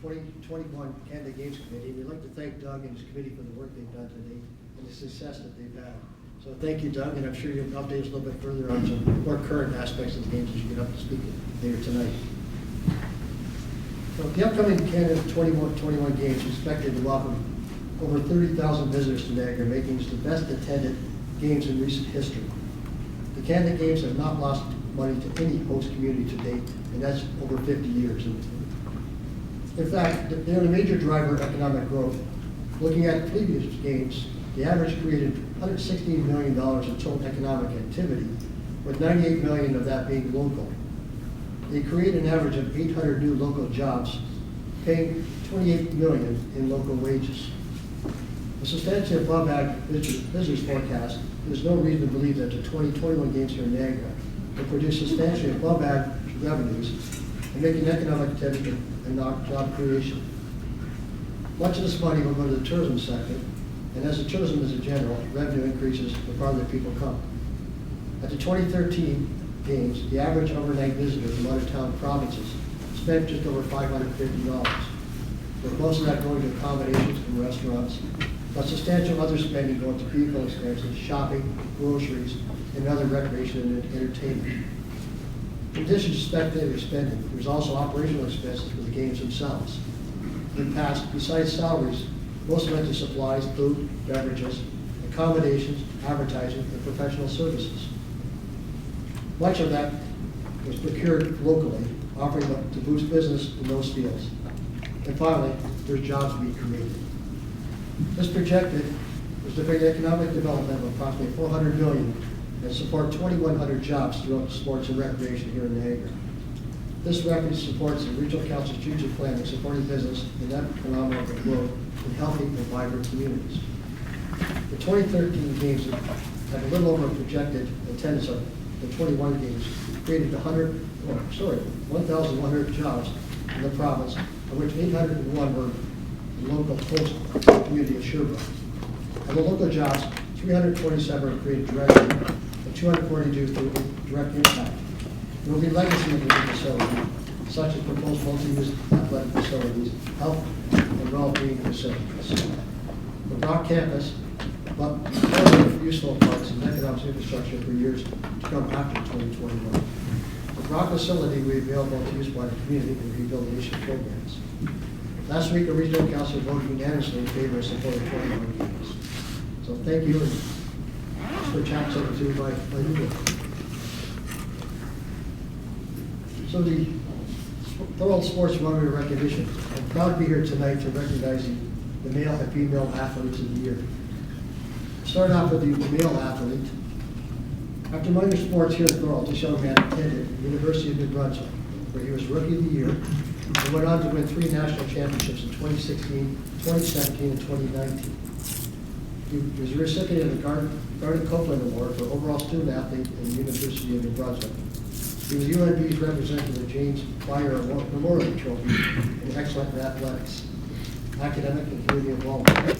2021 Canada Games Committee. We'd like to thank Doug and his committee for the work they've done today and the success that they've had. So thank you, Doug, and I'm sure you'll update us a little bit further on some more current aspects of the games as you get up to speak later tonight. So the upcoming Canada 2021 Games is expected to welcome over 30,000 visitors to Niagara, making this the best attended games in recent history. The Canada Games have not lost money to any host community to date, and that's over 50 years. In fact, they're a major driver of economic growth. Looking at previous games, the average created $116 million in total economic activity, with $98 million of that being local. They create an average of 800 new local jobs, paying $28 million in local wages. A substantially above average visitors forecast, there's no reason to believe that the 2021 Games here in Niagara will produce substantially above average revenues and make an economic activity and job creation. Much of this money will go to the tourism sector, and as the tourism is in general, revenue increases the farther people come. At the 2013 Games, the average overnight visitor from out-of-town provinces spent just over $550, with most of that going to accommodations and restaurants, but substantial other spending going to vehicle expenses, shopping, groceries, and other recreation and entertainment. In addition to spectator spending, there's also operational expenses for the games themselves. In the past, besides salaries, most went to supplies, food, beverages, accommodations, advertising, and professional services. Much of that was procured locally, offering to boost business in those fields. And finally, there's jobs to be created. This projected was to bring economic development of approximately $400 million and support 2,100 jobs throughout sports and recreation here in Niagara. This revenue supports the Regional Council's future planning, supporting business and economic growth in healthy and vibrant communities. The 2013 Games had a little over projected attendance of the 21 Games, created 1,100 jobs in the province, of which 801 were in local host community of Sherbrooke. Of the local jobs, 327 were created directly, and 242 through direct impact. There will be legacy of the facility, such as proposed multi-use athletic facilities, health and well-being facilities. The Brock campus, but other useful parts and economic infrastructure for years to come after 2021. The Brock facility will be available to use by the community in rehabilitation programs. Last week, the Regional Council voted unanimously in favor of supporting 21 games. So thank you, and for chapter 2 by you. So the Thorold Sports Runner recognition. I'm proud to be here tonight to recognize the male and female athletes of the year. Start off with the male athlete. After minor sports here at Thorold, this young man attended the University of New Brunswick, where he was Rookie of the Year, and went on to win 3 national championships in 2016, 2017, and 2019. He was a recipient of the Garnet Copeland Award for Overall Student Athlete in the University of New Brunswick. He was UNB's representative of the James Fire Memorial Trophy and excellent in athletics, academic, and community involvement.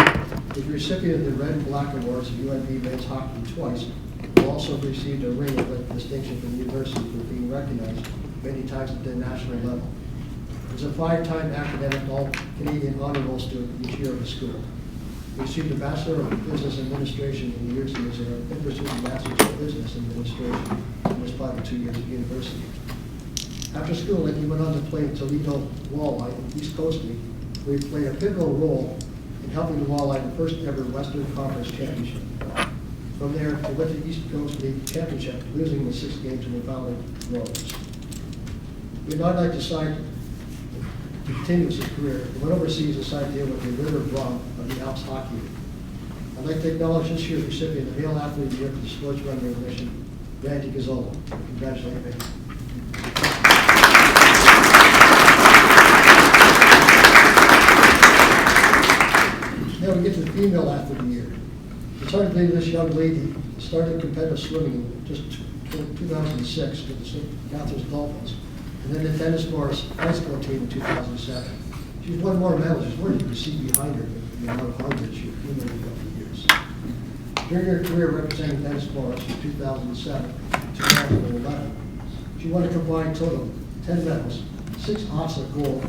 He was a recipient of the Red and Black Awards of UNB men's hockey twice, and also received a ring of distinction from the university for being recognized many times at the national level. He was a 5-time academic All-Canadian Honor Roll student each year of the school. He received a Bachelor of Business Administration in the years he was in pursuit of Master's of Business Administration in his final 2 years at university. After schooling, he went on to play in Toledo Walleye in East Coast League, where he played a pivotal role in helping the Walleye the first ever Western Conference Championship. From there, he went to East Coast League Championship, losing the 6 games in the following rows. He would not like to sign to continue his career, he went overseas and signed a deal with the River Brom of the Alps Hockey League. I'd like to acknowledge this year's recipient, the Male Athlete of the Year for the Sports Run Recognition, Randy Gazzola. Congratulations. Now we get to the Female Athlete of the Year. It's hard to believe this young lady started competitive swimming in just 2006 with the St. Catharines Dolphins, and then the Dennis Morris high school team in 2007. She's won more medals. She's worth to see behind her the amount of hard work she's accumulated over the years. During her career representing Dennis Morris from 2007 to 2011, she won a combined total of 10 medals, 6 OXLA gold,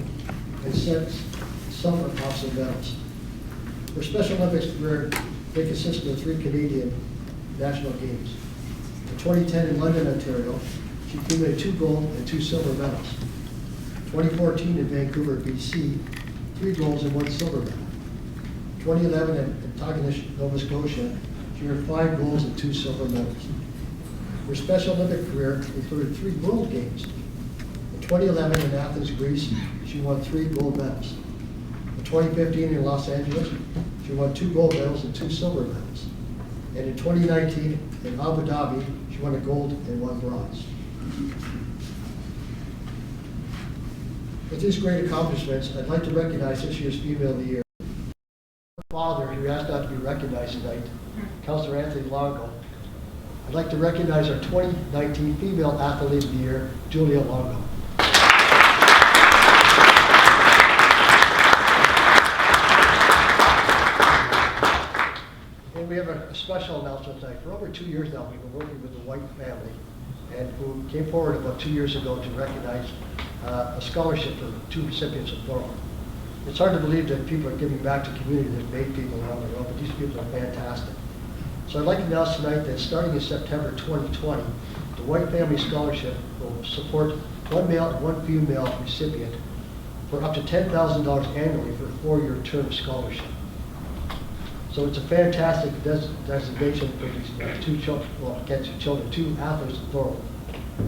and 6 summer officer medals. For Special Olympics career, they consisted of 3 Canadian national games. In 2010 in London, Ontario, she accumulated 2 gold and 2 silver medals. 2014 in Vancouver, BC, 3 golds and 1 silver medal. 2011 in Tagonish, Nova Scotia, she earned 5 golds and 2 silver medals. Her Special Olympic career included 3 World Games. In 2011 in Athens, Greece, she won 3 gold medals. In 2015 in Los Angeles, she won 2 gold medals and 2 silver medals. And in 2019 in Abu Dhabi, she won a gold and 1 bronze. With these great accomplishments, I'd like to recognize this year's Female of the Year. Father, who asked not to be recognized tonight, Councillor Anthony Longo. I'd like to recognize our 2019 Female Athlete of the Year, Julia Longo. And we have a special announcement tonight. For over 2 years now, we've been working with the White family, and who came forward about 2 years ago to recognize a scholarship for 2 recipients of Thorold. It's hard to believe that people are giving back to community that made people around the world, but these people are fantastic. So I'd like to announce tonight that starting in September 2020, the White Family Scholarship will support 1 male and 1 female recipient for up to $10,000 annually for a 4-year term scholarship. So it's a fantastic designation for these 2 children, well, against 2 children, 2 athletes of Thorold.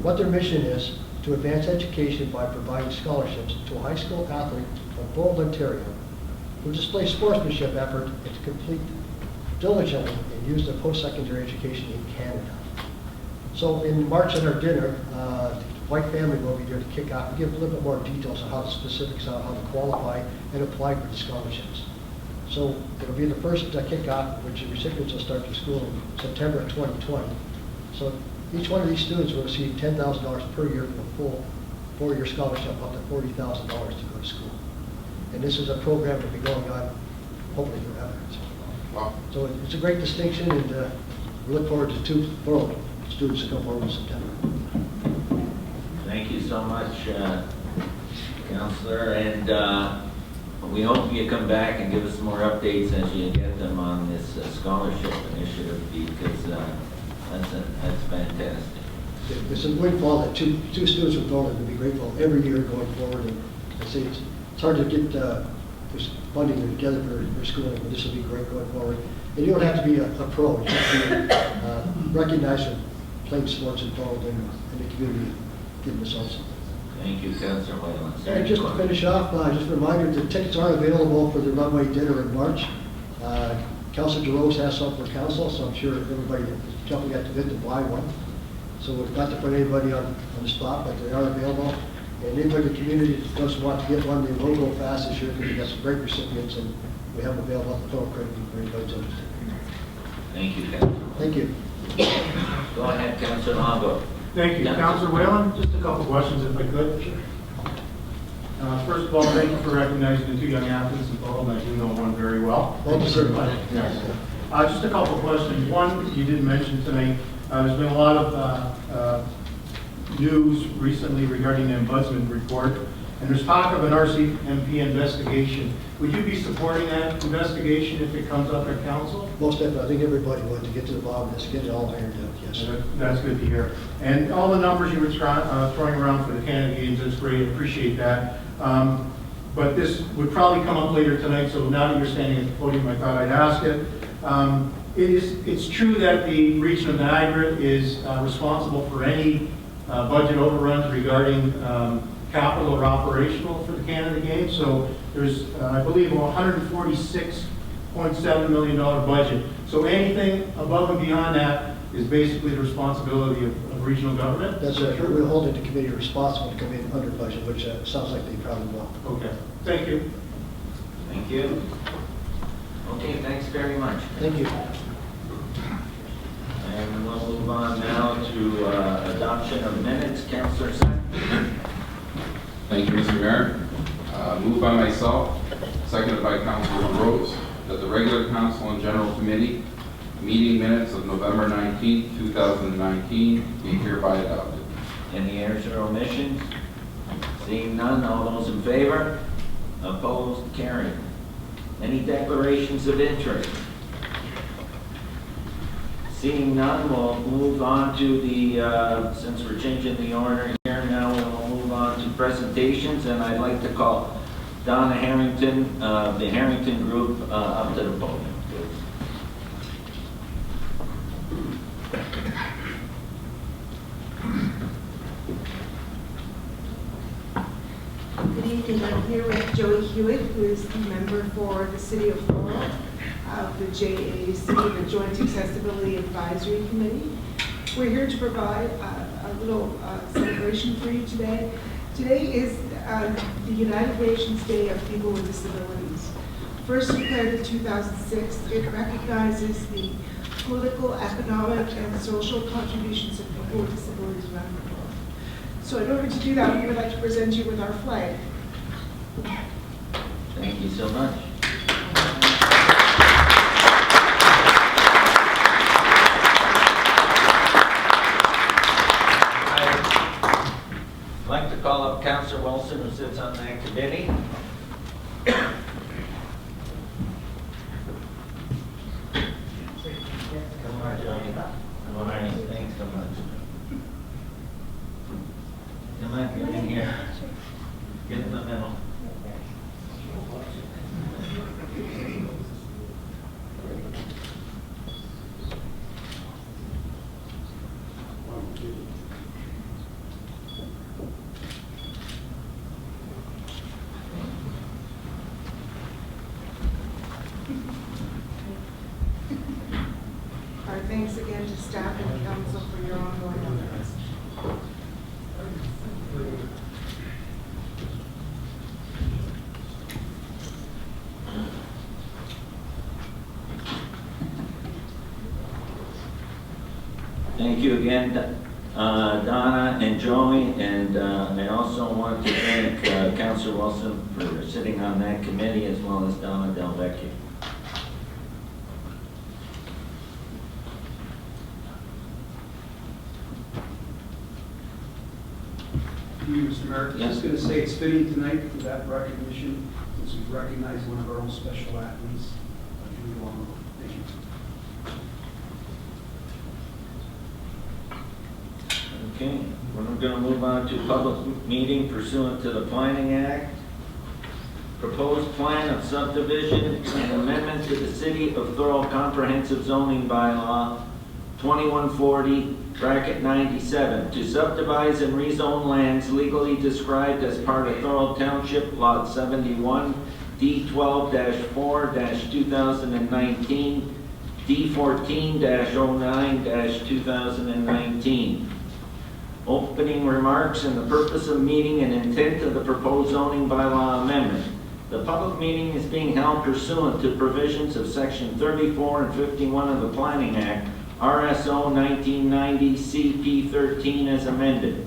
What their mission is to advance education by providing scholarships to a high school athlete from Thorold, Ontario, who displays sportsmanship effort and to complete diligently and use their post-secondary education in Canada. So in March at our dinner, White family will be there to kick off and give a little bit more details on how the specifics on how to qualify and apply for the scholarships. So it'll be the first kickoff, which the recipients will start their school in September of 2020. So each one of these students will receive $10,000 per year for a full 4-year scholarship, up to $40,000 to go to school. And this is a program that will be going on hopefully forever. Wow. So it's a great distinction, and we look forward to 2 Thorold students to come forward in September. Thank you so much, Councillor, and we hope you come back and give us more updates as you get them on this scholarship initiative, because that's fantastic. It's a windfall that two students from Thorold will be grateful every year going forward, and I say it's hard to get this funding together for schooling, but this will be great going forward. And you don't have to be a pro. You have to be recognized for playing sports in Thorold and in the community, giving us also. Thank you, Councillor Whalen. And just to finish off, just a reminder, the tickets are available for the runway dinner in March. Councillor DeRose has some for council, so I'm sure everybody is jumping at the bit to buy one. So we've not to put anybody on the spot, but they are available. And anybody in the community that does want to get one, they will go fast this year because we've got some great recipients, and we have them available at the Thorold Credit Union for anybody's interested. Thank you, Councillor. Thank you. Go ahead, Councillor Longo. Thank you. Councillor Whalen, just a couple questions if I could. First of all, thank you for recognizing the 2 young athletes in Thorold. I do know one very well. Thank you, sir. Yes. Just a couple of questions. One, you didn't mention tonight, there's been a lot of news recently regarding the ombudsman report, and there's talk of an RCMP investigation. Would you be supporting that investigation if it comes up at council? Most definitely. I think everybody would to get to the bottom of this, get it all ironed out, yes. That's good to hear. And all the numbers you were throwing around for the Canada Games, that's great, I appreciate that. But this would probably come up later tonight, so now that you're standing at the podium, I thought I'd ask it. It's true that the region of Niagara is responsible for any budget overruns regarding capital or operational for the Canada Games. So there's, I believe, a $146.7 million budget. So anything above and beyond that is basically the responsibility of regional government? That's right. We're holding the committee responsible to come in under budget, which sounds like they probably will. Okay. Thank you. Thank you. Okay, thanks very much. Thank you. And we'll move on now to adoption of minutes. Councillor Sack. Thank you, Mr. Mayor. Moved by myself, seconded by Councilor Rose, that the regular council and general committee meeting minutes of November 19, 2019 be hereby adopted. Any errors or omissions? Seeing none, all those in favor? Opposed? Carried. Any declarations of interest? Seeing none, we'll move on to the, since we're changing the order here now, we'll move on to presentations, and I'd like to call Donna Harrington, the Harrington Group, up to the podium, please. Good evening. I'm here with Joey Hewitt, who is the member for the City of Thorold of the JAC, the Joint Accessibility Advisory Committee. We're here to provide a little celebration for you today. Today is the United Nations Day of People with Disabilities. First declared in 2006, it recognizes the political, economic, and social contributions of people with disabilities around the world. So in order to do that, we would like to present you with our flag. Thank you so much. I'd like to call up Councillor Wilson, who sits on that committee. Come on, Johnny. Come on, thanks so much. Come on, get in here. Get in the middle. Our thanks again to staff and council for your ongoing efforts. Thank you again, Donna and Joey, and I also want to thank Councillor Wilson for sitting on that committee, as well as Donna Del Vecchio. Thank you, Mr. Mayor. Yes. I was going to say it's fitting tonight for that recognition, since we recognize one of our own special athletes. Thank you. Okay, we're going to move on to public meeting pursuant to the Planning Act. Proposed plan of subdivision and amendment to the City of Thorold Comprehensive Zoning Bylaw 2140-97 to subdivide and rezone lands legally described as part of Thorold Township Lot 71, D12-4-2019, D14-09-2019. Opening remarks and the purpose of meeting and intent of the proposed zoning bylaw amendment. The public meeting is being held pursuant to provisions of Section 34 and 51 of the Planning Act, RSO 1990 CP 13 as amended.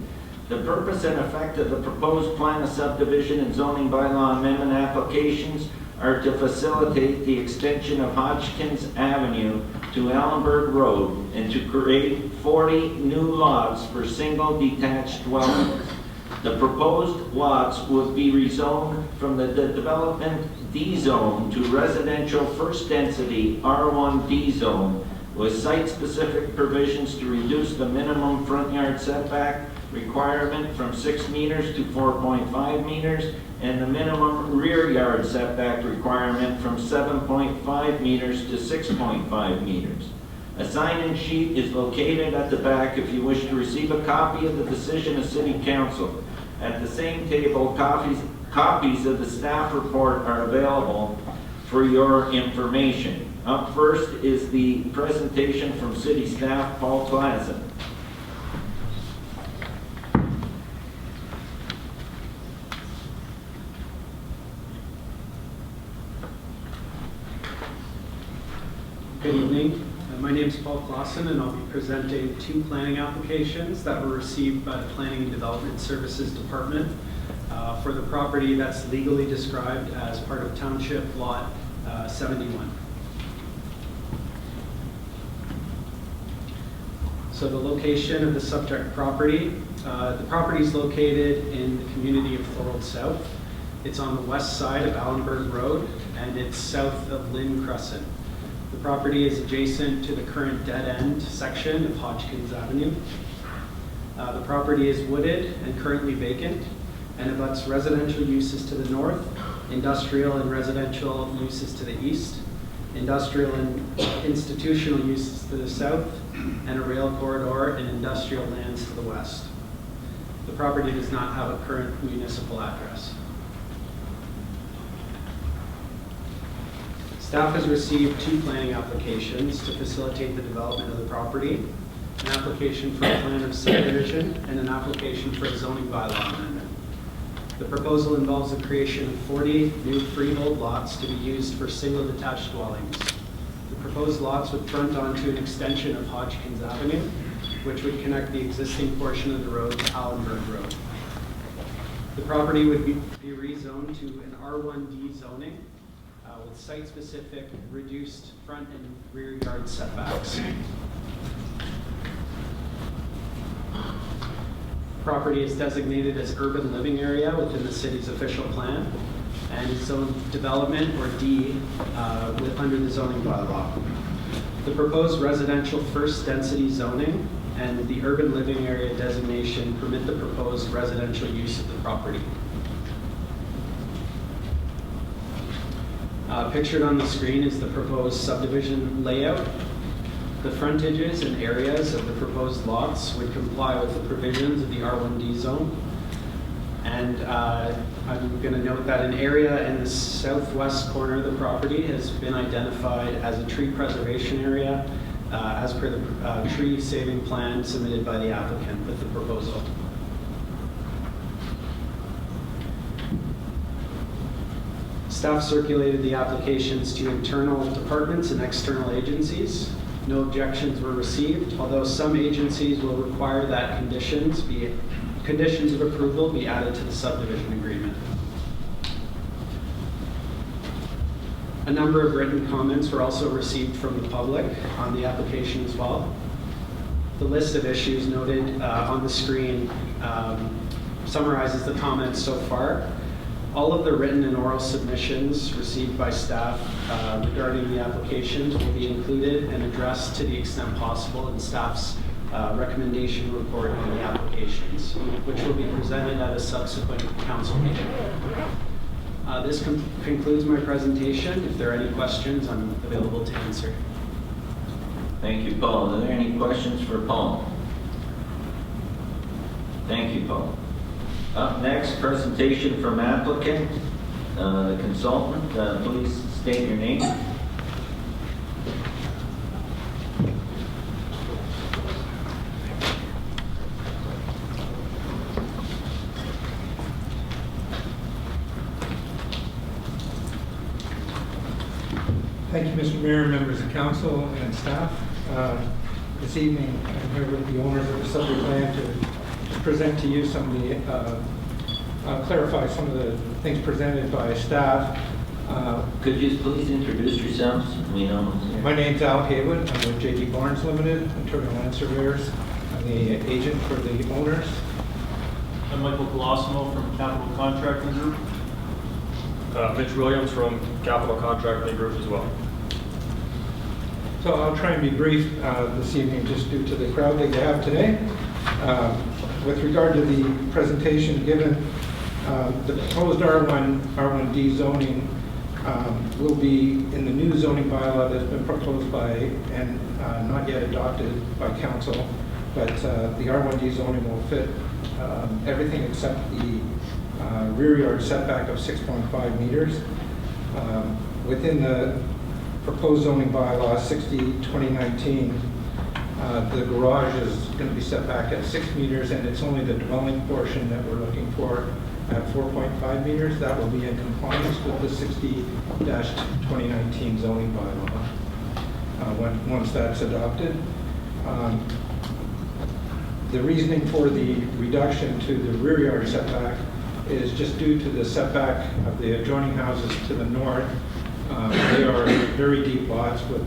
The purpose and effect of the proposed plan of subdivision and zoning bylaw amendment applications are to facilitate the extension of Hodgkins Avenue to Allenberg Road and to create 40 new lots for single detached dwellings. The proposed lots would be rezoned from the development D zone to residential first density R1D zone with site-specific provisions to reduce the minimum front yard setback requirement from 6 meters to 4.5 meters and the minimum rear yard setback requirement from 7.5 meters to 6.5 meters. A sign-in sheet is located at the back if you wish to receive a copy of the decision of City Council. At the same table, copies of the staff report are available for your information. Up first is the presentation from City Staff, Paul Klassen. Good evening. My name is Paul Klassen, and I'll be presenting 2 planning applications that were received by the Planning and Development Services Department for the property that's legally described as part of Township Lot 71. So the location of the subject property, the property is located in the community of Thorold South. It's on the west side of Allenberg Road, and it's south of Lynn Crescent. The property is adjacent to the current dead-end section of Hodgkins Avenue. The property is wooded and currently vacant, and abuts residential uses to the north, industrial and residential uses to the east, industrial and institutional uses to the south, and a rail corridor and industrial lands to the west. The property does not have a current municipal address. Staff has received 2 planning applications to facilitate the development of the property, an application for a plan of subdivision and an application for a zoning bylaw amendment. The proposal involves the creation of 40 new freehold lots to be used for single detached dwellings. The proposed lots would front onto an extension of Hodgkins Avenue, which would connect the existing portion of the road to Allenberg Road. The property would be rezoned to an R1D zoning with site-specific reduced front and rear yard setbacks. Property is designated as urban living area within the city's official plan and is zoned development, or D, under the zoning bylaw. The proposed residential first density zoning and the urban living area designation permit the proposed residential use of the property. Pictured on the screen is the proposed subdivision layout. The frontages and areas of the proposed lots would comply with the provisions of the R1D zone. And I'm going to note that an area in the southwest corner of the property has been identified as a tree preservation area as per the tree saving plan submitted by the applicant with the proposal. Staff circulated the applications to internal departments and external agencies. No objections were received, although some agencies will require that conditions of approval be added to the subdivision agreement. A number of written comments were also received from the public on the application as well. The list of issues noted on the screen summarizes the comments so far. All of the written and oral submissions received by staff regarding the applications will be included and addressed to the extent possible in staff's recommendation report on the applications, which will be presented at a subsequent council meeting. This concludes my presentation. If there are any questions, I'm available to answer. Thank you, Paul. Are there any questions for Paul? Thank you, Paul. Up next, presentation from applicant, the consultant. Please state your name. Thank you, Mr. Mayor, members of council and staff. This evening, I'm here with the owners of the subject land to present to you some of the, clarify some of the things presented by staff. Could you please introduce yourselves? We know. My name's Al Haywood. I'm with J.D. Barnes Limited, Internal Land Surveyors. I'm the agent for the owners. I'm Michael Colosimo from Capital Contracting Group. Mitch Williams from Capital Contracting Group as well. So I'll try and be brief this evening just due to the crowd that you have today. With regard to the presentation given, the proposed R1D zoning will be in the new zoning bylaw that's been proposed by and not yet adopted by council, but the R1D zoning will fit everything except the rear yard setback of 6.5 meters. Within the proposed zoning bylaw 60/2019, the garage is going to be set back at 6 meters, and it's only the dwelling portion that we're looking for at 4.5 meters. That will be in compliance with the 60/2019 zoning bylaw once that's adopted. The reasoning for the reduction to the rear yard setback is just due to the setback of the adjoining houses to the north. They are very deep lots with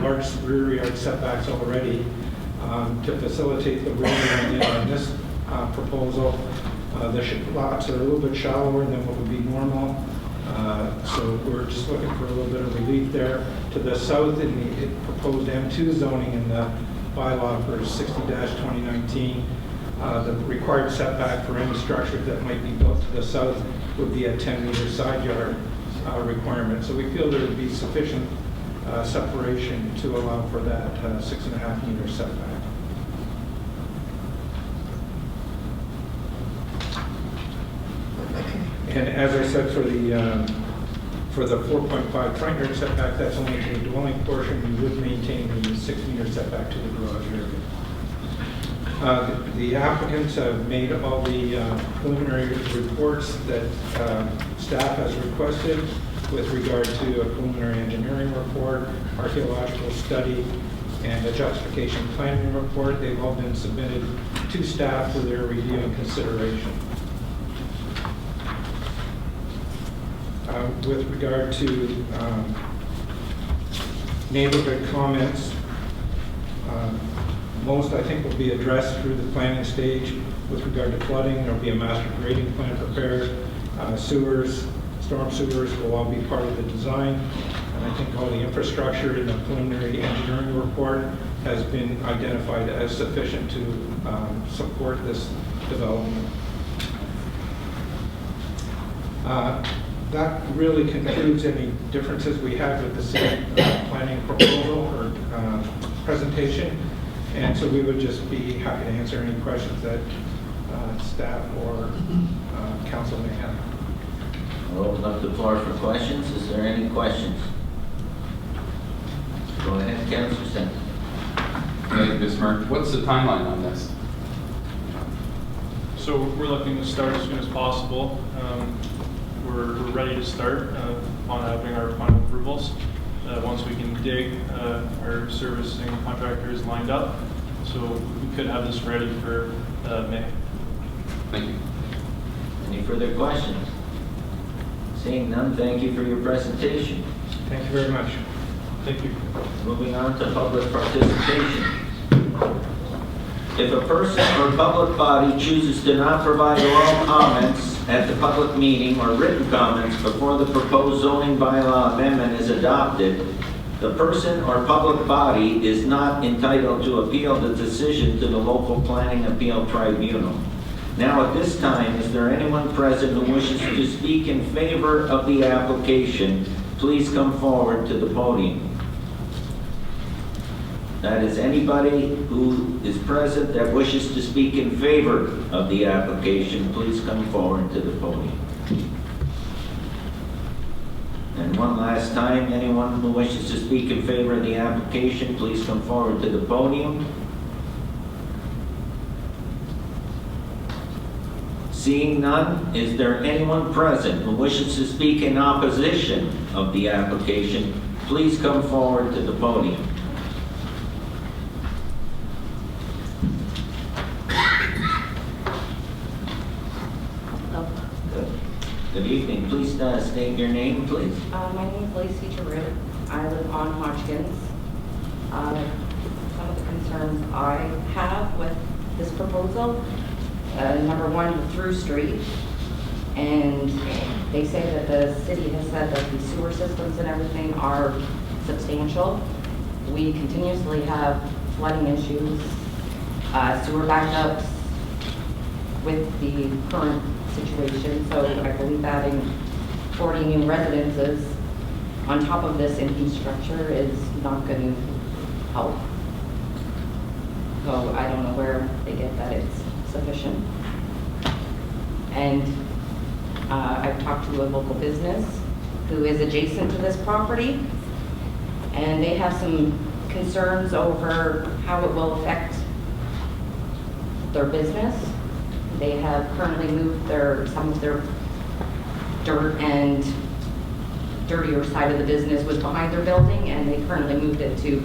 large rear yard setbacks already. To facilitate the rear yard in this proposal, The lots are a little bit shallower than what would be normal. So we're just looking for a little bit of relief there. To the south, in the proposed M2 zoning in the bylaw for 60-2019, the required setback for any structure that might be built to the south would be a 10-meter side yard requirement. So we feel there would be sufficient separation to allow for that 6.5-meter setback. And as I said, for the 4.5 front yard setback, that's only to the dwelling portion. We would maintain the 6-meter setback to the garage area. The applicants have made all the preliminary reports that staff has requested with regard to a preliminary engineering report, archaeological study, and a justification planning report. They've all been submitted to staff for their review and consideration. With regard to neighborhood comments, most I think will be addressed through the planning stage. With regard to flooding, there will be a master grading plan prepared. Sewers, storm sewers will all be part of the design. And I think all the infrastructure in the preliminary engineering report has been identified as sufficient to support this development. That really concludes any differences we have with the city planning proposal or presentation. And so we would just be happy to answer any questions that staff or council may have. I'll open up the floor for questions. Is there any questions? Go ahead, Councilor Singh. Thank you, Mr. Mayor. What's the timeline on this? So we're looking to start as soon as possible. We're ready to start upon having our final approvals. Once we can dig, our servicing contractor is lined up, so we could have this ready for May. Thank you. Any further questions? Seeing none, thank you for your presentation. Thank you very much. Thank you. Moving on to public participation. If a person or public body chooses to not provide oral comments at the public meeting or written comments before the proposed zoning bylaw amendment is adopted, the person or public body is not entitled to appeal the decision to the local planning appeal tribunal. Now at this time, is there anyone present who wishes to speak in favor of the application? Please come forward to the podium. That is anybody who is present that wishes to speak in favor of the application, please come forward to the podium. And one last time, anyone who wishes to speak in favor of the application, please come forward to the podium. Seeing none, is there anyone present who wishes to speak in opposition of the application, please come forward to the podium. Good evening. Please state your name, please. My name is Lacey Giroux. I live on Hodgkins. Some of the concerns I have with this proposal, number one, the through street. And they say that the city has said that the sewer systems and everything are substantial. We continuously have flooding issues, sewer backups with the current situation, so I believe adding 40 new residences on top of this infrastructure is not going to help. So I don't know where they get that it's sufficient. And I've talked to a local business who is adjacent to this property, and they have some concerns over how it will affect their business. They have currently moved some of their dirt and dirtier side of the business was behind their building, and they currently moved it to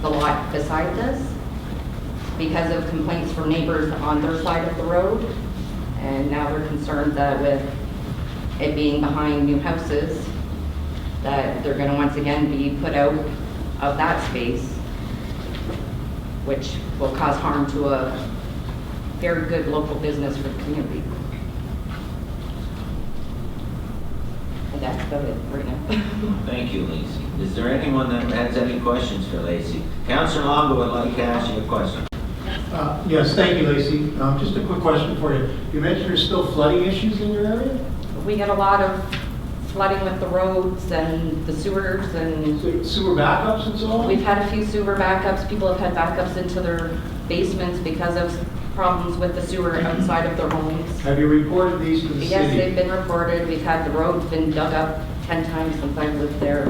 the lot beside this because of complaints from neighbors on their side of the road. And now they're concerned that with it being behind new houses, that they're going to once again be put out of that space, which will cause harm to a very good local business for the community. that's about it right now. Thank you, Lacey. Is there anyone that has any questions for Lacey? Councilor Longo would like to ask you a question. Yes, thank you, Lacey. Just a quick question for you. You mentioned there's still flooding issues in your area? We get a lot of flooding with the roads and the sewers, and Sewer backups and so on? we've had a few sewer backups. People have had backups into their basements because of problems with the sewer outside of their homes. Have you reported these to the city? Yes, they've been reported. We've had the roads been dug up 10 times since I've lived there.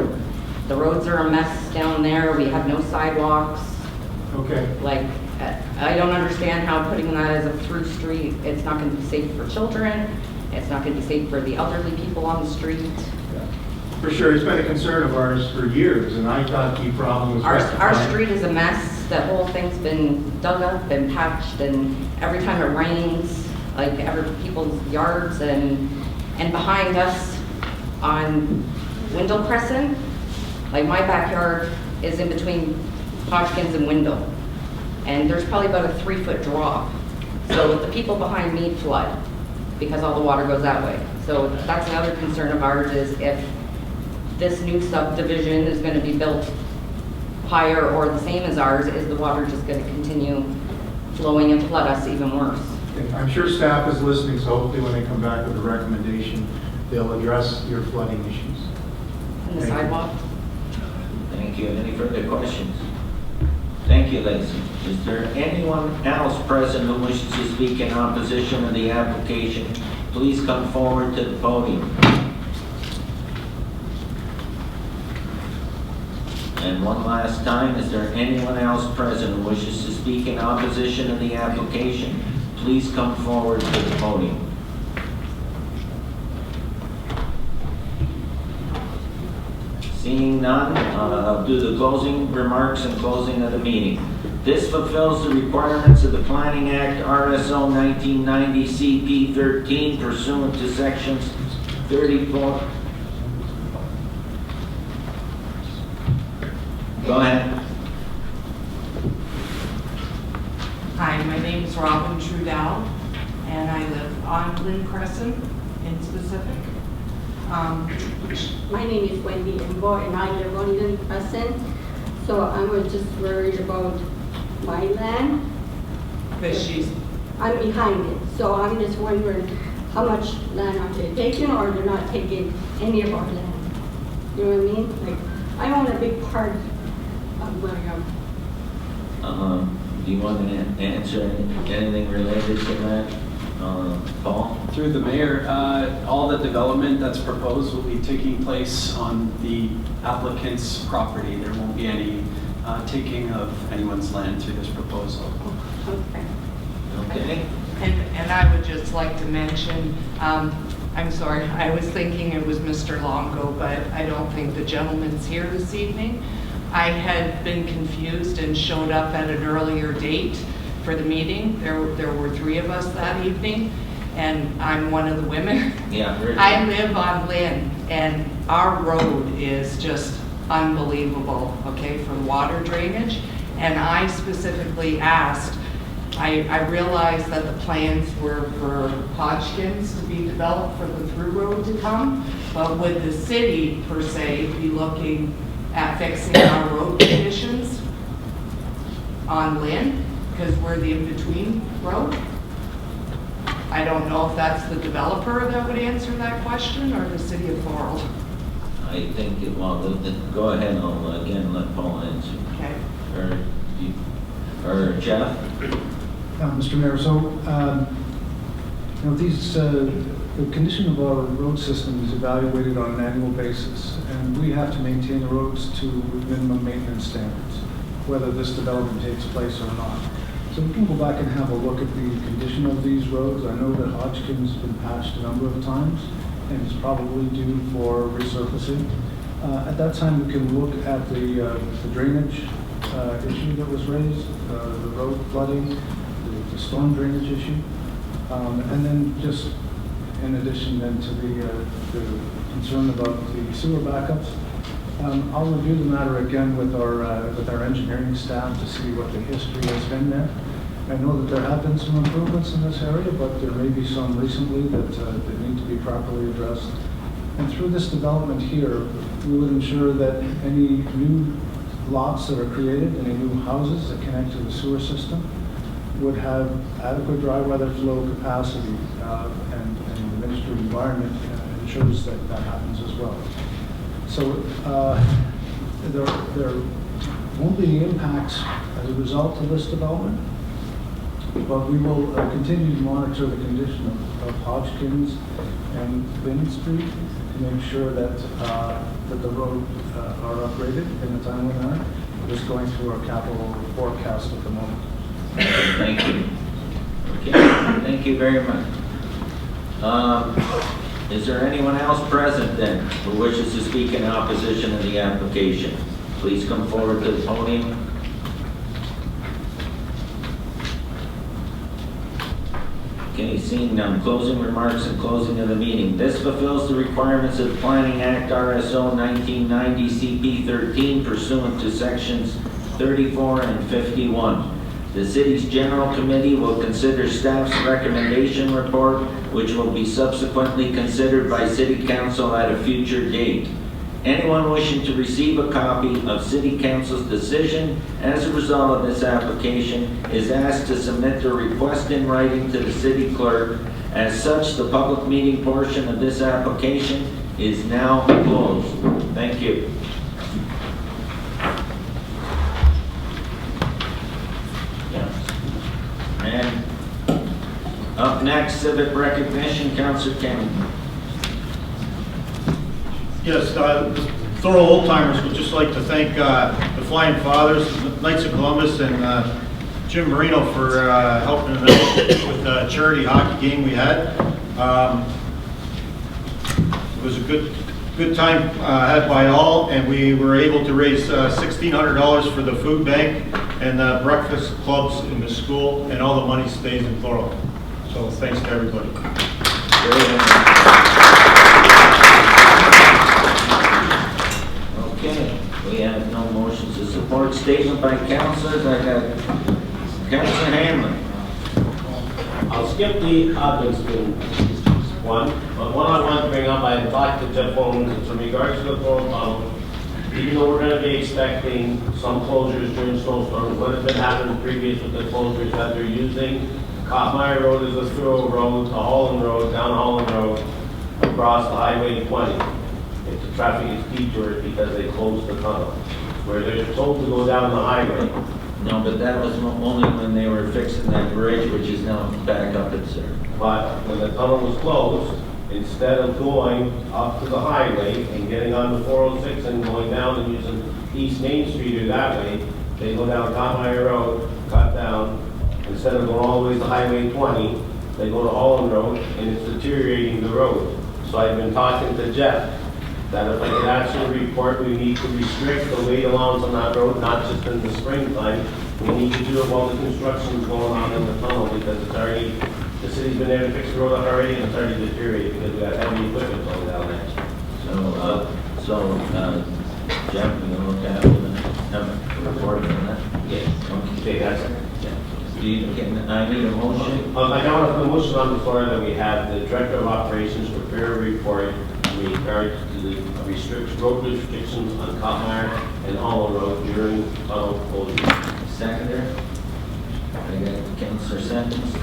The roads are a mess down there. We have no sidewalks. Okay. Like, I don't understand how putting that as a through street, it's not going to be safe for children. It's not going to be safe for the elderly people on the street. For sure, it's been a concern of ours for years, and I thought the problem was Our rectified. street is a mess. The whole thing's been dug up and patched, and every time it rains, like people's yards and behind us on Windle Crescent, like my backyard is in between Hodgkins and Windle. And there's probably about a 3-foot drop. So the people behind me flood because all the water goes that way. So that's another concern of ours, is if this new subdivision is going to be built higher or the same as ours, is the water just going to continue flowing and flood us even worse? I'm sure staff is listening, so hopefully when they come back with a recommendation, they'll address your flooding issues. And the Thank you. sidewalk? Thank you. Any further questions? Thank you, Lacey. Is there anyone else present who wishes to speak in opposition of the application? Please come forward to the podium. And one last time, is there anyone else present who wishes to speak in opposition of the application? Please come forward to the podium. Seeing none, I'll do the closing remarks and closing of the meeting. This fulfills the requirements of the Planning Act, RSO 1990 CP 13, pursuant to sections 34. Go ahead. Hi, my name is Robin Trudell, and I live on Lynn Crescent in specific. My name is Wendy Embo, and I live on Lynn Crescent. So I was just worried about my land. I'm behind it. So I'm just wondering how much land are they taking, or they're not taking any of our land. You know what I mean? Like, I own a big part of where Do you want to answer anything related to that, Paul? Through the mayor, all the development that's proposed will be taking place on the applicant's property. There won't be any taking of anyone's land through this proposal. Okay. Okay. And I would just like to mention, I'm sorry, I was thinking it was Mr. Longo, but I don't think the gentleman's here this evening. I had been confused and showed up at an earlier date for the meeting. There were 3 of us that evening, and I'm one of the women. Yeah. I live on Lynn, and our road is just unbelievable, okay, for water drainage. And I specifically asked, I realized that the plans were for Hodgkins to be developed for the through road to come, but would the city, per se, be looking at fixing our road conditions on Lynn, because we're the in-between road? I don't know if that's the developer that would answer that question, or the city of Thorold. I think, go ahead, I'll again let Paul answer. Okay. Or Jeff? Mr. Mayor, so, the condition of our road system is evaluated on an annual basis, and we have to maintain the roads to minimum maintenance standards, whether this development takes place or not. So we can go back and have a look at the condition of these roads. I know that Hodgkins has been patched a number of times, and it's probably due for resurfacing. At that time, we can look at the drainage issue that was raised, the road flooding, the storm drainage issue, and then just in addition then to the concern about the sewer backups. I'll review the matter again with our engineering staff to see what the history has been there. I know that there have been some improvements in this area, but there may be some recently that need to be properly addressed. And through this development here, we would ensure that any new lots that are created, any new houses that connect to the sewer system, would have adequate dry weather flow capacity, and the Ministry of Environment ensures that that happens as well. So there won't be any impacts as a result of this development, but we will continue to monitor the condition of Hodgkins and Vin Street to make sure that that the road are upgraded in a timely manner. We're just going through our capital forecast at the moment. Thank you. Okay, thank you very much. Is there anyone else present then who wishes to speak in opposition to the application? Please come forward to the podium. Okay, seeing none. Closing remarks and closing of the meeting. This fulfills the requirements of the Planning Act RSO 1990 CP 13 pursuant to sections 34 and 51. The city's general committee will consider staff's recommendation report, which will be subsequently considered by city council at a future date. Anyone wishing to receive a copy of city council's decision as a result of this application is asked to submit the request in writing to the city clerk. As such, the public meeting portion of this application is now closed. Thank you. And up next, civic recognition, Councillor Kenny. Yes, the Thorold Old Timers would just like to thank the Flying Fathers, the Knights of Columbus, and Jim Marino for helping us with the charity hockey game we had. It was a good time had by all, and we were able to raise $1,600 for the food bank and the breakfast clubs in the school, and all the money stays in Thorold. So thanks to everybody. Okay, we have no motions to support. Statement by councilors. I got Councilor Hanlon. I'll skip the Hopkinsville one, but one I want to bring up, I talked to Jeff Owens, it's in regards to the Thorold tunnel. Even though we're going to be expecting some closures during snowstorms, what has been happening previous with the closures that they're using? Cottmeyer Road is a through road, to Holland Road, down Holland Road, across the Highway 20. If the traffic is detoured because they closed the tunnel, where they're told to go down the highway. No, but that was only when they were fixing that bridge, which is now back up at Sir. But when the tunnel was closed, instead of going up to the highway and getting on the 406 and going down and using East Main Street or that way, they go down Cottmeyer Road, cut down. Instead of going all the way to Highway 20, they go to Holland Road, and it's deteriorating the road. So I've been talking to Jeff that if I could actually report, we need to restrict the weight allowance on that road, not just in the springtime. We need to do it while the construction is going on in the tunnel, because it's already, the city's been there to fix the road up already, and it's already deteriorated because we got heavy equipment going down there. Jeff, you look at it and have a report on that? Yes. Okay, that's it. I need a motion. I now have the motion on the floor that we have the Director of Operations prepare a report in regards to the road restrictions on Cottmeyer and Holland Road during tunnel closure. Seconder. I got Councillor Sentence.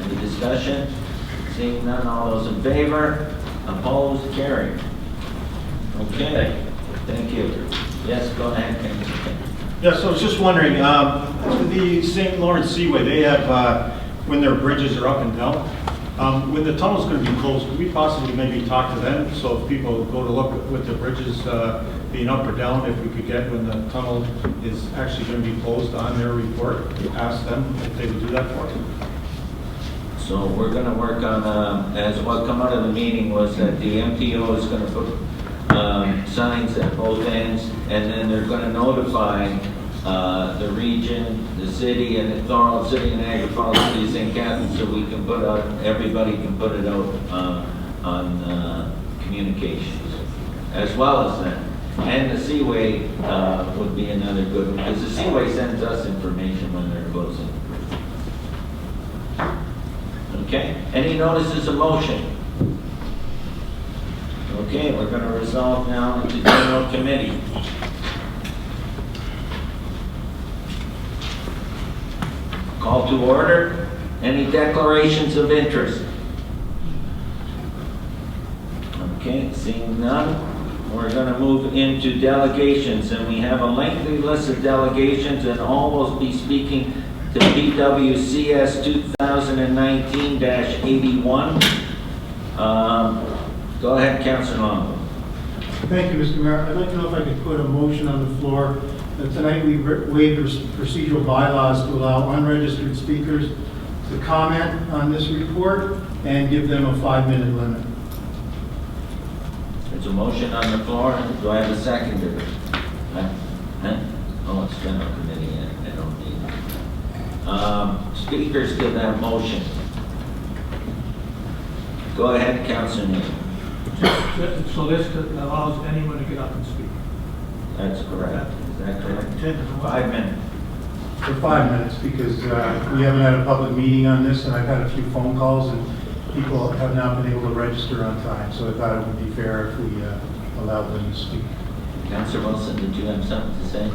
Any discussion? Seeing none, all those in favor? Opposed? Carried. Okay. Thank you. Yes, go ahead, Councillor. Yeah, so I was just wondering, the St. Lawrence Seaway, they have, when their bridges are up and down, when the tunnel's going to be closed, could we possibly maybe talk to them? So if people go to look with the bridges being up or down, if we could get when the tunnel is actually going to be closed on their report, ask them if they would do that for us. So we're going to work on, as what come out of the meeting was that the MTO is going to put signs at both ends, and then they're going to notify the region, the city, and the Thorold City and Niagara Falls City, St. Catharines, so we can put out, everybody can put it out on communications, as well as that. And the Seaway would be another good one, because the Seaway sends us information when they're closing. Okay, any notices of motion? Okay, we're going to resolve now into general committee. Call to order. Any declarations of interest? Okay, seeing none, we're going to move into delegations, and we have a lengthy list of delegations, and all will be speaking to PWCS 2019-81. Go ahead, Councilor Long. Thank you, Mr. Mayor. I'd like to know if I could put a motion on the floor. Tonight we waived procedural bylaws to allow unregistered speakers to comment on this report and give them a 5-minute limit. There's a motion on the floor. Do I have a second to it? Huh? Oh, it's general committee. I don't need it. Speakers to that motion. Go ahead, Councilor Neal. So this allows anyone to get up and speak? That's correct. Is that correct? 5 minutes. For 5 minutes, because we haven't had a public meeting on this, and I've had a few phone calls, and people have not been able to register on time, so I thought it would be fair if we allowed them to speak. Councilor Wilson, did you have something to say?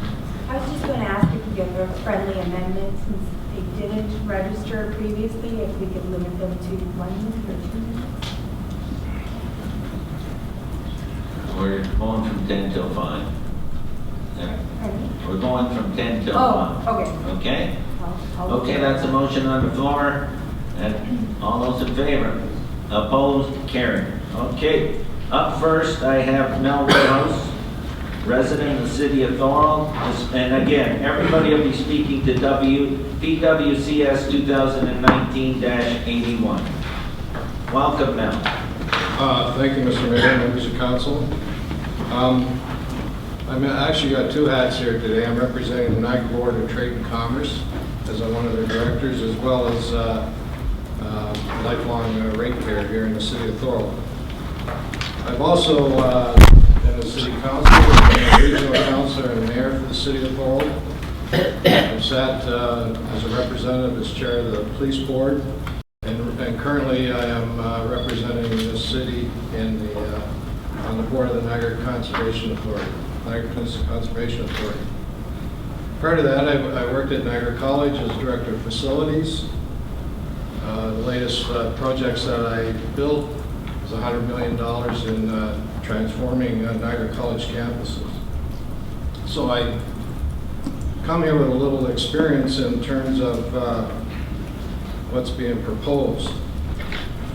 I was just going to ask if we have a friendly amendment, since they didn't register previously, if we could limit them to 1 minute or 2 minutes? We're going from 10 till 5. Pardon? We're going from 10 till 5. Okay. Okay? I'll Okay, that's a motion on the floor. And all those in favor? Opposed? Carried. Okay. Up first, I have Mel Woodhouse, resident of the city of Thorold. And again, everybody will be speaking to PWCS 2019-81. Welcome, Mel. Thank you, Mr. Mayor, members of council. I've actually got 2 hats here today. I'm representing the Niagara Board of Trade and Commerce as one of their directors, as well as lifelong ratepayer here in the city of Thorold. I've also been a city councilor, been a regional councilor and mayor for the city of Thorold. I've sat as a representative as chair of the police board, and currently I am representing the city in on the board of the Niagara Conservation Authority, Niagara Peninsula Conservation Authority. Prior to that, I worked at Niagara College as director of facilities. The latest projects that I built was $100 million in transforming Niagara College campuses. So I come here with a little experience in terms of what's being proposed.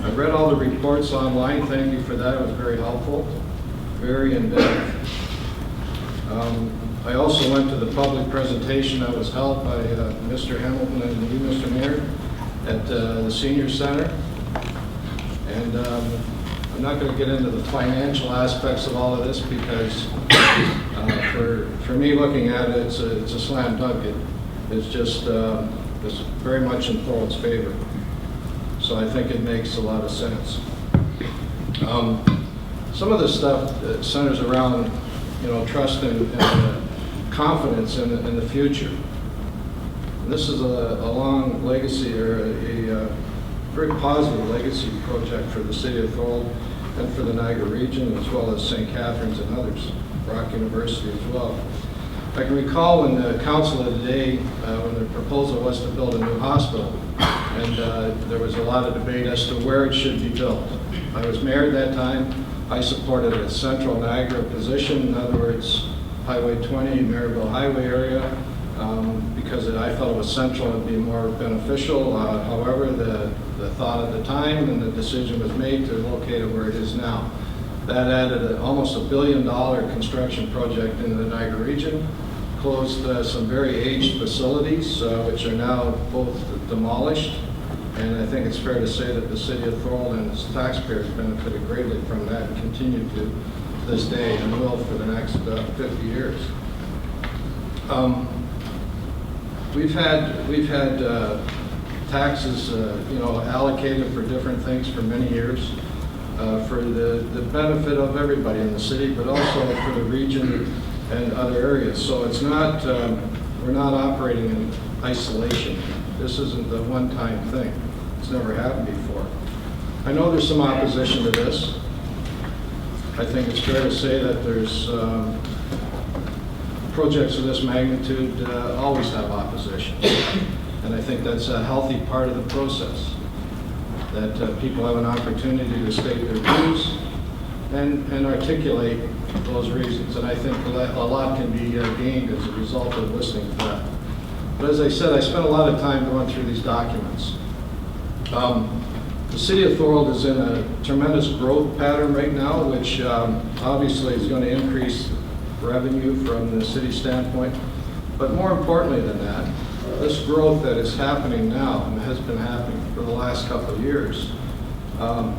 I read all the reports online. Thank you for that. It was very helpful, very in-depth. I also went to the public presentation that was held by Mr. Hamilton and you, Mr. Mayor, at the Senior Center. And I'm not going to get into the financial aspects of all of this because for me looking at it, it's a slam dunk. It's just it's very much in Thorold's favor. So I think it makes a lot of sense. Some of the stuff centers around, trust and confidence in the future. And this is a long legacy, or a very positive legacy project for the city of Thorold and for the Niagara region, as well as St. Catharines and others, Brock University as well. I can recall when the council of the day, when the proposal was to build a new hospital, and there was a lot of debate as to where it should be built. I was mayor at that time. I supported a central Niagara position, in other words, Highway 20, Maryville Highway area, because I felt it was central and be more beneficial. However, the thought at the time and the decision was made to locate it where it is now. That added almost $1 billion construction project in the Niagara region, closed some very aged facilities, which are now both demolished. And I think it's fair to say that the city of Thorold and its taxpayers benefited greatly from that and continue to this day and will for the next 50 years. We've had taxes, allocated for different things for many years, for the benefit of everybody in the city, but also for the region and other areas. So it's not, we're not operating in isolation. This isn't a one-time thing. It's never happened before. I know there's some opposition to this. I think it's fair to say that there's projects of this magnitude always have opposition. And I think that's a healthy part of the process, that people have an opportunity to state their views and articulate those reasons. And I think a lot can be gained as a result of listening to that. But as I said, I spent a lot of time going through these documents. The city of Thorold is in a tremendous growth pattern right now, which obviously is going to increase revenue from the city standpoint. But more importantly than that, this growth that is happening now and has been happening for the last couple of years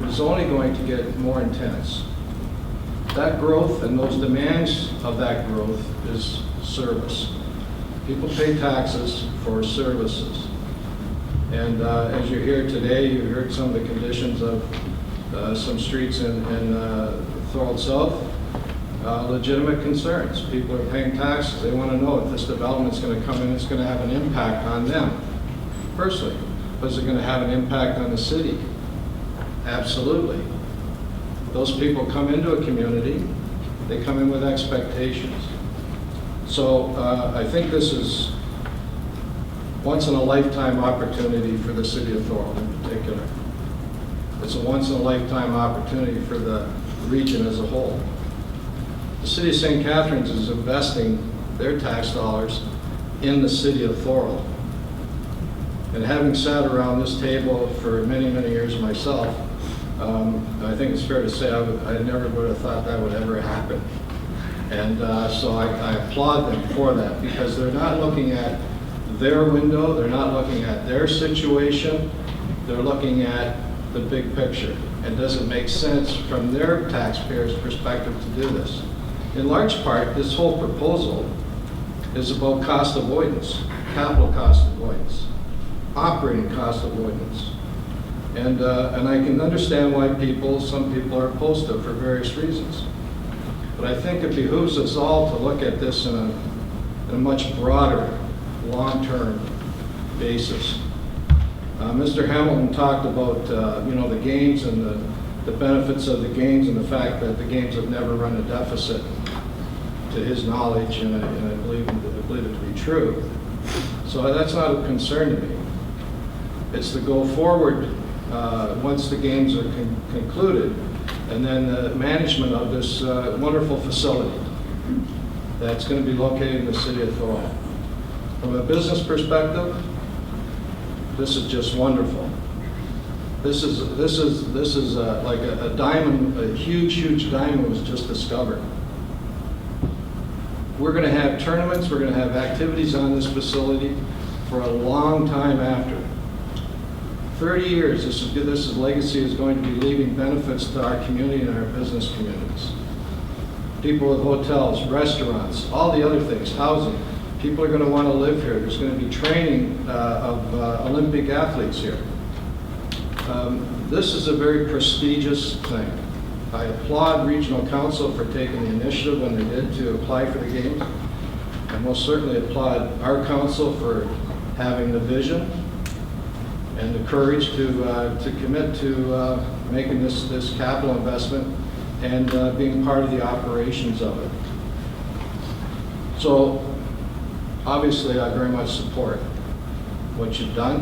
is only going to get more intense. That growth and those demands of that growth is service. People pay taxes for services. And as you're here today, you heard some of the conditions of some streets in Thorold South. Legitimate concerns. People are paying taxes. They want to know if this development's going to come in, it's going to have an impact on them personally. But is it going to have an impact on the city? Absolutely. Those people come into a community, they come in with expectations. So I think this is once-in-a-lifetime opportunity for the city of Thorold in particular. It's a once-in-a-lifetime opportunity for the region as a whole. The city of St. Catharines is investing their tax dollars in the city of Thorold. And having sat around this table for many, many years myself, I think it's fair to say I never would have thought that would ever happen. And so I applaud them for that, because they're not looking at their window, they're not looking at their situation, they're looking at the big picture. And does it make sense from their taxpayers' perspective to do this? In large part, this whole proposal is about cost avoidance, capital cost avoidance, operating cost avoidance. And I can understand why some people are opposed to it for various reasons. But I think it behooves us all to look at this in a much broader, long-term basis. Mr. Hamilton talked about the games and the benefits of the games and the fact that the games have never run a deficit, to his knowledge, and I believe it to be true. So that's not a concern to me. It's to go forward once the games are concluded, and then the management of this wonderful facility that's going to be located in the city of Thorold. From a business perspective, this is just wonderful. This is like a diamond, a huge diamond was just discovered. We're going to have tournaments, we're going to have activities on this facility for a long time after. 30 years, this legacy is going to be leaving benefits to our community and our business communities. People with hotels, restaurants, all the other things, housing. People are going to want to live here. There's going to be training of Olympic athletes here. This is a very prestigious thing. I applaud Regional Council for taking the initiative when they did to apply for the games. I most certainly applaud our council for having the vision and the courage to commit to making this capital investment and being part of the operations of it. So obviously I very much support what you've done,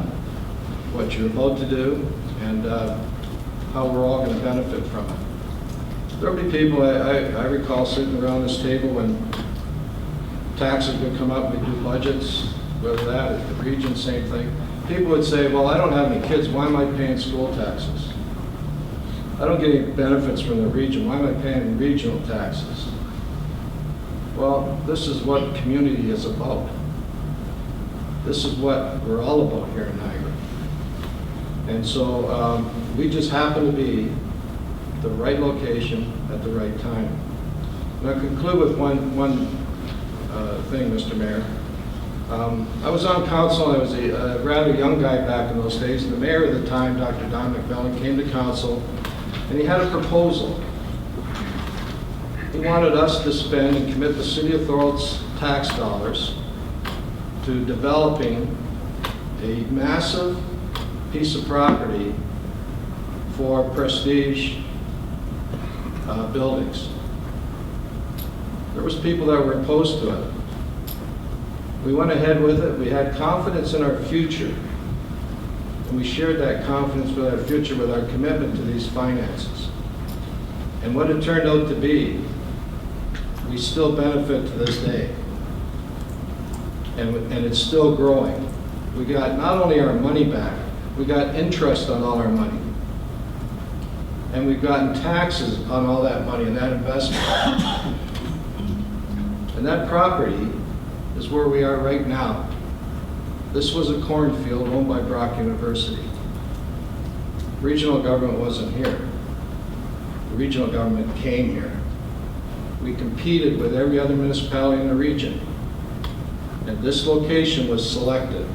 what you're about to do, and how we're all going to benefit from it. There'll be people, I recall sitting around this table when taxes would come up, we'd do budgets, whether that at the region, same thing. People would say, well, I don't have any kids, why am I paying school taxes? I don't get any benefits from the region, why am I paying regional taxes? Well, this is what community is about. This is what we're all about here in Niagara. And so we just happen to be the right location at the right time. And I'll conclude with one thing, Mr. Mayor. I was on council, I was a rather young guy back in those days, and the mayor at the time, Dr. Don McMillan, came to council, and he had a proposal. He wanted us to spend and commit the city of Thorold's tax dollars to developing a massive piece of property for prestige buildings. There was people that were opposed to it. We went ahead with it. We had confidence in our future. And we shared that confidence with our future with our commitment to these finances. And what it turned out to be, we still benefit to this day. And it's still growing. We got not only our money back, we got interest on all our money. And we've gotten taxes on all that money and that investment. And that property is where we are right now. This was a cornfield owned by Brock University. Regional government wasn't here. The regional government came here. We competed with every other municipality in the region. And this location was selected.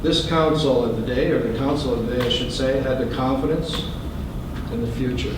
This council of the day, or the council of the day I should say, had the confidence in the future.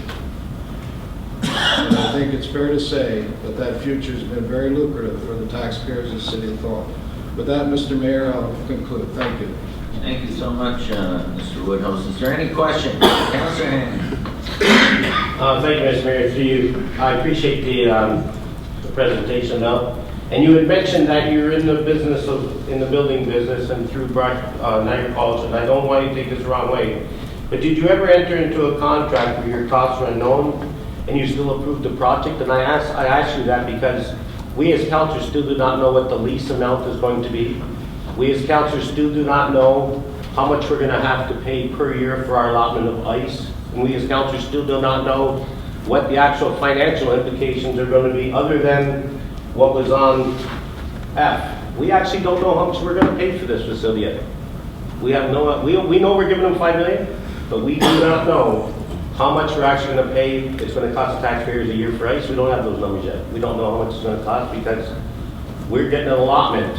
And I think it's fair to say that that future has been very lucrative for the taxpayers of the city of Thorold. With that, Mr. Mayor, I'll conclude. Thank you. Thank you so much, Mr. Woodhouse. Is there any question? Councilor Hand. Thank you, Mr. Mayor, to you. I appreciate the presentation now. And you had mentioned that you're in the business in the building business and through Niagara College, and I don't want you to take this the wrong way, but did you ever enter into a contract where your costs were unknown and you still approved the project? And I asked you that because we as councillors still do not know what the lease amount is going to be. We as councillors still do not know how much we're going to have to pay per year for our allotment of ice. And we as councillors still do not know what the actual financial implications are going to be other than what was on F. We actually don't know how much we're going to pay for this facility yet. We have no, we know we're giving them $5 million, but we do not know how much we're actually going to pay. It's going to cost the taxpayers a year for ice. We don't have those numbers yet. We don't know how much it's going to cost because we're getting an allotment,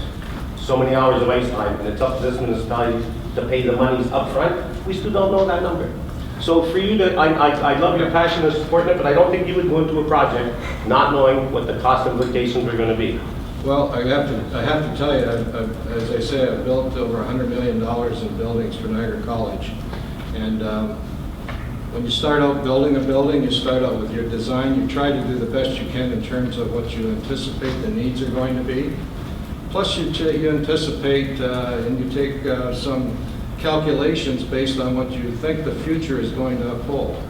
so many hours of ice time, and it's up to this municipality to pay the monies up front. We still don't know that number. So for you to, I love your passion and supporting it, but I don't think you would go into a project not knowing what the cost implications are going to be. Well, I have to tell you, as I say, I've built over $100 million in buildings for Niagara College. And when you start out building a building, you start out with your design. You try to do the best you can in terms of what you anticipate the needs are going to be. Plus you anticipate and you take some calculations based on what you think the future is going to uphold.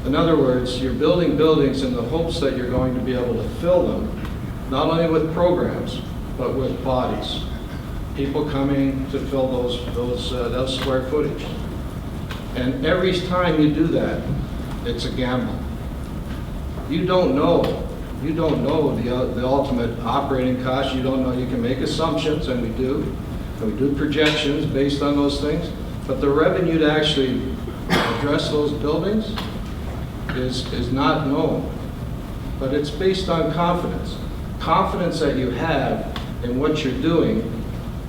In other words, you're building buildings in the hopes that you're going to be able to fill them, not only with programs, but with bodies. People coming to fill those square footage. And every time you do that, it's a gamble. You don't know the ultimate operating cost. You don't know. You can make assumptions, and we do. And we do projections based on those things, but the revenue to actually address those buildings is not known. But it's based on confidence. Confidence that you have in what you're doing,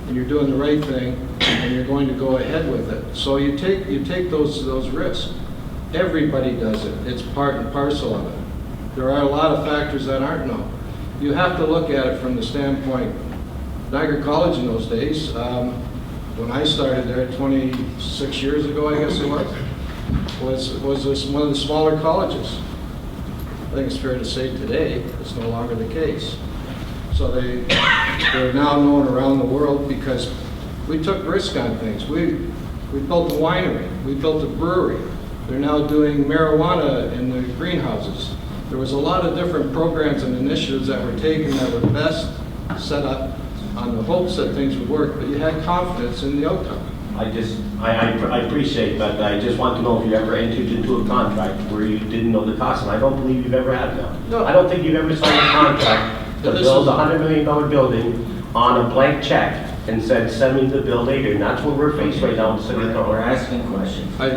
and you're doing the right thing, and you're going to go ahead with it. So you take those risks. Everybody does it. It's part and parcel of it. There are a lot of factors that aren't known. You have to look at it from the standpoint. Niagara College in those days, when I started there 26 years ago, I guess it was one of the smaller colleges. I think it's fair to say today it's no longer the case. So they're now known around the world because we took risk on things. We built a winery, we built a brewery. They're now doing marijuana in the greenhouses. There was a lot of different programs and initiatives that were taken that were best set up on the hopes that things would work, but you had confidence in the outcome. I appreciate that. I just want to know if you ever entered into a contract where you didn't know the cost, and I don't believe you've ever had that. No. I don't think you've ever signed a contract to build a $100 million building on a blank check and said, send me the bill later, and that's what we're faced right now in the city of Thorold. We're asking questions. I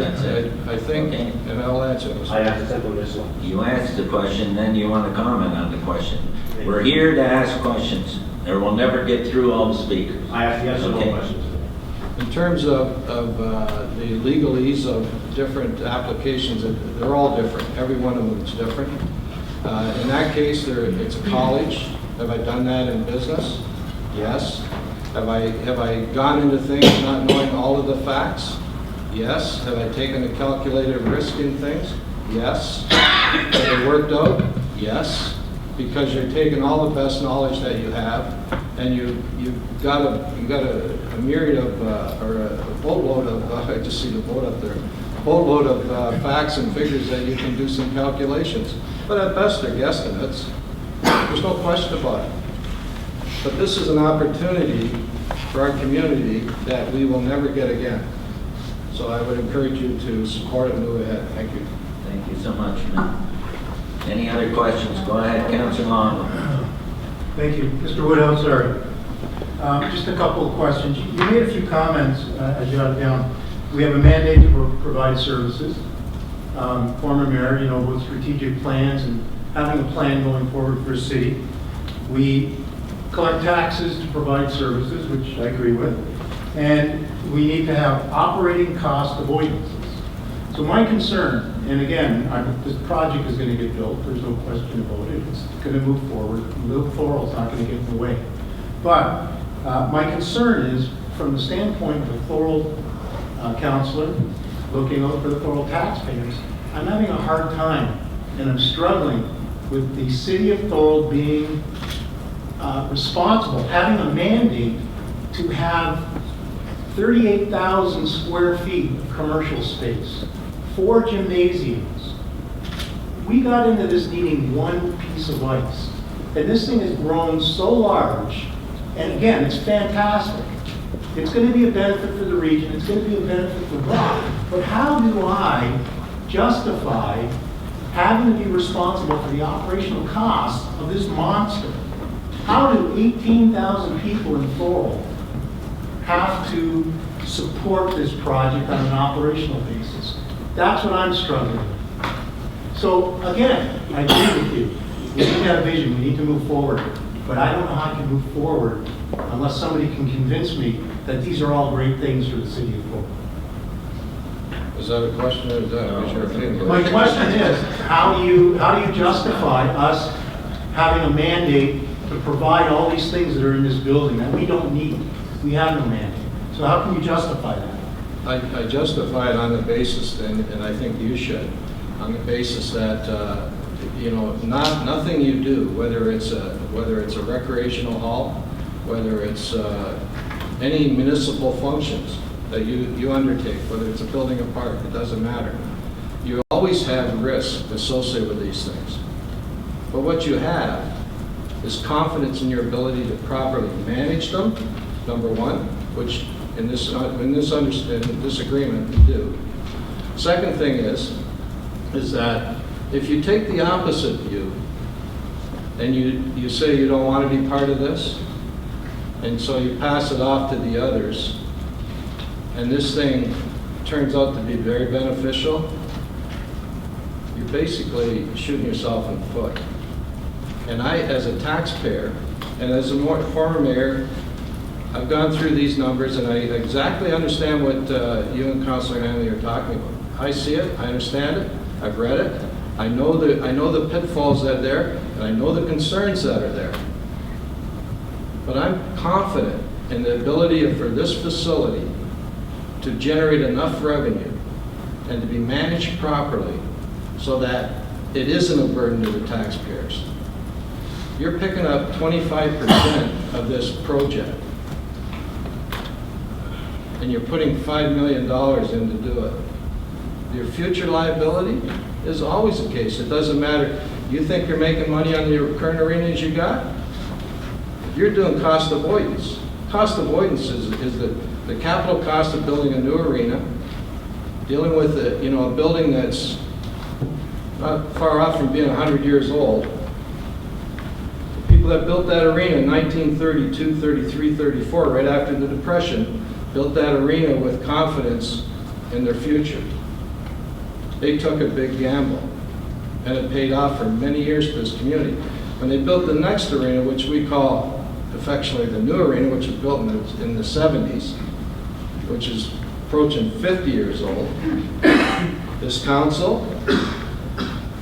think, okay. And I'll answer this. I asked a simple question. You asked the question, then you want to comment on the question. We're here to ask questions, or we'll never get through all the speakers. I asked yes or no questions. In terms of the legalese of different applications, they're all different. Every one of them is different. In that case, it's a college. Have I done that in business? Yes. Have I gone into things not knowing all of the facts? Yes. Have I taken a calculated risk in things? Yes. Have they worked out? Yes. Because you're taking all the best knowledge that you have, and you've got a myriad of, or a boatload of, I just see the boat up there, boatload of facts and figures that you can do some calculations. But at best, they're guesstimates. There's no question about it. But this is an opportunity for our community that we will never get again. So I would encourage you to support it and move ahead. Thank you. Thank you so much, Matt. Any other questions? Go ahead, Councilor Long. Thank you. Mr. Woodhouse, sorry. Just a couple of questions. You made a few comments as you got down. We have a mandate to provide services. Former mayor, you know, with strategic plans and having a plan going forward for a city. We collect taxes to provide services, which I agree with. And we need to have operating cost avoidances. So my concern, and again, this project is going to get built, there's no question about it, it's going to move forward, Thorold's not going to get in the way. But my concern is, from the standpoint of the Thorold councillor, looking out for the Thorold taxpayers, I'm having a hard time, and I'm struggling with the city of Thorold being responsible, having a mandate to have 38,000 square feet of commercial space, 4 gymnasiums. We got into this needing one piece of ice, and this thing has grown so large, and again, it's fantastic. It's going to be a benefit for the region, it's going to be a benefit for Brock, but how do I justify having to be responsible for the operational costs of this monster? How do 18,000 people in Thorold have to support this project on an operational basis? That's what I'm struggling with. So again, I agree with you. We need to have a vision, we need to move forward. But I don't know how I can move forward unless somebody can convince me that these are all great things for the city of Thorold. Is that a question or is that your opinion? My question is, how do you justify us having a mandate to provide all these things that are in this building that we don't need? We have no mandate. So how can you justify that? I justify it on the basis, and I think you should, on the basis that you know, nothing you do, whether it's a recreational hall, whether it's any municipal functions that you undertake, whether it's a building or park, it doesn't matter. You always have risk associated with these things. But what you have is confidence in your ability to properly manage them, number one, which in this agreement we do. Second thing is that if you take the opposite view and you say you don't want to be part of this, and so you pass it off to the others, and this thing turns out to be very beneficial, you're basically shooting yourself in the foot. And I, as a taxpayer, and as a former mayor, I've gone through these numbers and I exactly understand what you and Councilor Hanley are talking about. I see it, I understand it, I've read it, I know the pitfalls that are there, and I know the concerns that are there. But I'm confident in the ability for this facility to generate enough revenue and to be managed properly so that it isn't a burden to the taxpayers. You're picking up 25% of this project, and you're putting $5 million in to do it. Your future liability is always the case. It doesn't matter. You think you're making money on the current arenas you got? You're doing cost avoidance. Cost avoidance is the capital cost of building a new arena, dealing with a building that's not far off from being 100 years old. The people that built that arena in 1932, 33, 34, right after the Depression, built that arena with confidence in their future. They took a big gamble, and it paid off for many years for this community. When they built the next arena, which we call affectionately the new arena, which was built in the 70s, which is approaching 50 years old, this council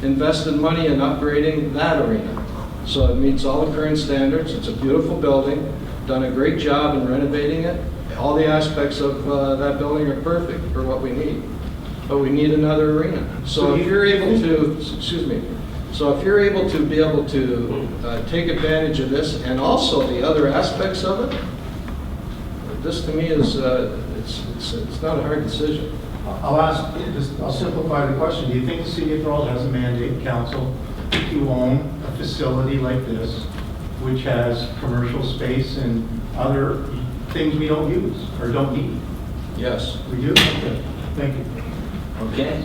invested money in upgrading that arena. So it meets all the current standards. It's a beautiful building, done a great job in renovating it. All the aspects of that building are perfect for what we need. but we need another arena. So if you're able to, excuse me, so if you're able to take advantage of this and also the other aspects of it, this to me is, it's not a hard decision. I'll simplify the question. Do you think the city of Thorold has a mandate, council, to own a facility like this, which has commercial space and other things we don't use or don't need? Yes. We do? Okay. Thank you. Okay.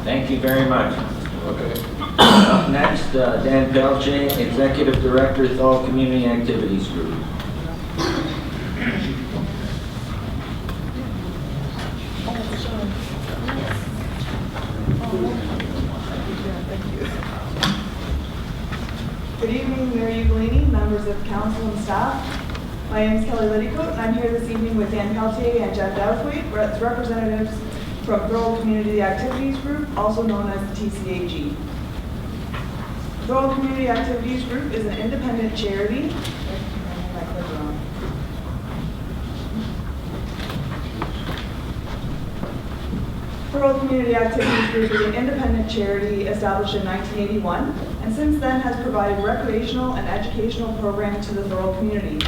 Thank you very much. Okay. Up next, Dan Pelche, Executive Director, Thorold Community Activities Group. Good evening, Mayor Ugolini, members of council and staff. My name is Kelly Liddycoat, and I'm here this evening with Dan Peltier and Jen Douthwaite, representatives from Thorold Community Activities Group, also known as the TCAG. Thorold Community Activities Group is an independent charity. Thorold Community Activities Group is an independent charity established in 1981, and since then has provided recreational and educational programming to the Thorold community.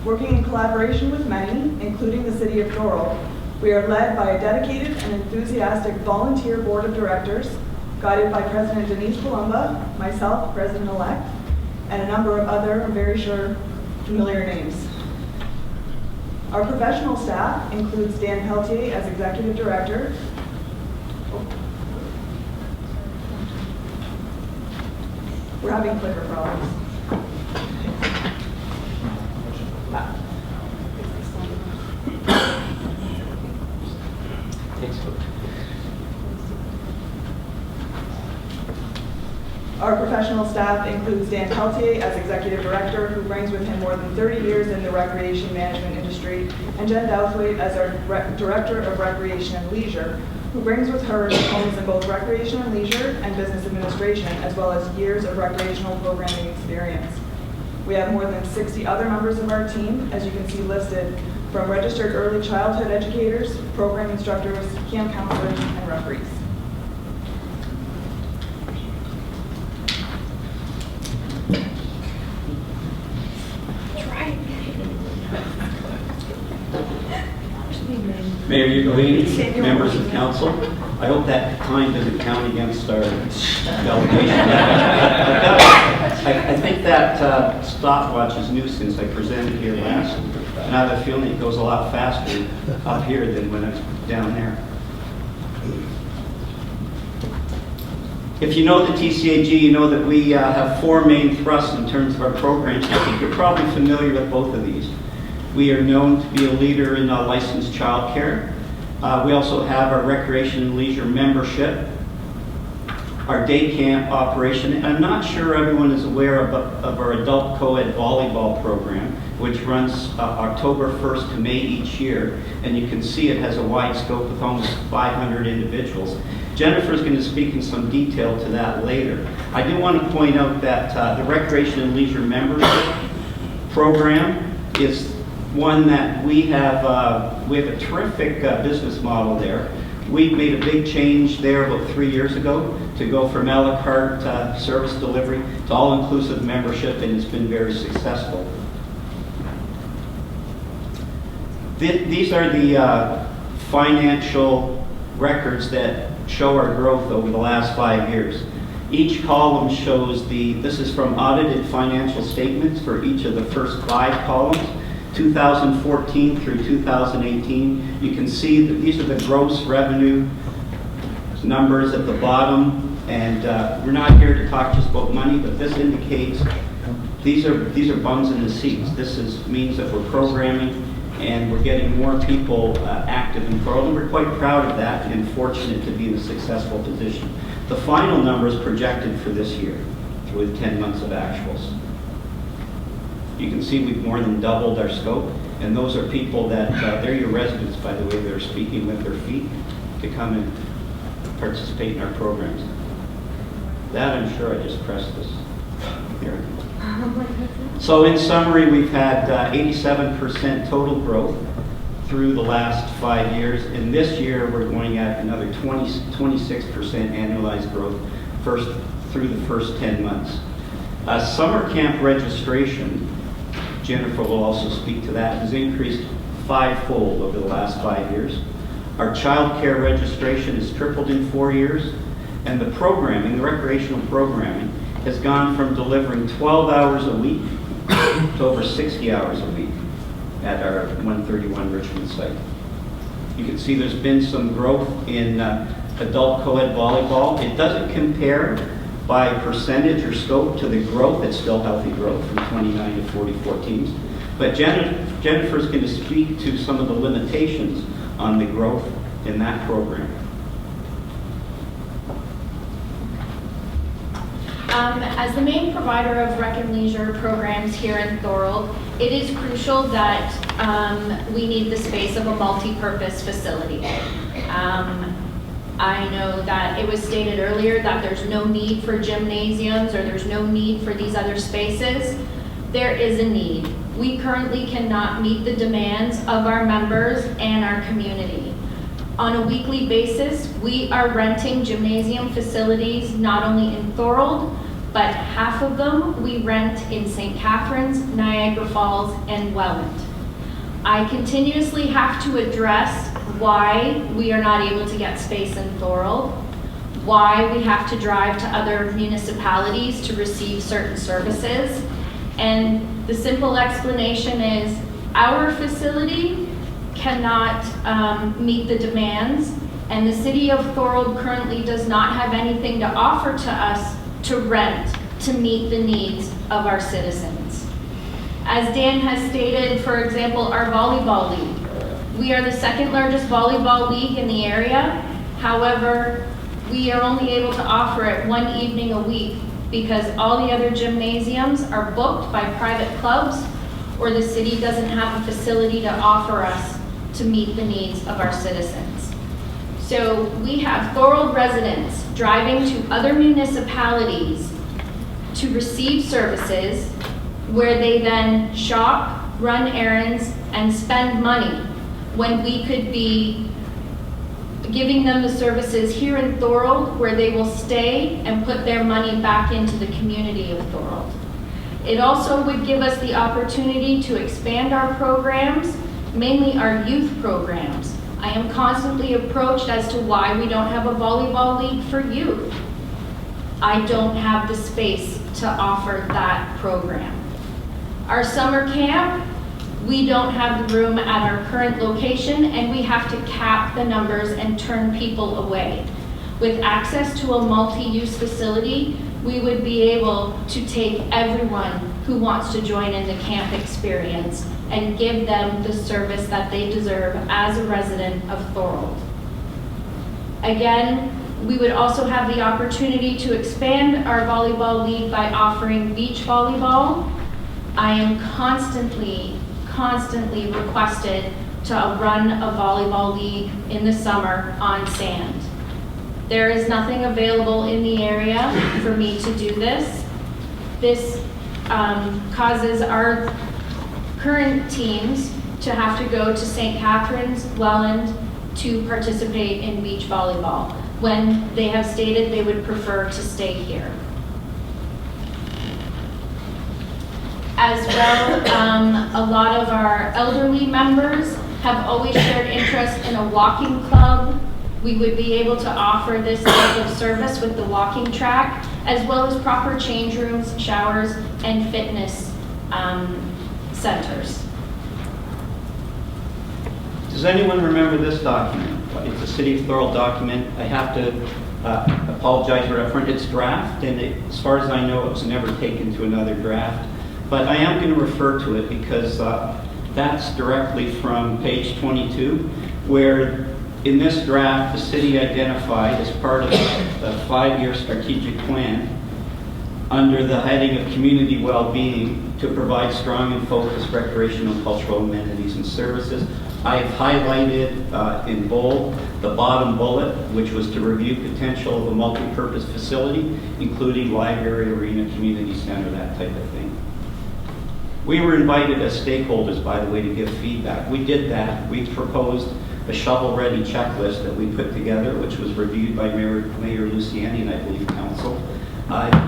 Working in collaboration with many, including the City of Thorold, we are led by a dedicated and enthusiastic volunteer board of directors, guided by President Denise Palumba, myself, President-elect, and a number of other, I'm very sure, familiar names. Our professional staff includes Dan Peltier as Executive Director, we're having clicker problems. Our professional staff includes Dan Peltier as Executive Director, who brings with him more than 30 years in the recreation management industry, and Jen Douthwaite as our Director of Recreation and Leisure, who brings with her diplomas in both recreation and leisure and business administration, as well as years of recreational programming experience. We have more than 60 other members of our team, as you can see listed, from registered early childhood educators, program instructors, camp counselors, and referees. Mayor Ugolini, members of council, I hope that time doesn't count against our delegation. I think that stopwatch is new since I presented here last, and I have a feeling it goes a lot faster up here than when it's down there. If you know the TCAG, you know that we have four main thrusts in terms of our programs. I think you're probably familiar with both of these. We are known to be a leader in licensed childcare. We also have our recreation and leisure membership, our day camp operation. And I'm not sure everyone is aware of our adult co-ed volleyball program, which runs October 1st to May each year. And you can see it has a wide scope with almost 500 individuals. Jennifer's going to speak in some detail to that later. I do want to point out that the recreation and leisure membership program is one that we have a terrific business model there. We made a big change there about 3 years ago to go from a la carte service delivery to all-inclusive membership, and it's been very successful. These are the financial records that show our growth over the last 5 years. Each column shows this is from audited financial statements for each of the first 5 columns. 2014 through 2018, you can see that these are the gross revenue numbers at the bottom, and we're not here to talk just about money, but this indicates these are bums in the seats. This means that we're programming and we're getting more people active in Thorold, and we're quite proud of that and fortunate to be in a successful position. The final number is projected for this year with 10 months of actuals. You can see we've more than doubled our scope, and those are people that, they're your residents, by the way, they're speaking with their feet to come and participate in our programs. That, I'm sure I just pressed this here. So in summary, we've had 87% total growth. through the last 5 years. And this year, we're going at another 26% annualized growth through the first 10 months. Summer camp registration, Jennifer will also speak to that, has increased 5-fold over the last 5 years. Our child care registration has tripled in 4 years. And the programming, the recreational programming, has gone from delivering 12 hours a week to over 60 hours a week at our 131 Richmond site. You can see there's been some growth in adult co-ed volleyball. It doesn't compare by percentage or scope to the growth. It's still healthy growth from 29 to 44 teams. But Jennifer's going to speak to some of the limitations on the growth in that program. As the main provider of rec and leisure programs here in Thorold, it is crucial that we need the space of a multi-purpose facility. I know that it was stated earlier that there's no need for gymnasiums or there's no need for these other spaces. There is a need. We currently cannot meet the demands of our members and our community. On a weekly basis, we are renting gymnasium facilities not only in Thorold, but half of them we rent in St. Catharines, Niagara Falls, and Welland. I continuously have to address why we are not able to get space in Thorold, why we have to drive to other municipalities to receive certain services, and the simple explanation is our facility cannot meet the demands, and the city of Thorold currently does not have anything to offer to us to rent to meet the needs of our citizens. As Dan has stated, for example, our volleyball league. We are the second largest volleyball league in the area. However, we are only able to offer it one evening a week because all the other gymnasiums are booked by private clubs, or the city doesn't have a facility to offer us to meet the needs of our citizens. So we have Thorold residents driving to other municipalities to receive services where they then shop, run errands, and spend money when we could be giving them the services here in Thorold where they will stay and put their money back into the community of Thorold. It also would give us the opportunity to expand our programs, mainly our youth programs. I am constantly approached as to why we don't have a volleyball league for youth. I don't have the space to offer that program. Our summer camp, we don't have the room at our current location, and we have to cap the numbers and turn people away. With access to a multi-use facility, we would be able to take everyone who wants to join in the camp experience and give them the service that they deserve as a resident of Thorold. Again, we would also have the opportunity to expand our volleyball league by offering beach volleyball. I am constantly requested to run a volleyball league in the summer on sand. There is nothing available in the area for me to do this. This causes our current teams to have to go to St. Catharines, Welland to participate in beach volleyball when they have stated they would prefer to stay here. As well, a lot of our elderly members have always showed interest in a walking club. We would be able to offer this type of service with the walking track, as well as proper change rooms, showers, and fitness centers. Does anyone remember this document? It's a City of Thorold document. I have to apologize right up front. It's draft, and as far as I know, it was never taken to another draft. But I am going to refer to it because that's directly from page 22, where in this draft, the city identified as part of the 5-year strategic plan under the heading of community well-being to provide strong and focused recreational and cultural amenities and services. I've highlighted in bold the bottom bullet, which was to review potential of a multi-purpose facility, including library, arena, community center, that type of thing. We were invited as stakeholders, by the way, to give feedback. We did that. We proposed a shovel-ready checklist that we put together, which was reviewed by Mayor Luciani and I believe Council.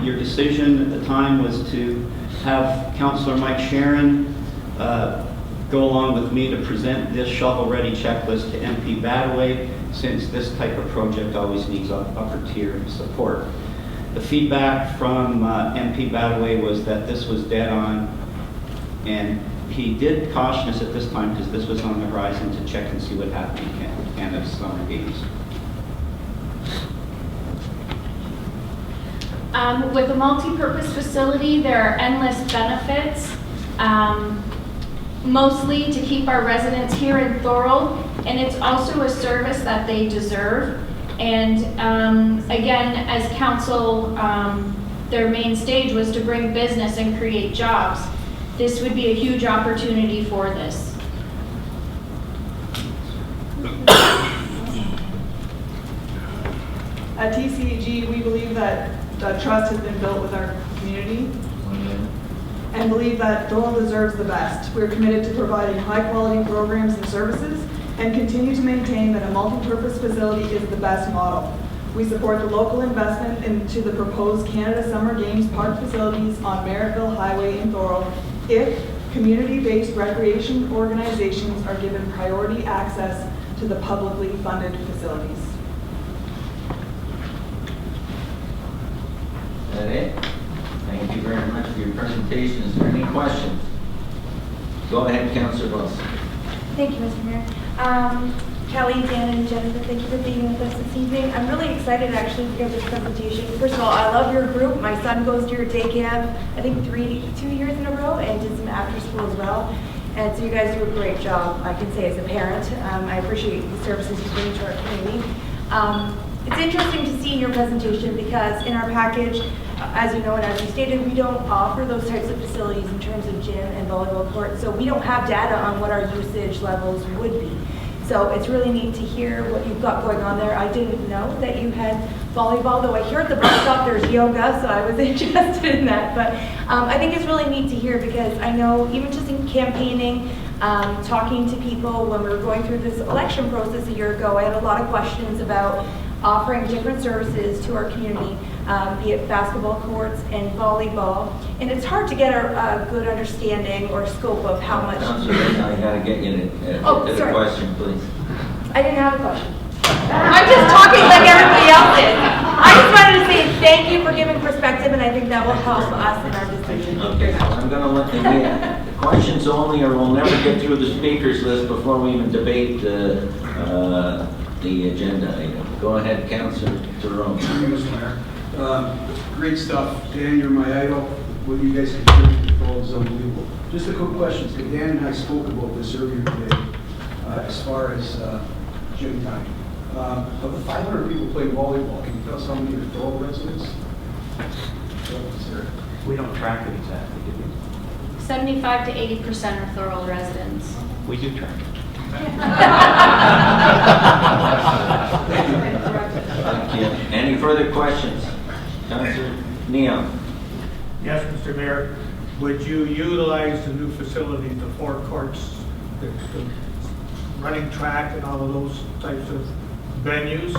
Your decision at the time was to have Councillor Mike Sharon go along with me to present this shovel-ready checklist to MP Badaway, since this type of project always needs upper tier support. The feedback from MP Badaway was that this was dead on, and he did caution us at this time, because this was on the horizon, to check and see what happened in Canada's Summer Games. With a multi-purpose facility, there are endless benefits, mostly to keep our residents here in Thorold, and it's also a service that they deserve. And again, as council, their main stage was to bring business and create jobs. This would be a huge opportunity for this. At TCEG, we believe that trust has been built with our community and believe that Thorold deserves the best. We're committed to providing high-quality programs and services and continue to maintain that a multi-purpose facility is the best model. We support the local investment into the proposed Canada Summer Games park facilities on Merrittville Highway in Thorold if community-based recreation organizations are given priority access to the publicly funded facilities. Is that it? Thank you very much for your presentation. Is there any questions? Go ahead, Councillor Wilson. Thank you, Mr. Mayor. Kelly, Dan, and Jennifer, thank you for being with us this evening. I'm really excited actually to hear this presentation. First of all, I love your group. My son goes to your day camp, I think 2 years in a row, and did some after school as well. And so you guys do a great job, I can say, as a parent. I appreciate the services you bring to our community. It's interesting to see in your presentation because in our package, as you know and as you stated, we don't offer those types of facilities in terms of gym and volleyball courts, so we don't have data on what our usage levels would be. So it's really neat to hear what you've got going on there. I didn't know that you had volleyball, though I hear at the bus stop there's yoga, so I was interested in that. But I think it's really neat to hear because I know even just in campaigning, talking to people when we were going through this election process a year ago, I had a lot of questions about offering different services to our community, be it basketball courts and volleyball. And it's hard to get a good understanding or scope of how much. I gotta get you to the question, please. I didn't have a question. I'm just talking like everybody else is. I just wanted to say thank you for giving perspective, and I think that will help us in our decision. Okay, so I'm gonna let them get questions only, or we'll never get through the speakers list before we even debate the agenda item. Go ahead, Councillor Thorold. Thank you, Mr. Mayor. Great stuff. Dan, you're my idol. What you guys contribute to Thorold is unbelievable. Just a quick question. Dan and I spoke about this earlier today as far as gym time. Of the 500 people playing volleyball, can you tell us how many are Thorold residents? We don't track it exactly, do we? 75 to 80% are Thorold residents. We do track it. Thank you. Any further questions? Councillor Neal. Yes, Mr. Mayor. Would you utilize the new facility, the 4 courts, the running track and all of those types of venues?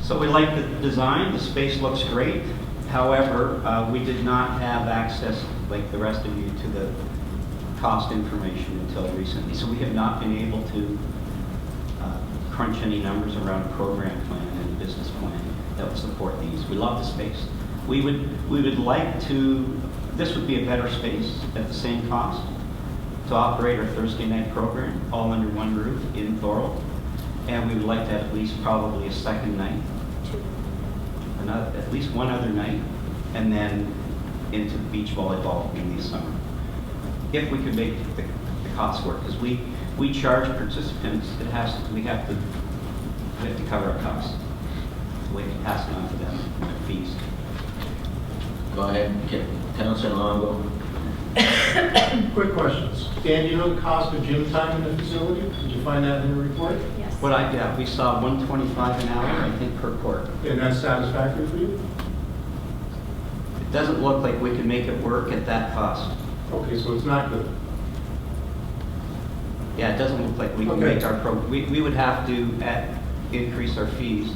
So we like the design. The space looks great. However, we did not have access, like the rest of you, to the cost information until recently. So we have not been able to crunch any numbers around a program plan and a business plan that would support these. We love the space. We would like to, this would be a better space at the same cost to operate our Thursday night program all under one roof in Thorold. And we would like to have at least probably a second night, at least one other night, and then into beach volleyball in the summer. If we could make the costs work, because we charge participants, we have to cover our costs. So we have to pass it on to them, their fees. Go ahead, Councillor Longo. Quick questions. Dan, do you know the cost of gym time in the facility? Did you find that in the report? Yes. We saw $125 an hour, I think, per court. And that's satisfactory for you? It doesn't look like we can make it work at that cost. Okay, so it's not good. Yeah, it doesn't look like we can make our program. We would have to increase our fees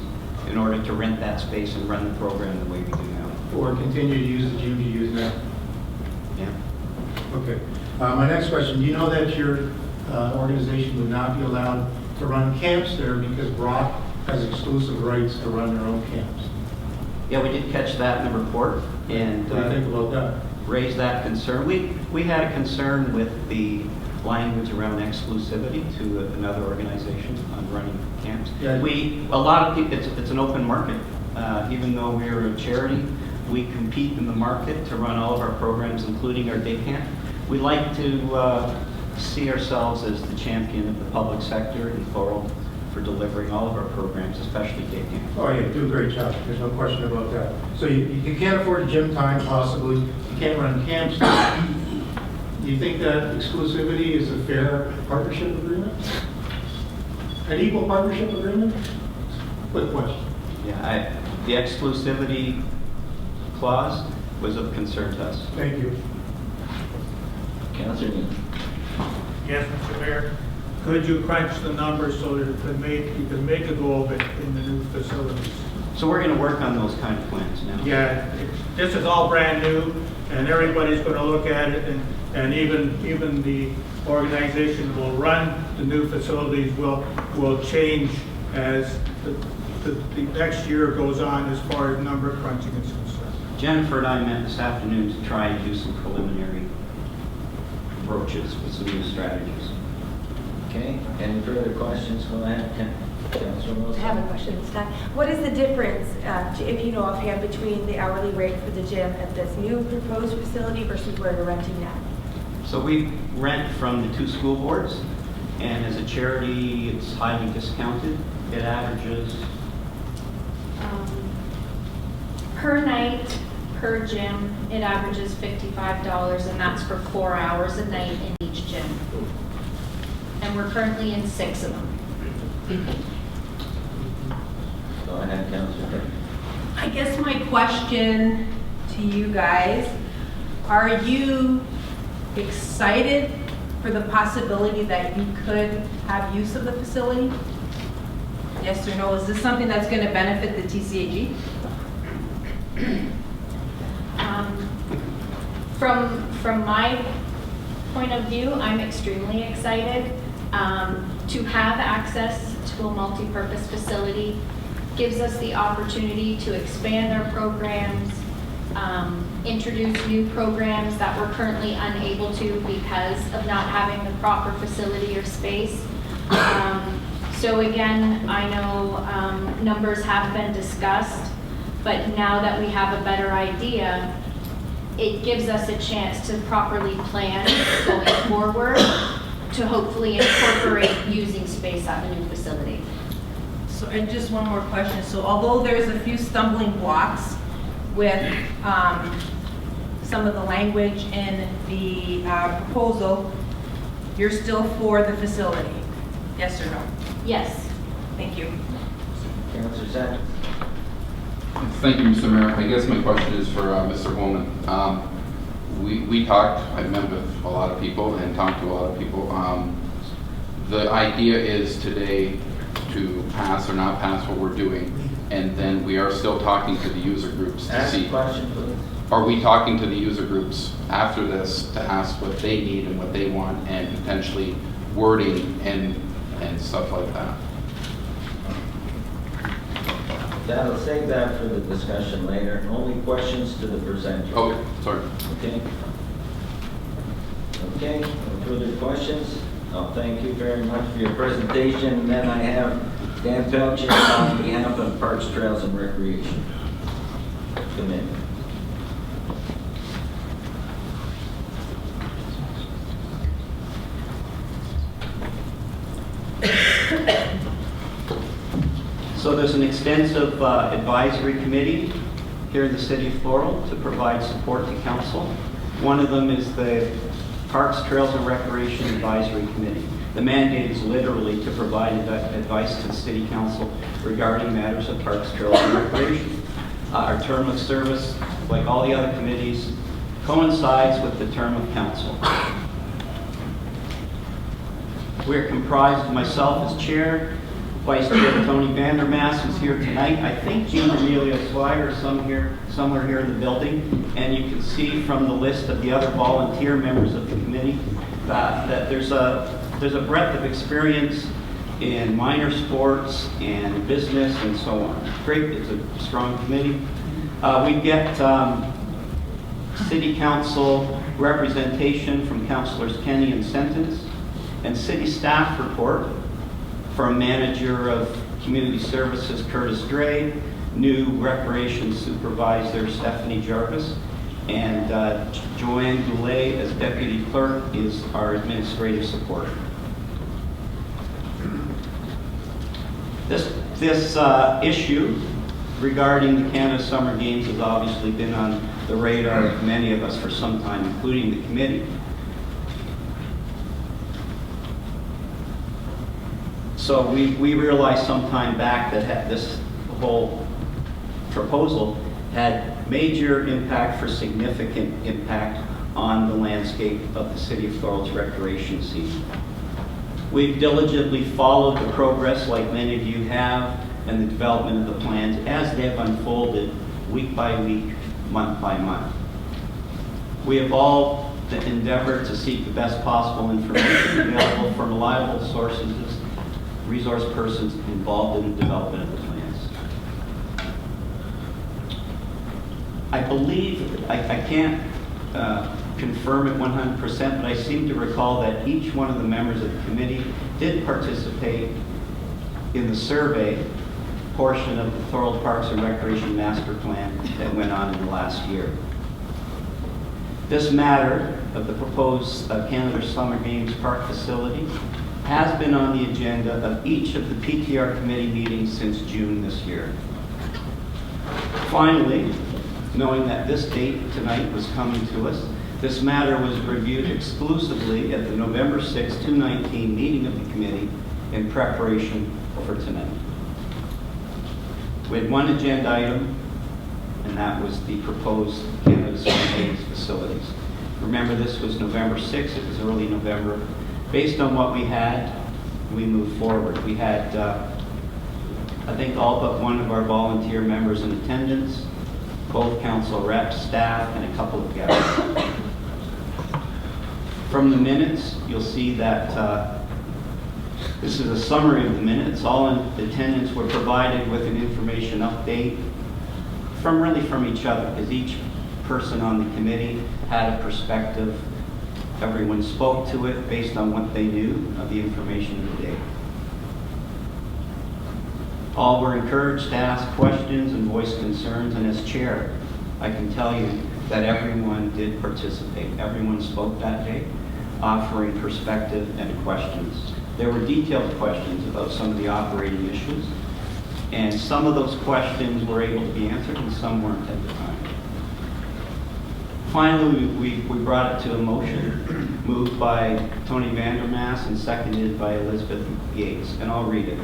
in order to rent that space and run the program the way we do now. Or continue to use the gym you use now? Yeah. Okay. My next question, do you know that your organization would not be allowed to run camps there because Brock has exclusive rights to run their own camps? Yeah, we did catch that in the report and What do you think about that? raised that concern. We had a concern with the language around exclusivity to another organization on running camps. Yeah. A lot of people, it's an open market. Even though we're a charity, we compete in the market to run all of our programs, including our day camp. We like to see ourselves as the champion of the public sector in Thorold for delivering all of our programs, especially day camp. Oh, yeah, do a great job. There's no question about that. So you can't afford gym time, possibly. You can't run camps. Do you think that exclusivity is a fair partnership agreement? An equal partnership agreement? Quick question. Yeah, the exclusivity clause was of concern to us. Thank you. Councilor Neal. Yes, Mr. Mayor. Could you crunch the numbers so that you can make a go of it in the new facilities? So we're going to work on those kind of plans now. Yeah, this is all brand new, and everybody's going to look at it, and even the organization will run the new facilities will change as the next year goes on as far as number crunching is concerned. Jennifer and I met this afternoon to try and do some preliminary approaches with some new strategies. Okay, any further questions? Go ahead, Councilor I Wilson. have a question, Scott. What is the difference, if you know offhand, between the hourly rate for the gym at this new proposed facility versus where you're renting now? So we rent from the two school boards, and as a charity, it's highly discounted. It averages Per night, per gym, it averages $55, and that's for 4 hours a night in each gym. And we're currently in 6 of them. Go ahead, Councilor. I guess my question to you guys, are you excited for the possibility that you could have use of the facility? Yes or no? Is this something that's going to benefit the TCAG? From my point of view, I'm extremely excited. To have access to a multi-purpose facility gives us the opportunity to expand our programs, introduce new programs that we're currently unable to because of not having the proper facility or space. So again, I know numbers have been discussed, but now that we have a better idea, it gives us a chance to properly plan going forward to hopefully incorporate using space at the new facility. So, and just one more question. So although there's a few stumbling blocks with some of the language in the proposal, you're still for the facility? Yes or no? Yes. Thank you. Councilor Zach. Thank you, Mr. Mayor. I guess my question is for Mr. Bowman. We talked, I've met with a lot of people and talked to a lot of people. The idea is today to pass or not pass what we're doing, and then we are still talking to the user groups to Ask see. a question, please. Are we talking to the user groups after this to ask what they need and what they want and potentially wording and stuff like that? That'll save that for the discussion later. Only questions to the presenter. Okay, sorry. Okay. Okay, no further questions? Oh, thank you very much for your presentation. And then I have Dan Pelcher on behalf of Parks, Trails, and Recreation Committee. So there's an extensive advisory committee here in the city of Thorold to provide support to council. One of them is the Parks, Trails, and Recreation Advisory Committee. The mandate is literally to provide advice to the city council regarding matters of parks, trails, and recreation. Our term of service like all the other committees, coincides with the term of council. We're comprised of myself as chair, Vice Chair Tony Vandermaas is here tonight. I think Jean Amelia Swire is somewhere here in the building. And you can see from the list of the other volunteer members of the committee that there's a breadth of experience in minor sports and business and so on. Great, it's a strong committee. We get city council representation from councilors Kenny and Sentence, and city staff report from manager of community services Curtis Dre, new recreation supervisor Stephanie Jarvis, and Joanne Goulet as deputy clerk is our administrative support. This issue regarding the Canada Summer Games has obviously been on the radar of many of us for some time, including the committee. So we realized some time back that this whole proposal had major impact for significant impact on the landscape of the city of Thorold's recreation scene. We've diligently followed the progress, like many of you have, and the development of the plans as they have unfolded week by week, month by month. We have all endeavored to seek the best possible information available from reliable sources, resource persons involved in the development of the plans. I believe, I can't confirm it 100%, but I seem to recall that each one of the members of the committee did participate in the survey portion of the Thorold Parks and Recreation Master Plan that went on in the last year. This matter of the proposed Canada Summer Games Park facility has been on the agenda of each of the PTR committee meetings since June this year. Finally, knowing that this date tonight was coming to us, this matter was reviewed exclusively at the November 6, 2019 meeting of the committee in preparation for tonight. We had one agenda item, and that was the proposed Canada Summer Games facilities. Remember, this was November 6th, it was early November. Based on what we had, we moved forward. We had, I think, all but one of our volunteer members in attendance, both council reps, staff, and a couple of guests. From the minutes, you'll see that this is a summary of the minutes. All in attendance were provided with an information update from each other, because each person on the committee had a perspective. Everyone spoke to it based on what they knew of the information of the day. All were encouraged to ask questions and voice concerns, and as chair, I can tell you that everyone did participate. Everyone spoke that day, offering perspective and questions. There were detailed questions about some of the operating issues, and some of those questions were able to be answered and some weren't at the time. Finally, we brought it to a motion, moved by Tony Vandermaas and seconded by Elizabeth Yates, and I'll read it.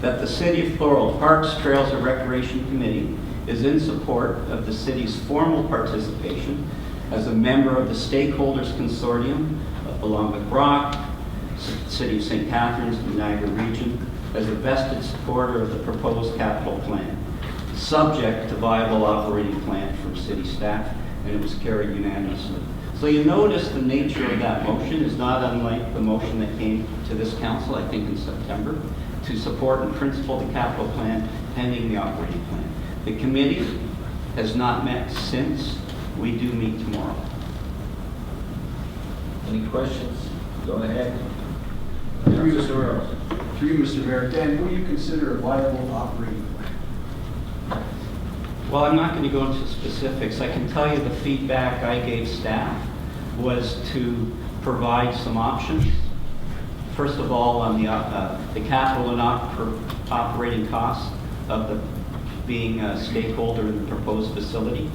That the City of Thorold Parks, Trails, and Recreation Committee is in support of the city's formal participation as a member of the Stakeholders Consortium along with Brock, City of St. Catharines, and Niagara Region, as a vested supporter of the proposed capital plan, subject to viable operating plan from city staff, and it was carried unanimously. So you notice the nature of that motion is not unlike the motion that came to this council, I think in September, to support in principle the capital plan pending the operating plan. The committee has not met since. We do meet tomorrow. Any questions? Go ahead. Through you, Mr. Mayor. Dan, what do you consider a viable operating plan? Well, I'm not going to go into specifics. I can tell you the feedback I gave staff was to provide some options. First of all, on the capital and operating costs of the being a stakeholder in the proposed facility,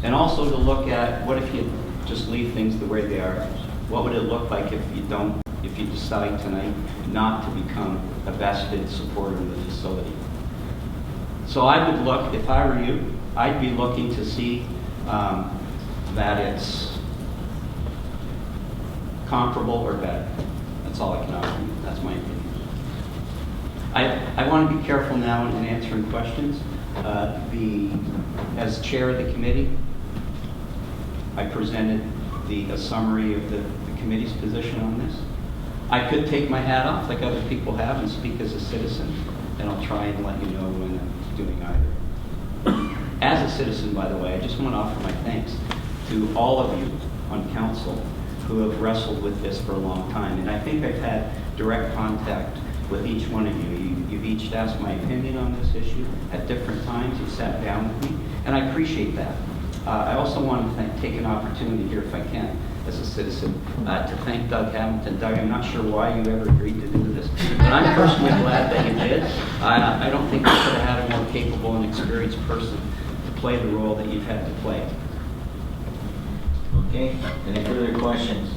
and also to look at what if you just leave things the way they are. What would it look like if you decide tonight not to become a vested supporter of the facility? So I would look, if I were you, I'd be looking to see that it's comparable or better. That's all I can offer you. That's my opinion. I want to be careful now in answering questions. As chair of the committee, I presented a summary of the committee's position on this. I could take my hat off like other people have and speak as a citizen, and I'll try and let you know when I'm doing either. As a citizen, by the way, I just want to offer my thanks to all of you on council who have wrestled with this for a long time. And I think I've had direct contact with each one of you. You've each asked my opinion on this issue at different times. You've sat down with me, and I appreciate that. I also want to take an opportunity here, if I can, as a citizen, to thank Doug Hamilton. Doug, I'm not sure why you ever agreed to do this, but I'm personally glad that you did. I don't think we could have had a more capable and experienced person to play the role that you've had to play. Okay, any further questions?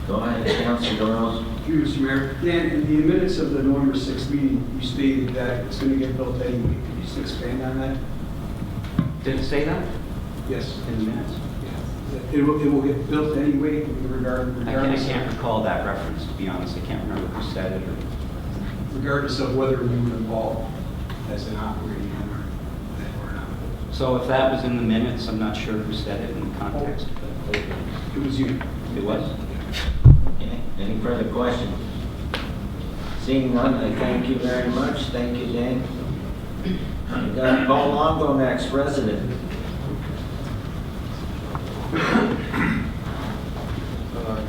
Go ahead, Councilor Thorold. Thank you, Mr. Mayor. Dan, in the minutes of the November 6th meeting, you stated that it's going to get built anyway. Could you just expand on that? Did it say that? Yes. In the minutes? It will get built anyway, regardless. I can't recall that reference, to be honest. I can't remember who said it. Regardless of whether we were involved as an operating owner or not. So if that was in the minutes, I'm not sure who said it in the context. But it was you. It was? Okay, any further questions? Seeing none, I thank you very much. Thank you, Dan. We got Paul Longo next, resident.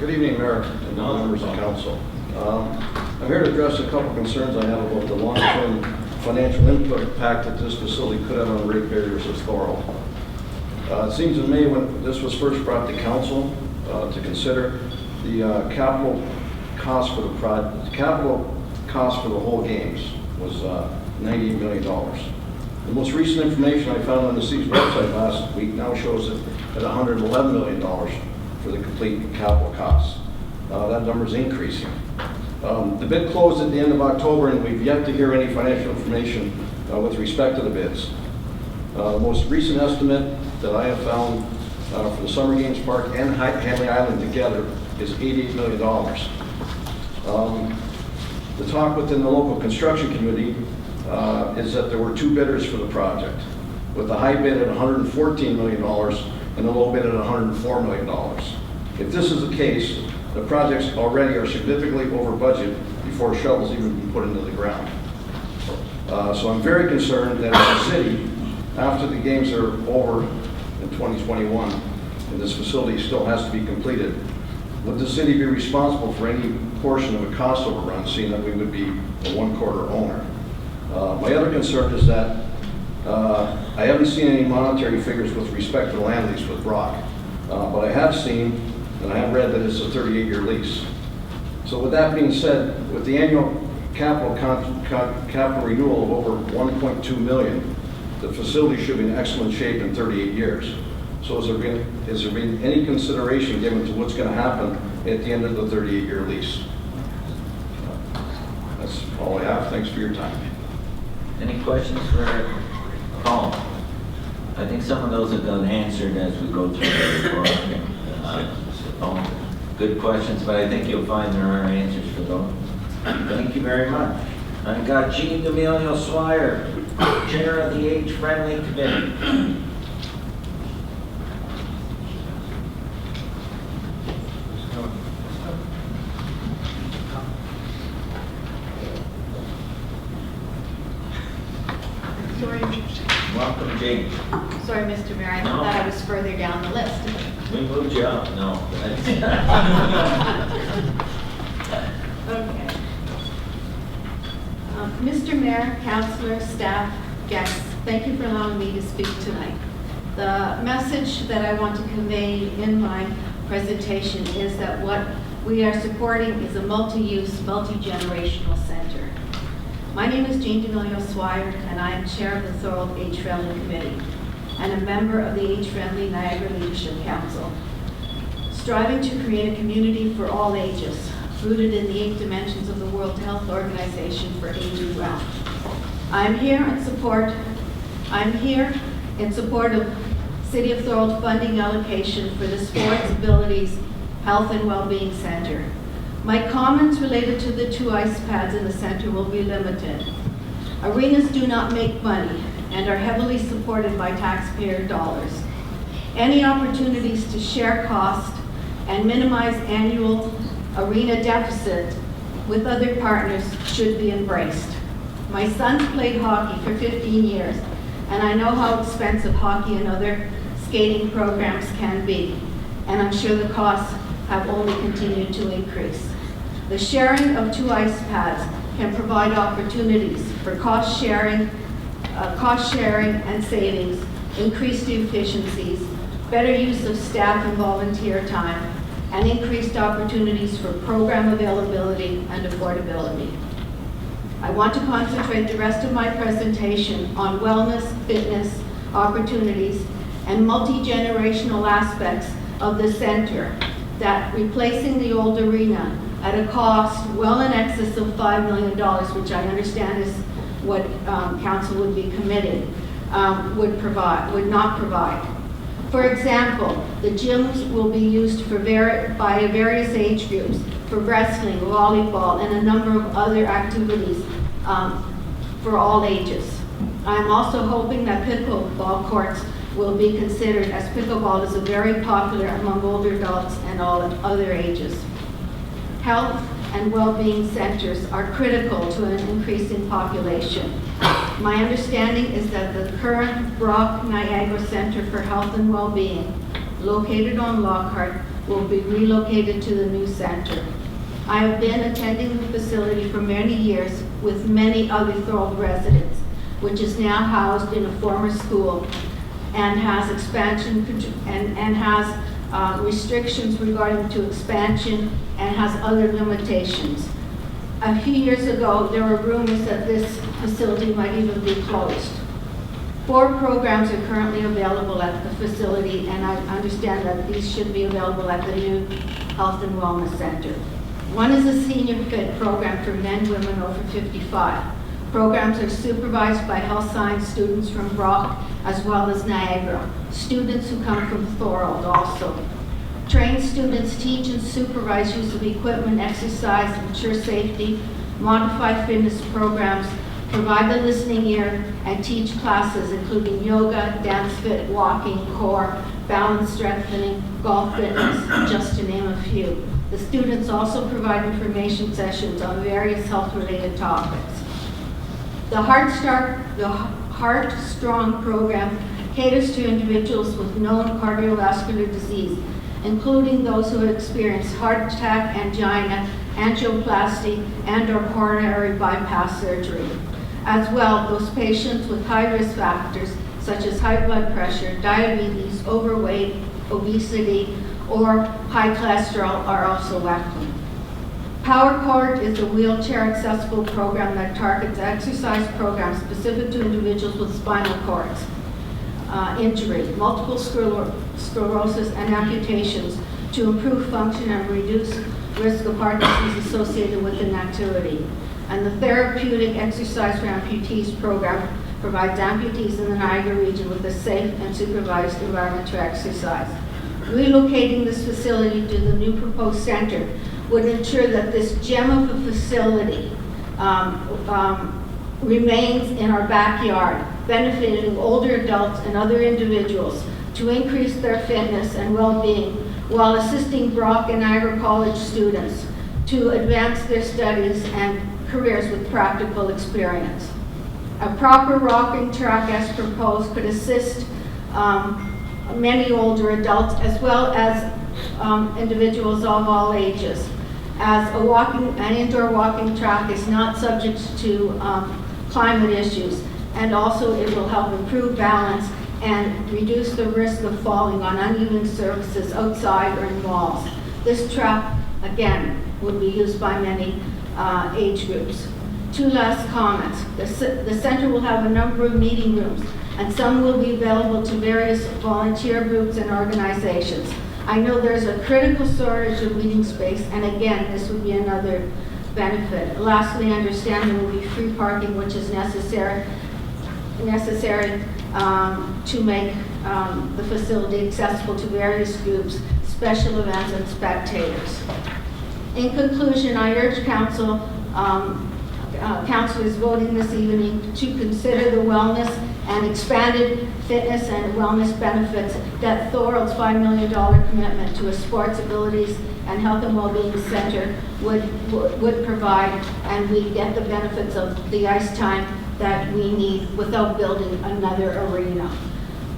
Good evening, Mayor and members of council. I'm here to address a couple concerns I have about the long-term financial impact that this facility could have on ratepayers of Thorold. It seems to me when this was first brought to council to consider, the capital cost for the whole games was $98 million. The most recent information I found on the city's website last week now shows it at $111 million for the complete capital costs. That number is increasing. The bid closed at the end of October, and we've yet to hear any financial information with respect to the bids. The most recent estimate that I have found for the Summer Games Park and Hanley Island together is $88 million. The talk within the local construction committee is that there were two bidders for the project, with the high bid at $114 million and the low bid at $104 million. If this is the case, the projects already are significantly over budget before shovels even been put into the ground. So I'm very concerned that as a city, after the games are over in 2021, and this facility still has to be completed, would the city be responsible for any portion of a cost overrun, seeing that we would be a one-quarter owner? My other concern is that I haven't seen any monetary figures with respect to the land lease with Brock, but I have seen and I have read that it's a 38-year lease. So with that being said, with the annual capital renewal of over $1.2 million, the facility should be in excellent shape in 38 years. So has there been any consideration given to what's going to happen at the end of the 38-year lease? That's all I have. Thanks for your time. Any questions for Paul? I think some of those have been answered as we go through the report. Good questions, but I think you'll find there are answers for those. Thank you very much. I've got Jean D'Amelio Swire, Chair of the Age-Friendly Committee. Welcome, Jane. Sorry, Mr. Mayor, I thought I was further down the list. We moved you up. No. Okay. Mr. Mayor, councilor, staff, guests, thank you for allowing me to speak tonight. The message that I want to convey in my presentation is that what we are supporting is a multi-use, multi-generational center. My name is Jean D'Amelio Swire, and I am chair of the Thorold Age-Friendly Committee and a member of the Age-Friendly Niagara Leadership Council, striving to create a community for all ages, rooted in the 8 dimensions of the World Health Organization for Aging Well. I'm here in support of City of Thorold funding allocation for the Sports Abilities Health and Wellbeing Center. My comments related to the 2 ice pads in the center will be limited. Arenas do not make money and are heavily supported by taxpayer dollars. Any opportunities to share cost and minimize annual arena deficit with other partners should be embraced. My sons played hockey for 15 years, and I know how expensive hockey and other skating programs can be, and I'm sure the costs have only continued to increase. The sharing of 2 ice pads can provide opportunities for cost sharing and savings, increased efficiencies, better use of staff and volunteer time, and increased opportunities for program availability and affordability. I want to concentrate the rest of my presentation on wellness, fitness, opportunities, and multi-generational aspects of the center, that replacing the old arena at a cost well in excess of $5 million, which I understand is what council would be committing, would not provide. For example, the gyms will be used by various age groups for wrestling, volleyball, and a number of other activities for all ages. I'm also hoping that pickleball courts will be considered, as pickleball is very popular among older adults and all other ages. Health and well-being centers are critical to an increasing population. My understanding is that the current Brock Niagara Center for Health and Well-being, located on Lockhart, will be relocated to the new center. I have been attending the facility for many years with many other Thorold residents, which is now housed in a former school and has expansion and has restrictions regarding to expansion and has other limitations. A few years ago, there were rumors that this facility might even be closed. 4 programs are currently available at the facility, and I understand that these should be available at the new Health and Wellness Center. One is a Senior Fit program for men and women over 55. Programs are supervised by health science students from Brock as well as Niagara, students who come from Thorold also. Trained students teach and supervise use of equipment, exercise, ensure safety, modify fitness programs, provide the listening ear, and teach classes including yoga, dance fit, walking, core, balance strengthening, golf fitness, just to name a few. The students also provide information sessions on various health-related topics. The Heart Strong program caters to individuals with known cardiovascular disease, including those who have experienced heart attack, angina, angioplasty, and/or coronary bypass surgery. As well, those patients with high risk factors such as high blood pressure, diabetes, overweight, obesity, or high cholesterol are also welcome. PowerCord is a wheelchair-accessible program that targets exercise programs specific to individuals with spinal cords injury, multiple sclerosis, and amputations to improve function and reduce risk of heart disease associated with inactivity. And the Therapeutic Exercise for Amputees program provides amputees in the Niagara region with a safe and supervised environment to exercise. Relocating this facility to the new proposed center would ensure that this gem of a facility remains in our backyard, benefiting older adults and other individuals to increase their fitness and well-being while assisting Brock and Niagara College students to advance their studies and careers with practical experience. A proper walking track as proposed could assist many older adults as well as individuals of all ages, as an indoor walking track is not subject to climate issues, and also it will help improve balance and reduce the risk of falling on uneven surfaces outside or in walls. This track, again, would be used by many age groups. 2 last comments. The center will have a number of meeting rooms, and some will be available to various volunteer groups and organizations. I know there's a critical shortage of meeting space, and again, this would be another benefit. Lastly, I understand there will be free parking, which is necessary necessary to make the facility accessible to various groups, special events, and spectators. In conclusion, I urge councilors voting this evening to consider the wellness and expanded fitness and wellness benefits that Thorold's $5 million commitment to a sports abilities and health and well-being center would provide, and we get the benefits of the ice time that we need without building another arena.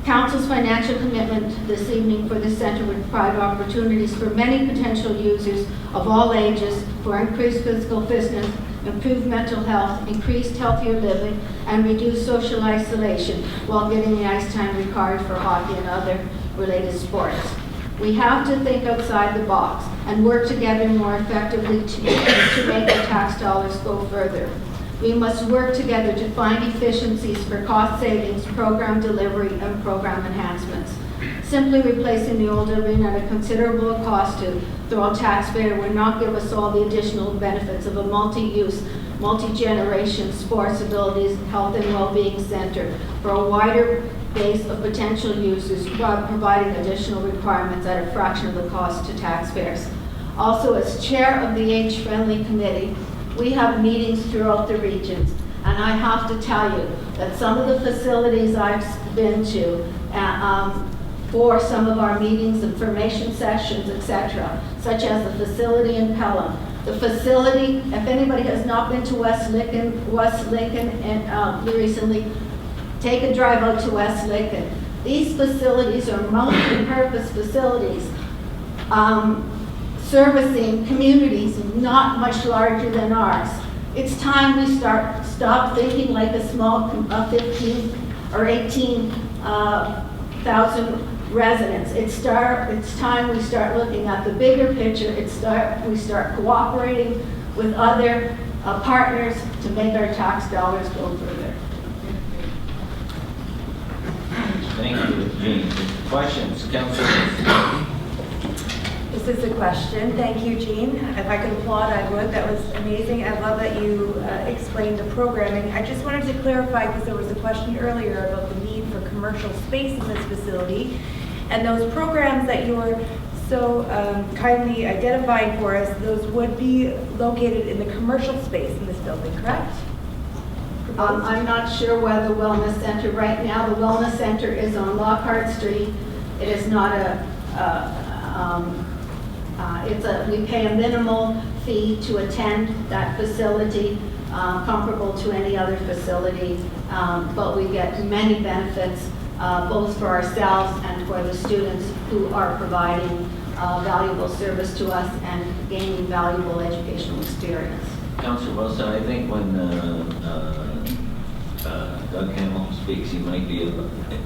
Council's financial commitment this evening for the center would provide opportunities for many potential users of all ages for increased physical fitness, improved mental health, increased healthier living, and reduced social isolation while getting the ice time required for hockey and other related sports. We have to think outside the box and work together more effectively to make the tax dollars go further. We must work together to find efficiencies for cost savings, program delivery, and program enhancements. Simply replacing the old arena at a considerable cost to Thorold taxpayer would not give us all the additional benefits of a multi-use, multi-generation sports abilities, health and well-being center for a wider base of potential users while providing additional requirements at a fraction of the cost to taxpayers. Also, as chair of the age-friendly committee, we have meetings throughout the regions, and I have to tell you that some of the facilities I've been to for some of our meetings, information sessions, etc., such as the facility in Pelham. The facility, if anybody has not been to West Lincoln and recently, take a drive out to West Lincoln. These facilities are multi-purpose facilities servicing communities not much larger than ours. It's time we stop thinking like a small 15 or 18,000 residents. It's time we start looking at the bigger picture. We start cooperating with other partners to make our tax dollars go further. Thank you, Jean. Questions, councilors? This is a question. Thank you, Jean. If I could applaud, I would. That was amazing. I love that you explained the programming. I just wanted to clarify, because there was a question earlier about the need for commercial space in this facility. And those programs that you were so kindly identifying for us, those would be located in the commercial space in this building, correct? I'm not sure where the wellness center, right now, the wellness center is on Lockhart Street. It is not we pay a minimal fee to attend that facility, comparable to any other facility, but we get many benefits, both for ourselves and for the students who are providing valuable service to us and gaining valuable educational experience. Councilor Wilson, I think when Doug Hamill speaks, he might be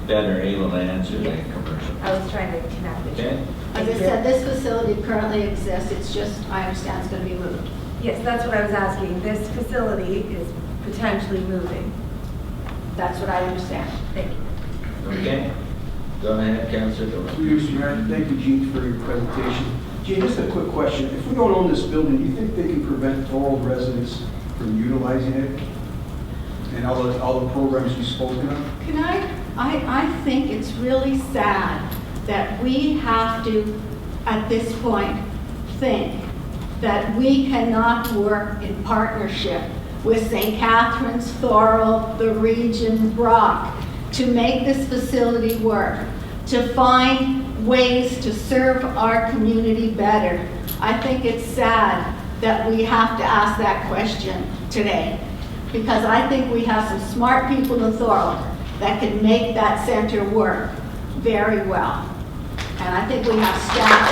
better able to answer that commercial. I was trying to connect the two. As I said, this facility currently exists. It's just, I understand it's going to be moved. Yes, that's what I was asking. This facility is potentially moving. That's what I understand. Thank you. Okay. Go ahead, Councilor. Thank you, Jean, for your presentation. Jean, just a quick question. If we don't own this building, do you think they can prevent Thorold residents from utilizing it? And all the programs you've spoken of? I think it's really sad that we have to, at this point, think that we cannot work in partnership with St. Catharines, Thorold, the region, Brock, to make this facility work, to find ways to serve our community better. I think it's sad that we have to ask that question today, because I think we have some smart people in Thorold that can make that center work very well. And I think we have staff.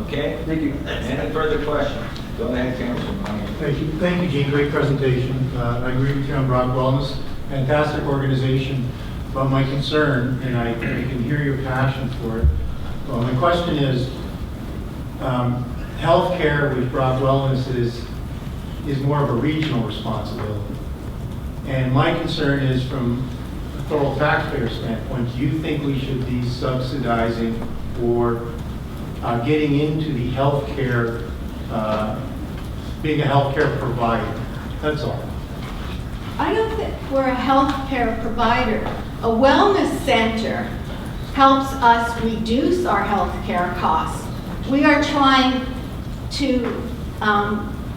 Okay. Thank you. Any further questions? Go ahead, Councilor. Thank you, Jean. Great presentation. I agree with you on Brock Wellness. Fantastic organization. But my concern, and I can hear your passion for it. Well, my question is, healthcare with Brock Wellness is more of a regional responsibility. And my concern is, from a Thorold taxpayer standpoint, do you think we should be subsidizing or getting into the healthcare being a healthcare provider. That's all. I don't think we're a healthcare provider. A wellness center helps us reduce our healthcare costs. We are trying to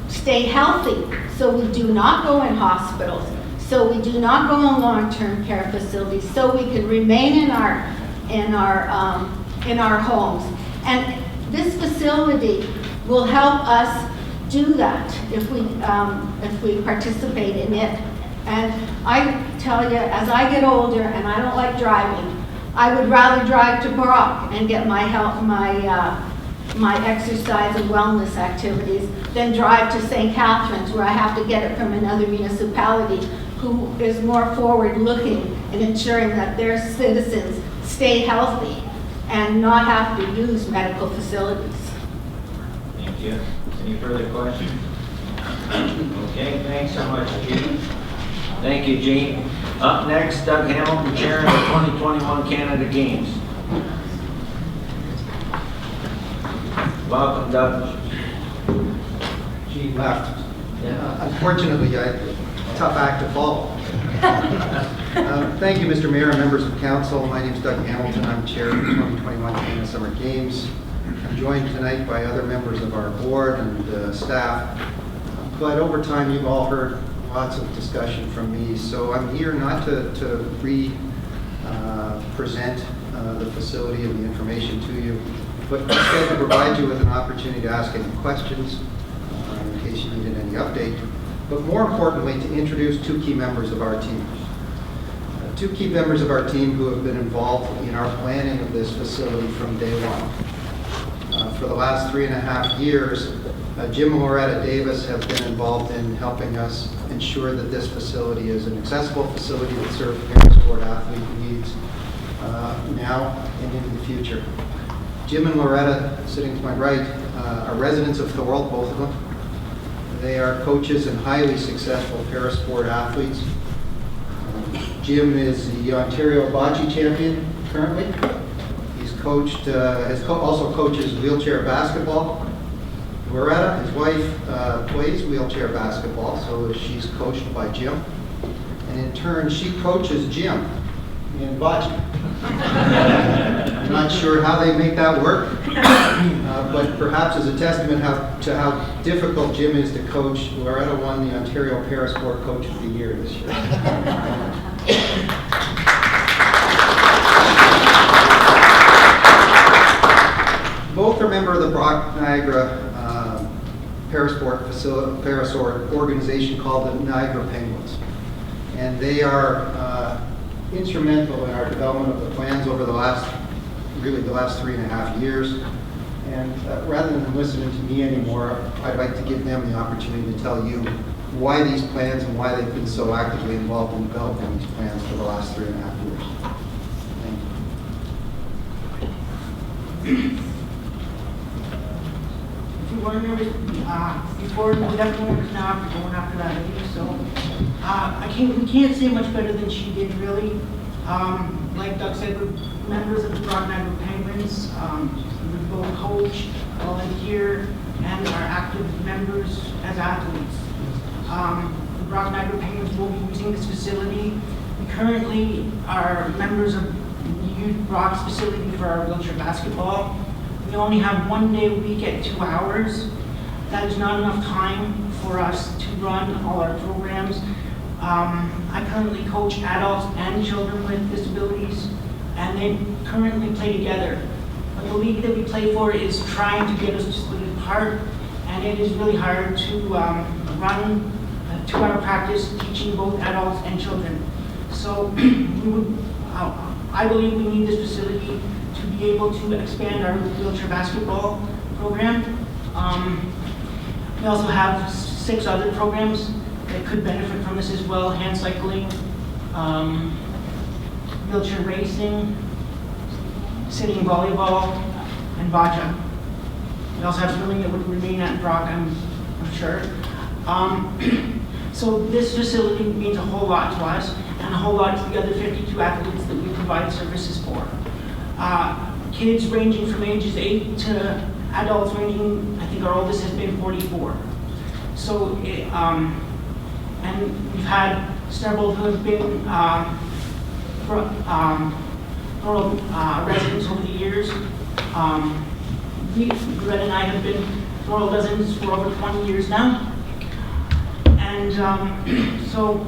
stay healthy, so we do not go in hospitals, so we do not go in long-term care facilities, so we can remain in our homes. And this facility will help us do that if we participate in it. And I tell you, as I get older and I don't like driving, I would rather drive to Brock and get my exercise and wellness activities than drive to St. Catharines, where I have to get it from another municipality who is more forward-looking in ensuring that their citizens stay healthy and not have to use medical facilities. Thank you. Any further questions? Okay, thanks so much, Jean. Thank you, Jean. Up next, Doug Hamilton, Chair of the 2021 Canada Games. Welcome, Doug. Gene left. Unfortunately, tough act to follow. Thank you, Mr. Mayor and members of council. My name is Doug Hamilton. I'm chair of the 2021 Canada Summer Games. I'm joined tonight by other members of our board and staff. But over time, you've all heard lots of discussion from me, so I'm here not to present the facility and the information to you, but instead to provide you with an opportunity to ask any questions in case you needed any update, but more importantly, to introduce two key members of our team. Two key members of our team who have been involved in our planning of this facility from day one. For the last 3.5 years, Jim and Loretta Davis have been involved in helping us ensure that this facility is an accessible facility that serves sport athlete needs now and into the future. Jim and Loretta, sitting to my right, are residents of Thorold, both of them. They are coaches and highly successful parasport athletes. Jim is the Ontario bocce champion currently. He's coached, also coaches wheelchair basketball. Loretta, his wife, plays wheelchair basketball, so she's coached by Jim. And in turn, she coaches Jim in bocce. I'm not sure how they make that work, but perhaps as a testament to how difficult Jim is to coach, Loretta won the Ontario Parasport Coach of the Year this year. Both are members of the Brock Niagara Parasport organization called the Niagara Penguins. And they are instrumental in our development of the plans over the last 3.5 years. And rather than listening to me anymore, I'd like to give them the opportunity to tell you why these plans and why they've been so actively involved in developing these plans for the last 3.5 years. Thank you. Before we definitely was now after going after that lady, so we can't say much better than she did, really. Like Doug said, we're members of the Brock Niagara Penguins. We both coach, volunteer, and are active members as athletes. The Brock Niagara Penguins will be using this facility. We currently are members of the Brock's facility for our wheelchair basketball. We only have 1 day a week at 2 hours. That is not enough time for us to run all our programs. I currently coach adults and children with disabilities, and they currently play together. But the league that we play for is trying to get us to split it apart, and it is really hard to run a 2-hour practice teaching both adults and children. So I believe we need this facility to be able to expand our wheelchair basketball program. We also have 6 other programs that could benefit from this as well: hand cycling, wheelchair racing, sitting volleyball, and bocce. We also have swimming that would remain at Brock, I'm sure. So this facility means a whole lot to us, and a whole lot to the other 52 athletes that we provide services for. Kids ranging from ages 8 to adults ranging, I think, think our oldest has been 44. So, and we've had several who have been Thorold residents over the years. Greta and I have been Thorold residents for over 20 years now. And so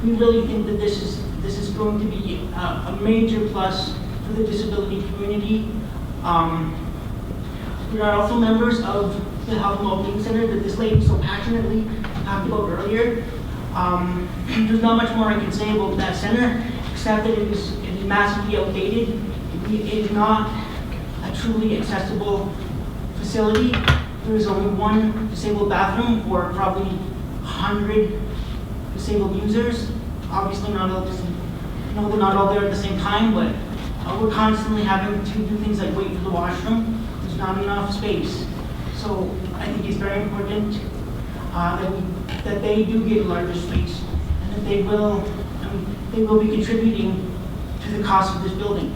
we really think that this is going to be a major plus for the disability community. We are also members of the Health and Wellbeing Center that this lady so passionately talked about earlier. There's not much more I can say about that center, except that it is massively outdated. It is not a truly accessible facility. There is only one disabled bathroom for probably 100 disabled users. Obviously, they're not all there at the same time, but we're constantly having to do things like wait for the washroom. There's not enough space. So I think it's very important that they do get a larger space, and that they will be contributing to the cost of this building,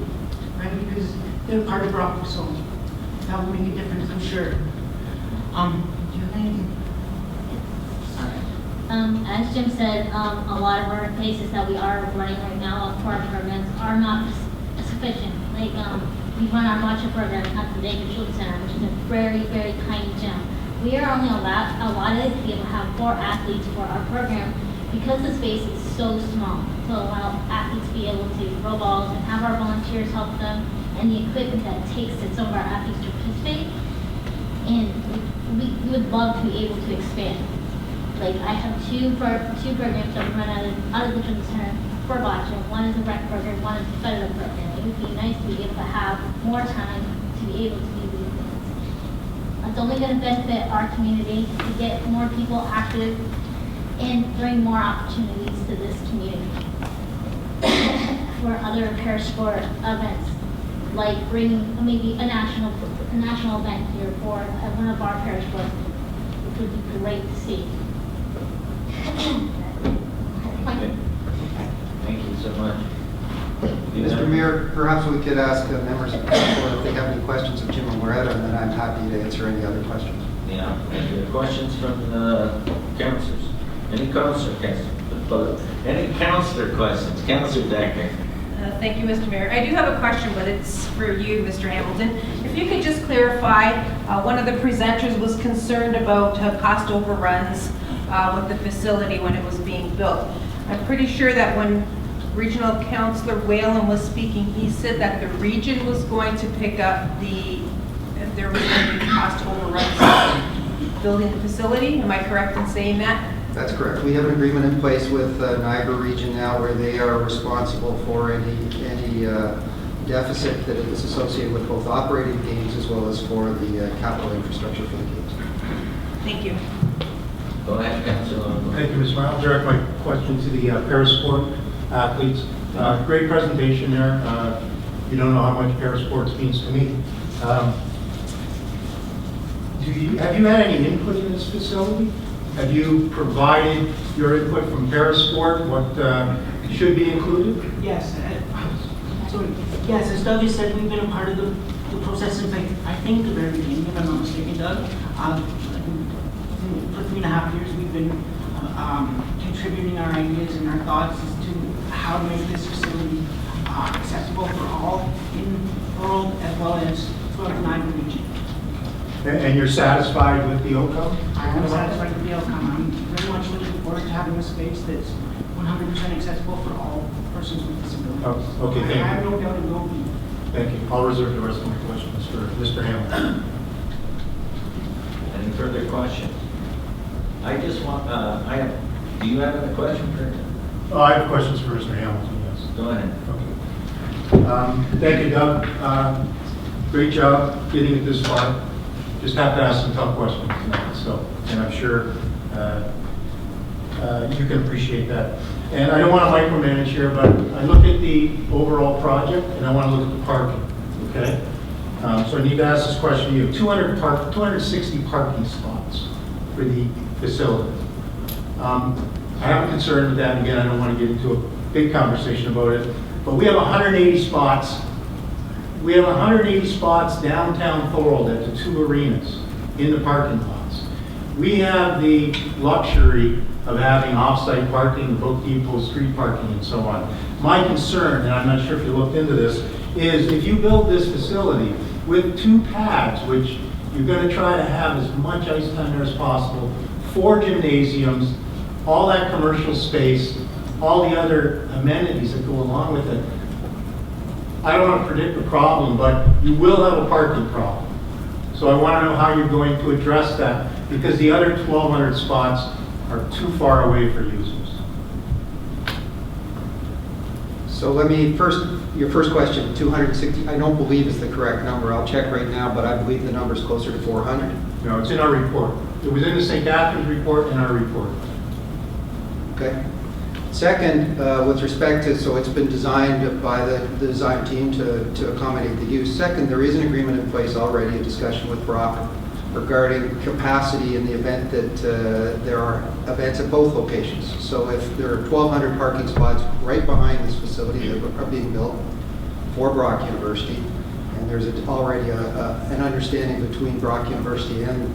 right? Because they're part of Brockville, so that will make a difference, I'm sure. Do you have anything? As Jim said, a lot of our cases that we are running right now for our programs are not sufficient. Like, we run our matcha program at the David Schultz Center, which is a very, very tiny gym. We are only allotted to be able to have 4 athletes for our program because the space is so small, to allow athletes to be able to throw balls and have our volunteers help them, and the equipment that it takes to some of our athletes to participate. And we would love to be able to expand. Like, I have two programs that we run out of the Children's Center for bocce. One is a rec program, one is a competitive program. It would be nice to be able to have more time to be able to do these things. It's only going to benefit our community to get more people active and bring more opportunities to this community for other parasport events, like bringing maybe a national event here for one of our parasports, which would be great to see. Thank you so much. Mr. Mayor, perhaps we could ask members of council if they have any questions of Jim and Loretta, and then I'm happy to answer any other questions. Yeah, any questions from the councilors? Any counselor questions? Councilor Decker. Thank you, Mr. Mayor. I do have a question, but it's for you, Mr. Hamilton. If you could just clarify, one of the presenters was concerned about cost overruns with the facility when it was being built. I'm pretty sure that when Regional Councilor Whalen was speaking, he said that the region was going to pick up if there was going to be cost overruns building the facility. Am I correct in saying that? That's correct. We have an agreement in place with Niagara Region now where they are responsible for any deficit that is associated with both operating games as well as for the capital infrastructure for the games. Thank you. Go ahead, Councilor. Thank you, Ms. Smile. I'll direct my question to the parasport athletes. Great presentation there. You don't know how much parasports means to me. Have you had any input in this facility? Have you provided your input from parasport, what should be included? Yes. Yes, as Doug has said, we've been a part of the process since I think the very beginning, if I'm not mistaken, Doug. For 3.5 years, we've been contributing our ideas and our thoughts as to how to make this facility accessible for all in Thorold as well as throughout the Niagara region. And you're satisfied with the outcome? I am satisfied with the outcome. I'm very much looking forward to having a space that's 100% accessible for all persons with disabilities. Oh, okay, thank you. I have no doubt it will be. Thank you. I'll reserve the rest of my questions for Mr. Hamilton. Any further questions? I just want, do you have any question for him? Oh, I have questions for Mr. Hamilton, yes. Go ahead. Okay. Thank you, Doug. Great job getting it this far. Just have to ask some tough questions tonight, and I'm sure you can appreciate that. And I don't want to micromanage here, but I look at the overall project and I want to look at the parking, okay? So I need to ask this question to you. 260 parking spots for the facility. I have a concern with that. Again, I don't want to get into a big conversation about it, but we have 180 spots. We have 180 spots downtown Thorold at the 2 arenas. in the parking lots. We have the luxury of having off-site parking, book depot, street parking, and so on. My concern, and I'm not sure if you looked into this, is if you build this facility with 2 pads, which you're going to try to have as much ice time there as possible, 4 gymnasiums, all that commercial space, all the other amenities that go along with it. I don't want to predict the problem, but you will have a parking problem. So I want to know how you're going to address that, because the other 1,200 spots are too far away for users. So let me your first question, 260, I don't believe is the correct number. I'll check right now, but I believe the number is closer to 400. No, it's in our report. It was in the St. Catharines report and our report. Okay. Second, with respect to, so it's been designed by the design team to accommodate the use. Second, there is an agreement in place already, a discussion with Brock regarding capacity in the event that there are events at both locations. So if there are 1,200 parking spots right behind this facility that are being built for Brock University, and there's already an understanding between Brock University and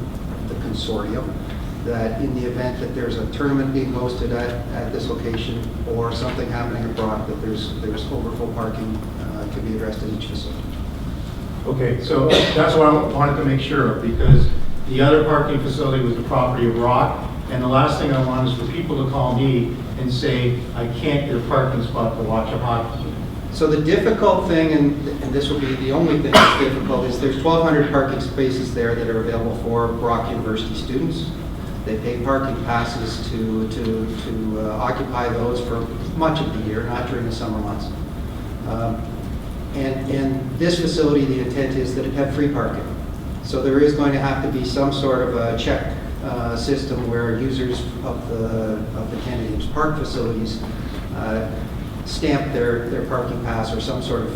the consortium that in the event that there's a tournament being hosted at this location or something happening at Brock, that there's overflow parking to be addressed at each facility. Okay, so that's what I wanted to make sure of, because the other parking facility was the property of Brock, and the last thing I want is for people to call me and say, I can't get a parking spot to watch a hockey game. So the difficult thing, and this will be the only thing that's difficult, is there's 1,200 parking spaces there that are available for Brock University students. They pay parking passes to occupy those for much of the year, not during the summer months. And this facility, the intent is that it have free parking. So there is going to have to be some sort of a check system where users of the Canada Games Park facilities stamp their parking pass or some sort of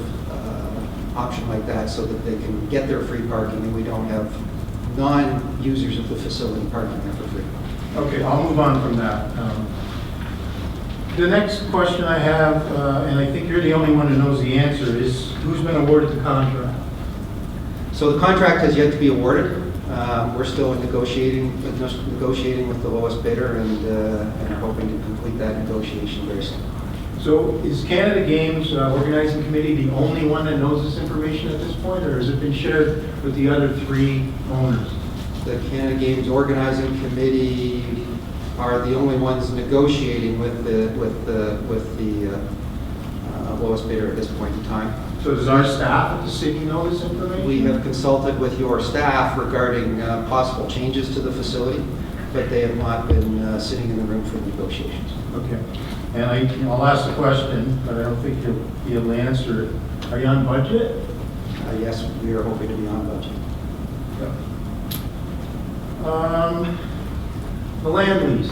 option like that so that they can get their free parking and we don't have non-users of the facility parking there for free. Okay, I'll move on from that. The next question I have, and I think you're the only one who knows the answer, is who's been awarded the contract? So the contract has yet to be awarded. We're still negotiating with the lowest bidder and are hoping to complete that negotiation very soon. So is Canada Games Organizing Committee the only one that knows this information at this point, or has it been shared with the other 3 owners? The Canada Games Organizing Committee are the only ones negotiating with the lowest bidder at this point in time. So does our staff at the city know this information? We have consulted with your staff regarding possible changes to the facility, but they have not been sitting in the room for negotiations. Okay. And I'll ask the question, but I don't think you'll be able to answer it. Are you on budget? Yes, we are hoping to be on budget. Yeah. The land lease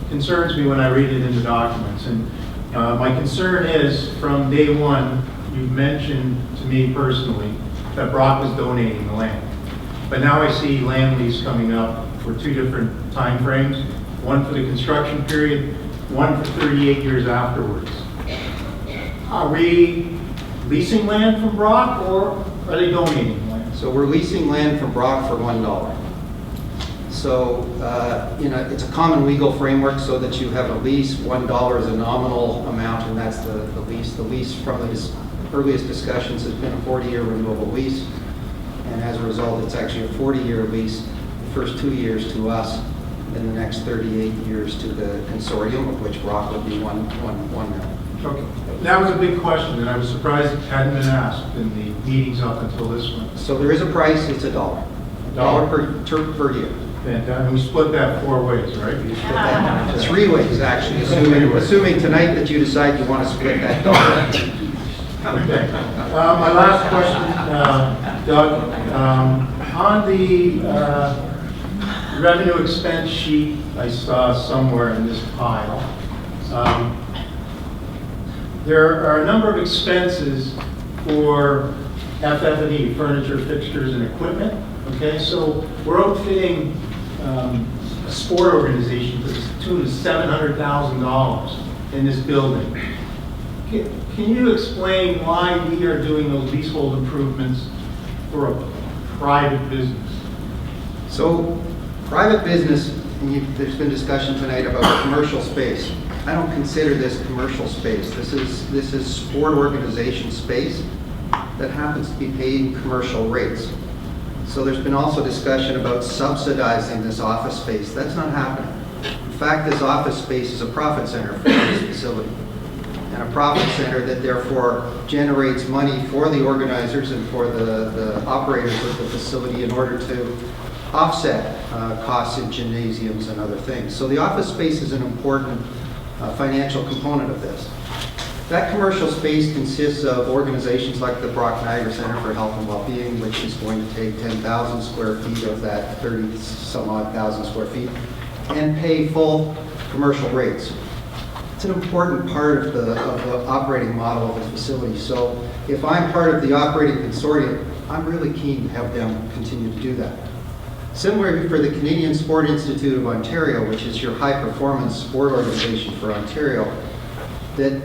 concerns me when I read it in the documents. And my concern is, from day one, you've mentioned to me personally that Brock was donating the land. But now I see land lease coming up for 2 different time frames, one for the construction period, one for 38 years afterwards. Are we leasing land from Brock, or are they donating land? So we're leasing land from Brock for $1. So, it's a common legal framework so that you have a lease. $1 is a nominal amount, and that's the lease. The lease from the earliest discussions has been a 40-year renewable lease, and as a result, it's actually a 40-year lease. The first 2 years to us, and the next 38 years to the consortium, of which Brock would be one million. Okay. That was a big question, and I was surprised it hadn't been asked in the meetings up until this one. So there is a price. It's $1. $1 per year. And we split that 4 ways, right? You split that 3 ways, actually, assuming tonight that you decide you want to split that $1. Okay. My last question, Doug, on the revenue expense sheet I saw somewhere in this pile, there are a number of expenses for FF&E, furniture, fixtures, and equipment. Okay, so we're outfitting a sport organization to the tune of $700,000 in this building. Can you explain why we are doing those leasehold improvements for a private business? So private business, and there's been discussion tonight about commercial space. I don't consider this commercial space. This is sport organization space that happens to be paid in commercial rates. So there's been also discussion about subsidizing this office space. That's not happening. In fact, this office space is a profit center for this facility, and a profit center that therefore generates money for the organizers and for the operators of the facility in order to offset costs in gymnasiums and other things. So the office space is an important financial component of this. That commercial space consists of organizations like the Brock Niagara Center for Health and Wellbeing, which is going to take 10,000 square feet of that 30-some-odd thousand square feet and pay full commercial rates. It's an important part of the operating model of the facility. So if I'm part of the operating consortium, I'm really keen to have them continue to do that. Similarly, for the Canadian Sport Institute of Ontario, which is your high-performance sport organization for Ontario, that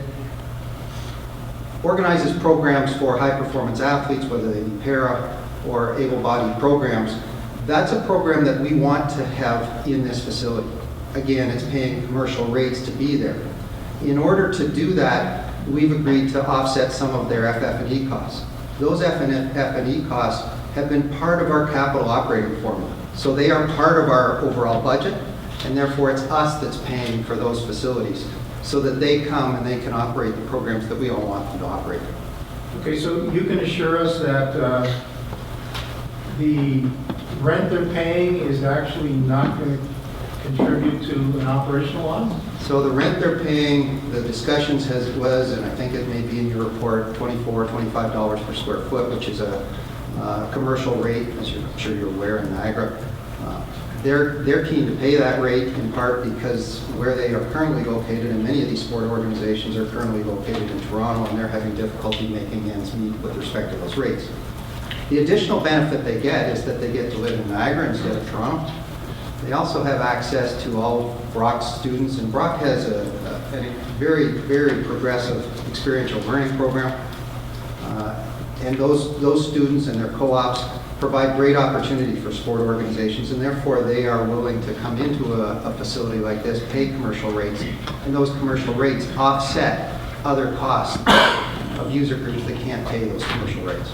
organizes programs for high-performance athletes, whether they be para or able-bodied programs. That's a program that we want to have in this facility. Again, it's paying commercial rates to be there. In order to do that, we've agreed to offset some of their FF&E costs. Those FF&E costs have been part of our capital operating formula. So they are part of our overall budget, and therefore it's us that's paying for those facilities so that they come and they can operate the programs that we all want them to operate. Okay, so you can assure us that the rent they're paying is actually not going to contribute to an operational loss? So the rent they're paying, the discussions was, and I think it may be in your report, $24, $25 per square foot, which is a commercial rate, as I'm sure you're aware, in Niagara. They're keen to pay that rate in part because where they are currently located, and many of these sport organizations are currently located in Toronto, and they're having difficulty making ends meet with respect to those rates. The additional benefit they get is that they get to live in Niagara instead of Toronto. They also have access to all of Brock's students, and Brock has a very, very progressive experiential learning program. And those students and their co-ops provide great opportunity for sport organizations, and therefore they are willing to come into a facility like this, pay commercial rates, and those commercial rates offset other costs of user groups that can't pay those commercial rates.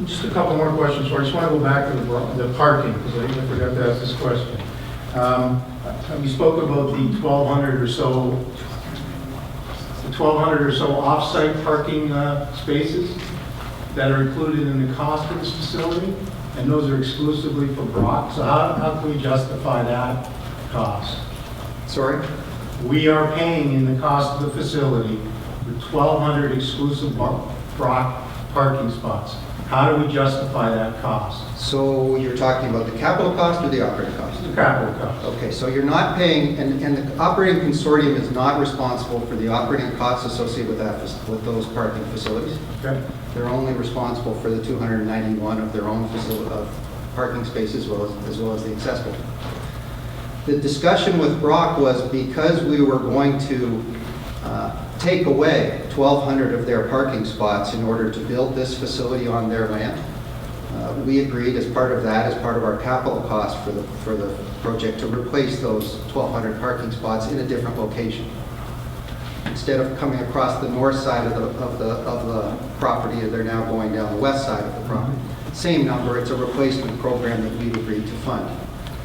Just a couple more questions. So I just want to go back to the parking, because I forgot to ask this question. We spoke about the 1,200 or so off-site parking spaces that are included in the cost of this facility, and those are exclusively for Brock. So how can we justify that cost? Sorry? We are paying in the cost of the facility for 1,200 exclusive Brock parking spots. How do we justify that cost? So you're talking about the capital cost or the operating cost? The capital cost. Okay, so you're not paying, and the operating consortium is not responsible for the operating costs associated with those parking facilities. Okay. They're only responsible for the 291 of their own parking spaces, as well as the accessible. The discussion with Brock was because we were going to take away 1,200 of their parking spots in order to build this facility on their land. We agreed as part of that, as part of our capital cost for the project, to replace those 1,200 parking spots in a different location. Instead of coming across the north side of the property, they're now going down the west side of the property. Same number, it's a replacement program that we've agreed to fund.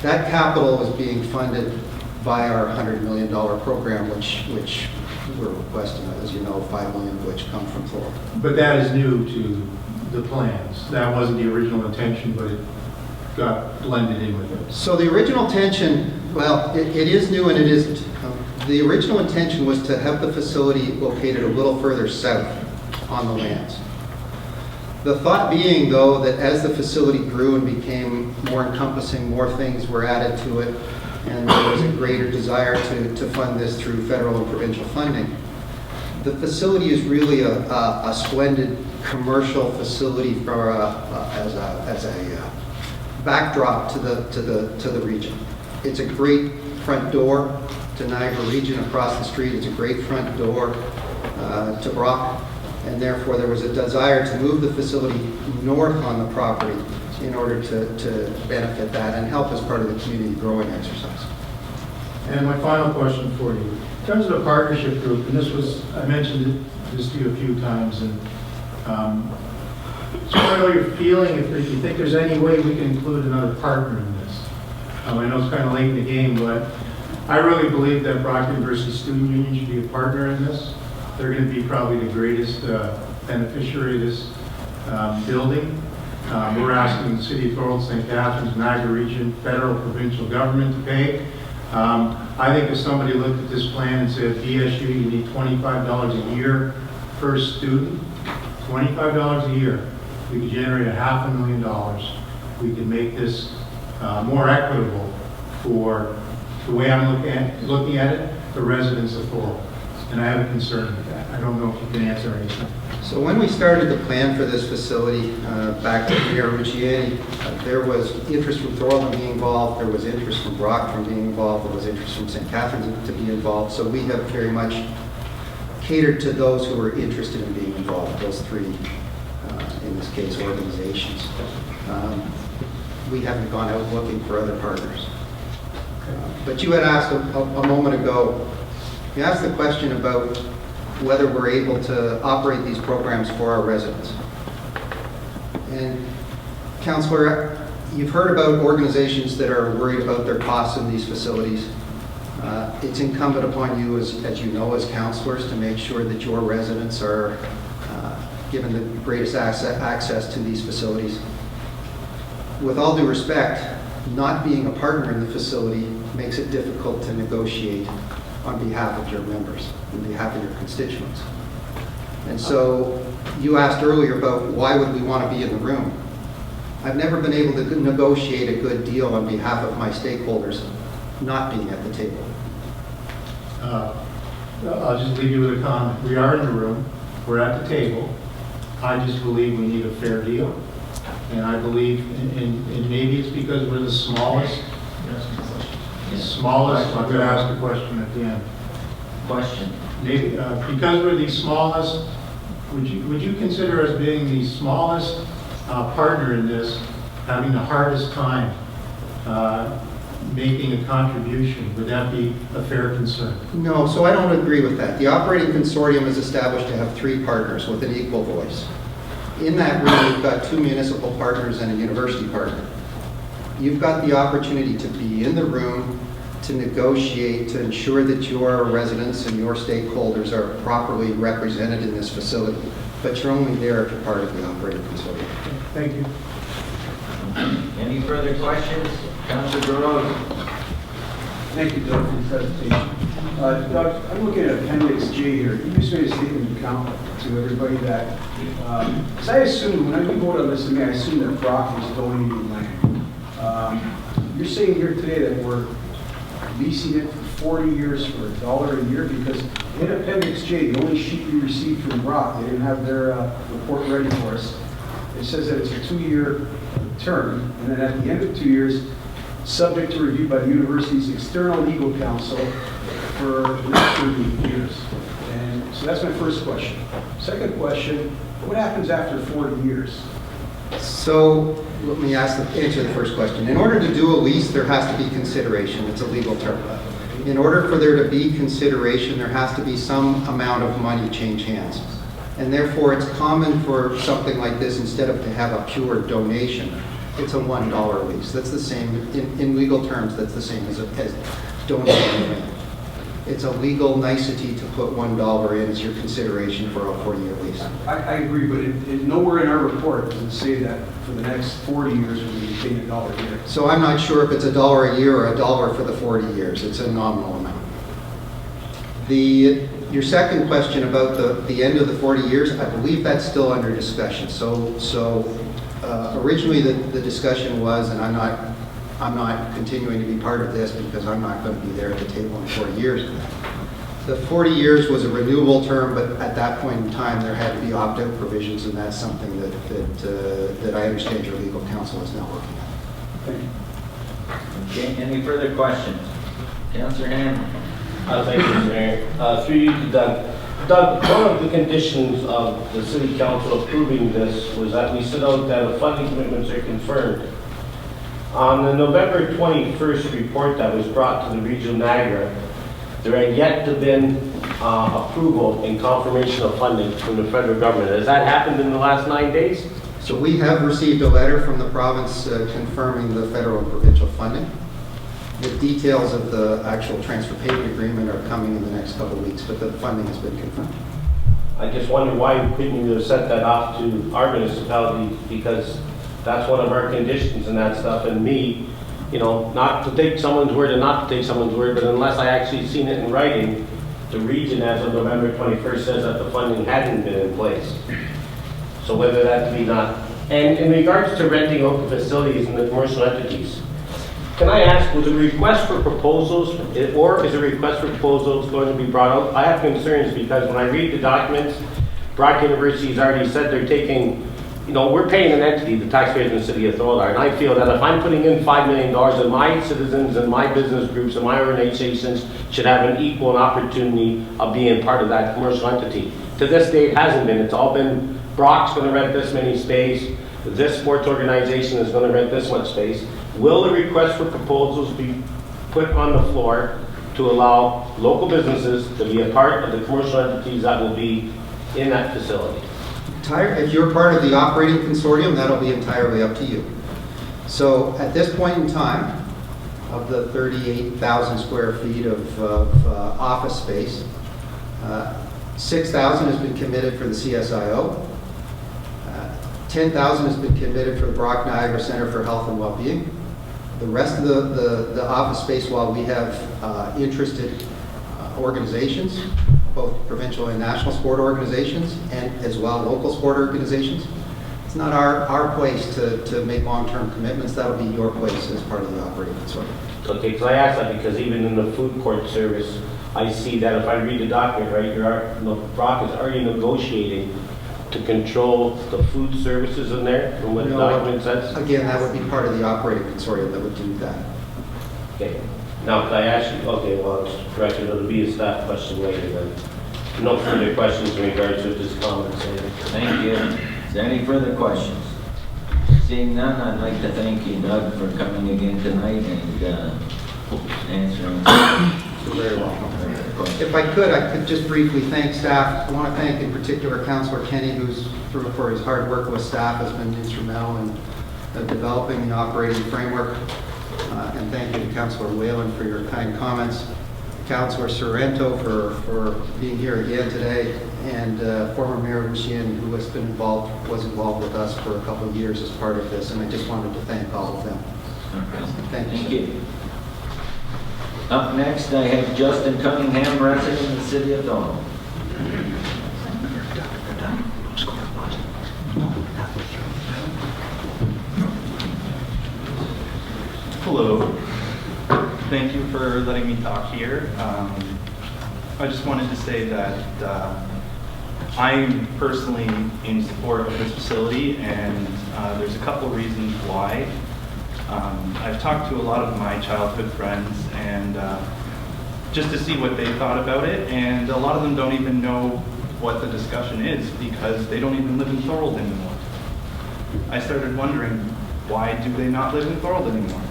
That capital is being funded by our $100 million program, which we're requesting, as you know, $5 million of which come from Thorold. But that is new to the plans. That wasn't the original intention, but it got blended in with it. So the original intention, well, it is new and it isn't. The original intention was to have the facility located a little further south on the lands. The thought being, though, that as the facility grew and became more encompassing, more things were added to it, and there was a greater desire to fund this through federal and provincial funding. The facility is really a splendid commercial facility for as a backdrop to the region. It's a great front door to Niagara region across the street. It's a great front door to Brock, and therefore there was a desire to move the facility north on the property in order to benefit that and help as part of the community growing exercise. And my final question for you. In terms of the partnership group, and I mentioned this to you a few times, and so I know you're feeling if you think there's any way we can include another partner in this. I know it's kind of late in the game, but I really believe that Brock University Student Union should be a partner in this. They're going to be probably the greatest beneficiary of this building. We're asking the City of Thorold, St. Catharines, Niagara Region, federal, provincial government to pay. I think if somebody looked at this plan and said, BSU, you need $25 a year per student, $25 a year, we could generate $500,000. We could make this more equitable for the way I'm looking at it, the residents of Thorold. And I have a concern with that. I don't know if you can answer anything. So when we started the plan for this facility back with Mayor Ricciani, there was interest from Thorold in being involved, there was interest from Brock from being involved, there was interest from St. Catharines to be involved. So we have very much catered to those who are interested in being involved, those three, in this case, organizations. We haven't gone out looking for other partners. But you had asked a moment ago, you asked the question about whether we're able to operate these programs for our residents. And Councillor, you've heard about organizations that are worried about their costs in these facilities. It's incumbent upon you, as you know, as councillors, to make sure that your residents are given the greatest access to these facilities. With all due respect, not being a partner in the facility makes it difficult to negotiate on behalf of your members, on behalf of your constituents. And so you asked earlier about why would we want to be in the room. I've never been able to negotiate a good deal on behalf of my stakeholders not being at the table. I'll just leave you with a comment. We are in the room. We're at the table. I just believe we need a fair deal. And I believe, and maybe it's because we're the smallest. I'm going to ask a question at the end. Question. Maybe because we're the smallest, would you consider us being the smallest partner in this, having the hardest time making a contribution? Would that be a fair concern? No, so I don't agree with that. The operating consortium is established to have 3 partners with an equal voice. In that room, we've got 2 municipal partners and a university partner. You've got the opportunity to be in the room, to negotiate, to ensure that your residents and your stakeholders are properly represented in this facility. But you're only there if you're part of the operating consortium. Thank you. Any further questions? Councilor Thorold. Thank you, Doug, for the presentation. Doug, I'm looking at Appendix J here. You just made a statement to count to everybody that, because I assume, when I vote on this, I assume that Brock is donating land. You're saying here today that we're leasing it for 40 years for $1 a year, because in Appendix J, the only sheet we received from Brock, they didn't have their report ready for us. It says that it's a 2-year term, and then at the end of 2 years, subject to review by the university's external legal counsel for the next 30 years. And so that's my first question. Second question, what happens after 40 years? So let me answer the first question. In order to do a lease, there has to be consideration. It's a legal term. In order for there to be consideration, there has to be some amount of money change hands. And therefore, it's common for something like this, instead of to have a pure donation, it's a $1 lease. That's the same, in legal terms, that's the same as donating. It's a legal nicety to put $1 in as your consideration for a 40-year lease. I agree, but nowhere in our report does it say that for the next 40 years we're going to be paying $1 a year. So I'm not sure if it's $1 a year or $1 for the 40 years. It's a nominal amount. Your second question about the end of the 40 years, I believe that's still under discussion. So originally the discussion was, and I'm not continuing to be part of this because I'm not going to be there at the table in 40 years. The 40 years was a renewable term, but at that point in time there had to be opt-out provisions, and that's something that I understand your legal counsel is now looking at. Thank you. Okay, any further questions? Councilor Hammond. Thank you, Mr. Mayor. Through you to Doug. Doug, one of the conditions of the city council approving this was that we set out that the funding commitments are confirmed. On the November 21st report that was brought to the Region of Niagara, there had yet to been approval and confirmation of funding from the federal government. Has that happened in the last 9 days? So we have received a letter from the province confirming the federal and provincial funding. The details of the actual transfer payment agreement are coming in the next couple of weeks, but the funding has been confirmed. I just wonder why couldn't you have sent that off to our municipality, because that's one of our conditions and that stuff. And me, you know, not to take someone's word and not to take someone's word, but unless I actually seen it in writing, the region as of November 21st says that the funding hadn't been in place. So whether that be not. And in regards to renting out the facilities and the commercial entities, can I ask, was a request for proposals, or is a request for proposals going to be brought out? I have concerns because when I read the documents, Brock University has already said they're taking, you know, we're paying an entity, the taxpayers in the city of Thorold are, and I feel that if I'm putting in $5 million, and my citizens and my business groups and my organizations should have an equal opportunity of being part of that commercial entity. To this day, it hasn't been. It's all been, Brock's going to rent this many space, this sports organization is going to rent this much space. Will the request for proposals be put on the floor to allow local businesses to be a part of the commercial entities that will be in that facility? If you're part of the operating consortium, that'll be entirely up to you. So at this point in time, of the 38,000 square feet of office space, 6,000 has been committed for the CSIO. 10,000 has been committed for the Brock Niagara Center for Health and Wellbeing. The rest of the office space, while we have interested organizations, both provincial and national sport organizations, and as well local sport organizations, it's not our place to make long-term commitments. That'll be your place as part of the operating consortium. Okay, because I asked that because even in the food court service, I see that if I read the document right, Brock is already negotiating to control the food services in there, from what the document says? Again, that would be part of the operating consortium that would do that. Okay. Now, could I ask you, okay, well, it's correct, it'll be a staff question later then. No further questions in regards to this comment. Thank you. Is there any further questions? Seeing none, I'd like to thank you, Doug, for coming again tonight and answering. You're very welcome. If I could just briefly thank staff. I want to thank in particular Councillor Kenny, who's, for his hard work with staff, has been instrumental in developing the operating framework. And thank you to Councillor Whalen for your kind comments. Councillor Sorrento for being here again today, and former Mayor Lucien, who was involved with us for a couple of years as part of this. And I just wanted to thank all of them. Thank you. Up next, I have Justin Cunningham, resident of the city of Thorold. Hello. Thank you for letting me talk here. I just wanted to say that I'm personally in support of this facility, and there's a couple reasons why. I've talked to a lot of my childhood friends and just to see what they thought about it, and a lot of them don't even know what the discussion is because they don't even live in Thorold anymore. I started wondering, why do they not live in Thorold anymore?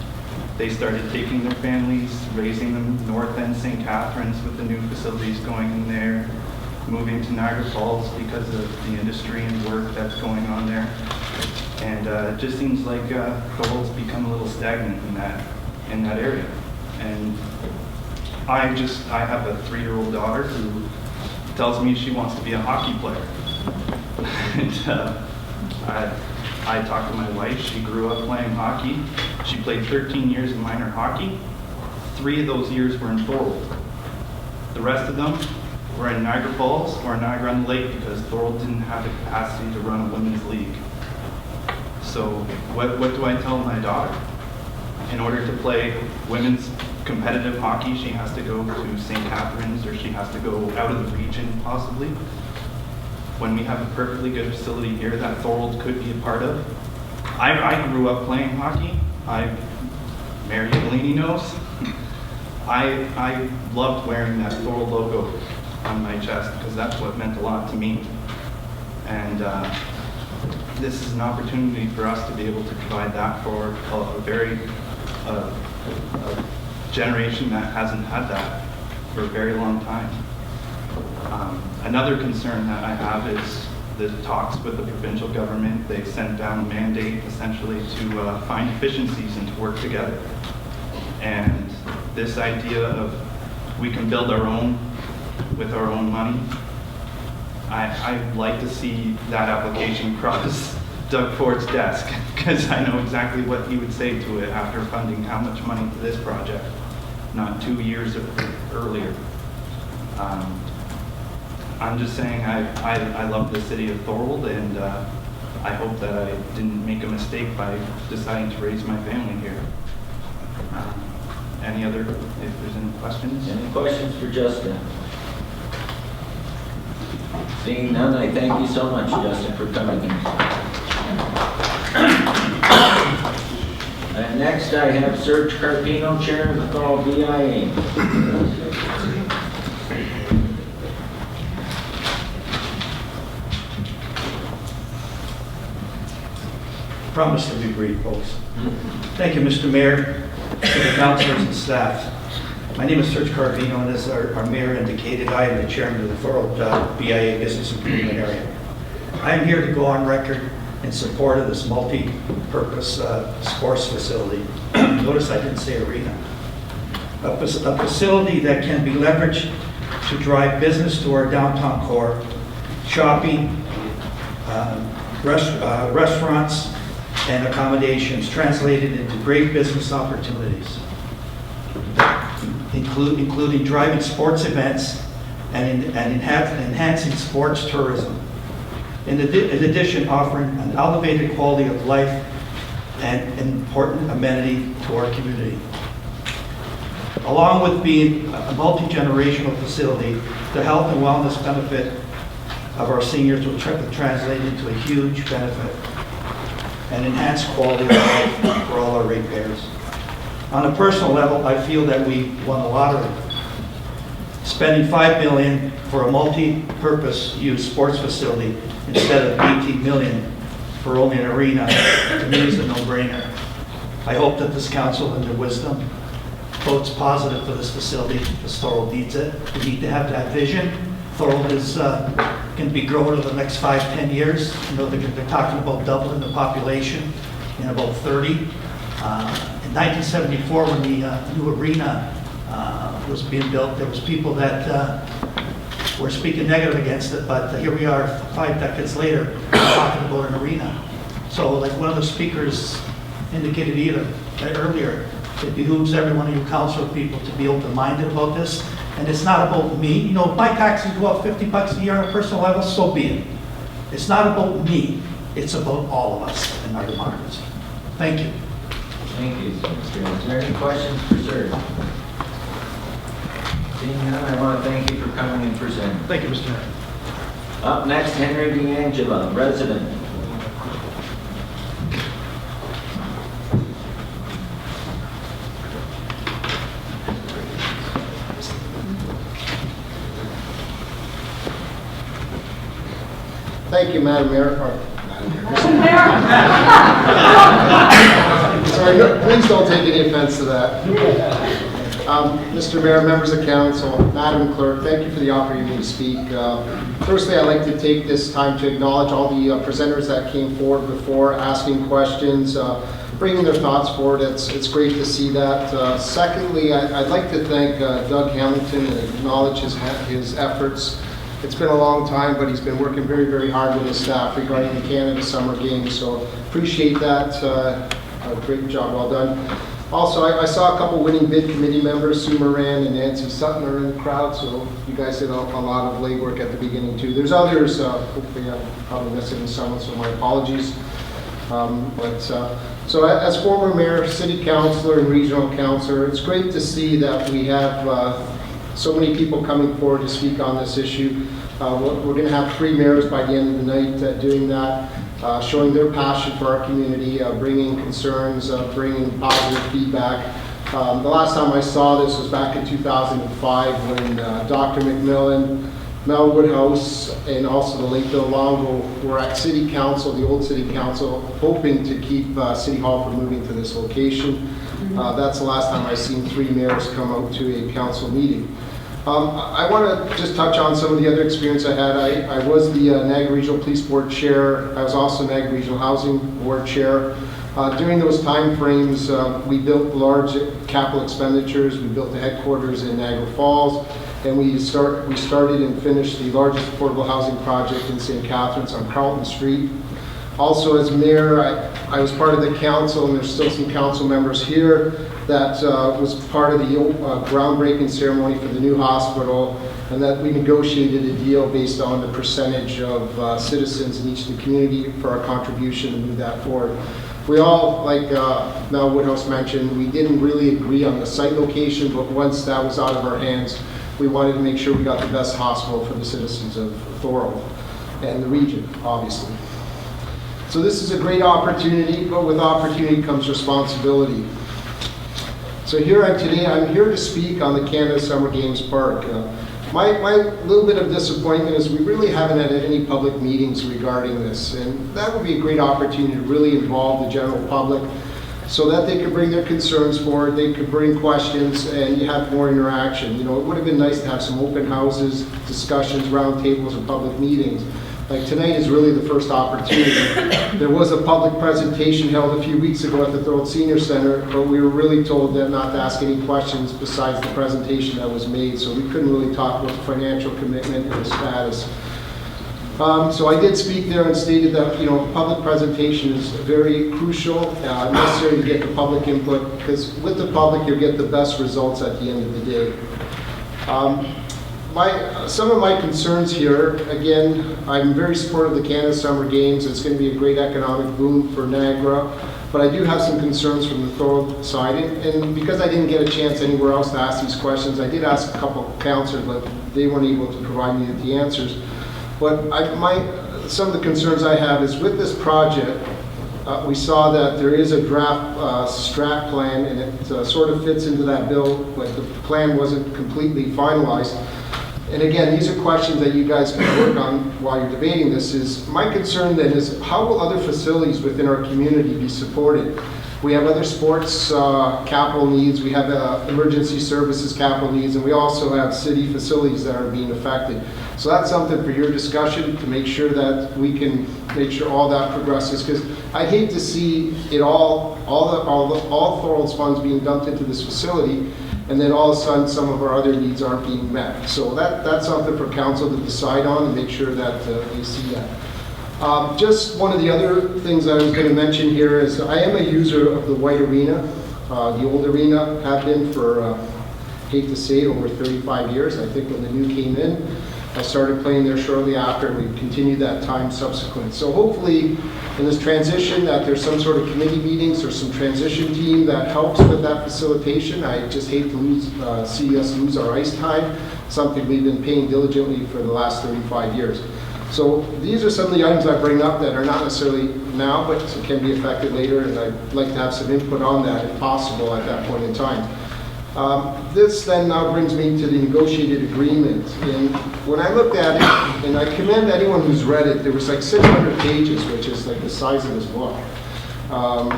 They started taking their families, raising them north end St. Catharines with the new facilities going in there, moving to Niagara Falls because of the industry and work that's going on there. And it just seems like Thorold's become a little stagnant in that area. And I have a 3-year-old daughter who tells me she wants to be a hockey player. And I talked to my wife. She grew up playing hockey. She played 13 years of minor hockey. 3 of those years were in Thorold. The rest of them were in Niagara Falls or Niagara on the Lake because Thorold didn't have the capacity to run a women's league. So what do I tell my daughter? In order to play women's competitive hockey, she has to go to St. Catharines, or she has to go out of the region possibly. When we have a perfectly good facility here that Thorold could be a part of. I grew up playing hockey. Mary Bellini knows. I loved wearing that Thorold logo on my chest because that's what meant a lot to me. And this is an opportunity for us to be able to provide that for a very a generation that hasn't had that for a very long time. Another concern that I have is the talks with the provincial government. They've sent down a mandate essentially to find efficiencies and to work together. And this idea of we can build our own with our own money, I'd like to see that application cross Doug Ford's desk, because I know exactly what he would say to it after funding how much money to this project, not 2 years earlier. I'm just saying I love the city of Thorold, and I hope that I didn't make a mistake by deciding to raise my family here. If there's any questions? Any questions for Justin? Seeing none, I thank you so much, Justin, for coming in. And next I have Serge Carpino, Chair of the Thorold BIA. Promise to be brief, folks. Thank you, Mr. Mayor, to the councilors and staff. My name is Serge Carvino, and as our mayor indicated, I am the chairman of the Thorold BIA Business Improvement Area. I am here to go on record in support of this multi-purpose sports facility. Notice I didn't say arena. A facility that can be leveraged to drive business to our downtown core, shopping, restaurants, and accommodations, translated into great business opportunities, including driving sports events and enhancing sports tourism. In addition, offering an elevated quality of life and an important amenity to our community. Along with being a multi-generational facility, the health and wellness benefit of our seniors will translate into a huge benefit and enhanced quality of life for all our ratepayers. On a personal level, I feel that we won the lottery. Spending $5 million for a multi-purpose use sports facility instead of $18 million for only an arena, to me is a no-brainer. I hope that this council, in their wisdom, votes positive for this facility, because Thorold needs it. We need to have that vision. Thorold is going to be growing over the next 5-10 years. You know, they're talking about doubling the population in about 30. In 1974, when the new arena was being built, there was people that were speaking negative against it, but here we are 5 decades later talking about an arena. So like one of the speakers indicated earlier, it behooves every one of you council people to be open-minded about this. And it's not about me. You know, if my taxes go up $50 a year on a personal level, so be it. It's not about me. It's about all of us in our democracy. Thank you. Thank you, Mr. Is there any questions for Serge? Seeing none, I want to thank you for coming and presenting. Thank you, Mr. Mayor. Up next, Henry D'Angela, resident. Thank you, Madam Mayor. Sorry, please don't take any offense to that. Mr. Mayor, members of council, Madam Clerk, thank you for the opportunity to speak. Firstly, I'd like to take this time to acknowledge all the presenters that came forward before, asking questions, bringing their thoughts forward. It's great to see that. Secondly, I'd like to thank Doug Hamilton and acknowledge his efforts. It's been a long time, but he's been working very, very hard with his staff regarding the Canada Summer Games, so appreciate that. Great job, well done. Also, I saw a couple winning bid committee members, Sue Moran and Nancy Sutton are in the crowd, so you guys did a lot of legwork at the beginning too. There's others, hopefully I'm probably missing someone, so my apologies. So as former mayor, city councilor, and regional councilor, it's great to see that we have so many people coming forward to speak on this issue. We're going to have 3 mayors by the end of the night doing that, showing their passion for our community, bringing concerns, bringing positive feedback. The last time I saw this was back in 2005 when Dr. McMillan, Mel Woodhouse, and also the late Bill Longo were at City Council, the old City Council, hoping to keep City Hall from moving to this location. That's the last time I've seen 3 mayors come out to a council meeting. I want to just touch on some of the other experience I had. I was the Niagara Regional Police Board Chair. I was also Niagara Regional Housing Board Chair. During those time frames, we built large capital expenditures. We built the headquarters in Niagara Falls, and we started and finished the largest affordable housing project in St. Catharines on Carlton Street. Also, as mayor, I was part of the council, and there's still some council members here that was part of the groundbreaking ceremony for the new hospital, and that we negotiated a deal based on the percentage of citizens in each of the community for our contribution to move that forward. We all, like Mel Woodhouse mentioned, we didn't really agree on the site location, but once that was out of our hands, we wanted to make sure we got the best hospital for the citizens of Thorold and the region, obviously. So this is a great opportunity, but with opportunity comes responsibility. So here I am today. I'm here to speak on the Canada Summer Games Park. My little bit of disappointment is we really haven't had any public meetings regarding this, and that would be a great opportunity to really involve the general public so that they could bring their concerns forward, they could bring questions, and you have more interaction. You know, it would have been nice to have some open houses, discussions, roundtables, and public meetings. Like tonight is really the first opportunity. There was a public presentation held a few weeks ago at the Thorold Senior Center, but we were really told that not to ask any questions besides the presentation that was made, so we couldn't really talk about the financial commitment and the status. So I did speak there and stated that, you know, public presentation is very crucial, necessary to get the public input, because with the public you'll get the best results at the end of the day. Some of my concerns here, again, I'm very supportive of the Canada Summer Games. It's going to be a great economic boom for Niagara, but I do have some concerns from the Thorold side, and because I didn't get a chance anywhere else to ask these questions, I did ask a couple of councillors, but they weren't able to provide me with the answers. But some of the concerns I have is with this project, we saw that there is a draft strat plan, and it sort of fits into that bill, but the plan wasn't completely finalized. And again, these are questions that you guys can work on while you're debating this. Is my concern then is how will other facilities within our community be supported? We have other sports capital needs, we have emergency services capital needs, and we also have city facilities that are being affected. So that's something for your discussion to make sure that we can make sure all that progresses, because I hate to see it all Thorold's funds being dumped into this facility, and then all of a sudden some of our other needs aren't being met. So that's something for council to decide on and make sure that they see that. Just one of the other things I was going to mention here is I am a user of the white arena, the old arena, have been for, hate to say it, over 35 years. I think when the new came in, I started playing there shortly after, and we've continued that time subsequent. So hopefully in this transition that there's some sort of committee meetings or some transition team that helps with that facilitation. I just hate to see us lose our ice time, something we've been paying diligently for the last 35 years. So these are some of the items I bring up that are not necessarily now, but can be affected later, and I'd like to have some input on that if possible at that point in time. This then now brings me to the negotiated agreement. And when I looked at it, and I commend anyone who's read it, there was like 600 pages, which is like the size of this book.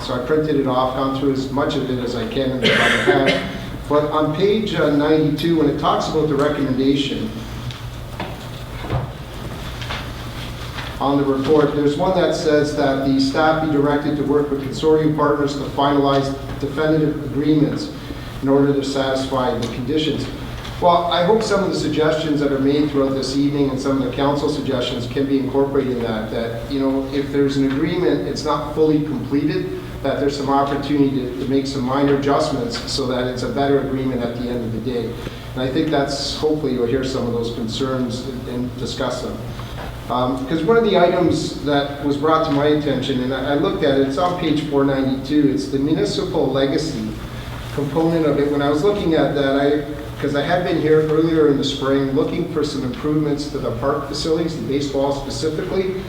So I printed it off, gone through as much of it as I can in the time I have. But on page 92, when it talks about the recommendation on the report, there's one that says that the staff be directed to work with consortium partners to finalize definitive agreements in order to satisfy the conditions. Well, I hope some of the suggestions that are made throughout this evening and some of the council suggestions can be incorporated in that, you know, if there's an agreement, it's not fully completed, that there's some opportunity to make some minor adjustments so that it's a better agreement at the end of the day. And I think that's, hopefully you'll hear some of those concerns and discuss them. Because one of the items that was brought to my attention, and I looked at it, it's on page 492, it's the municipal legacy component of it. When I was looking at that, because I had been here earlier in the spring looking for some improvements to the park facilities, the baseball specifically,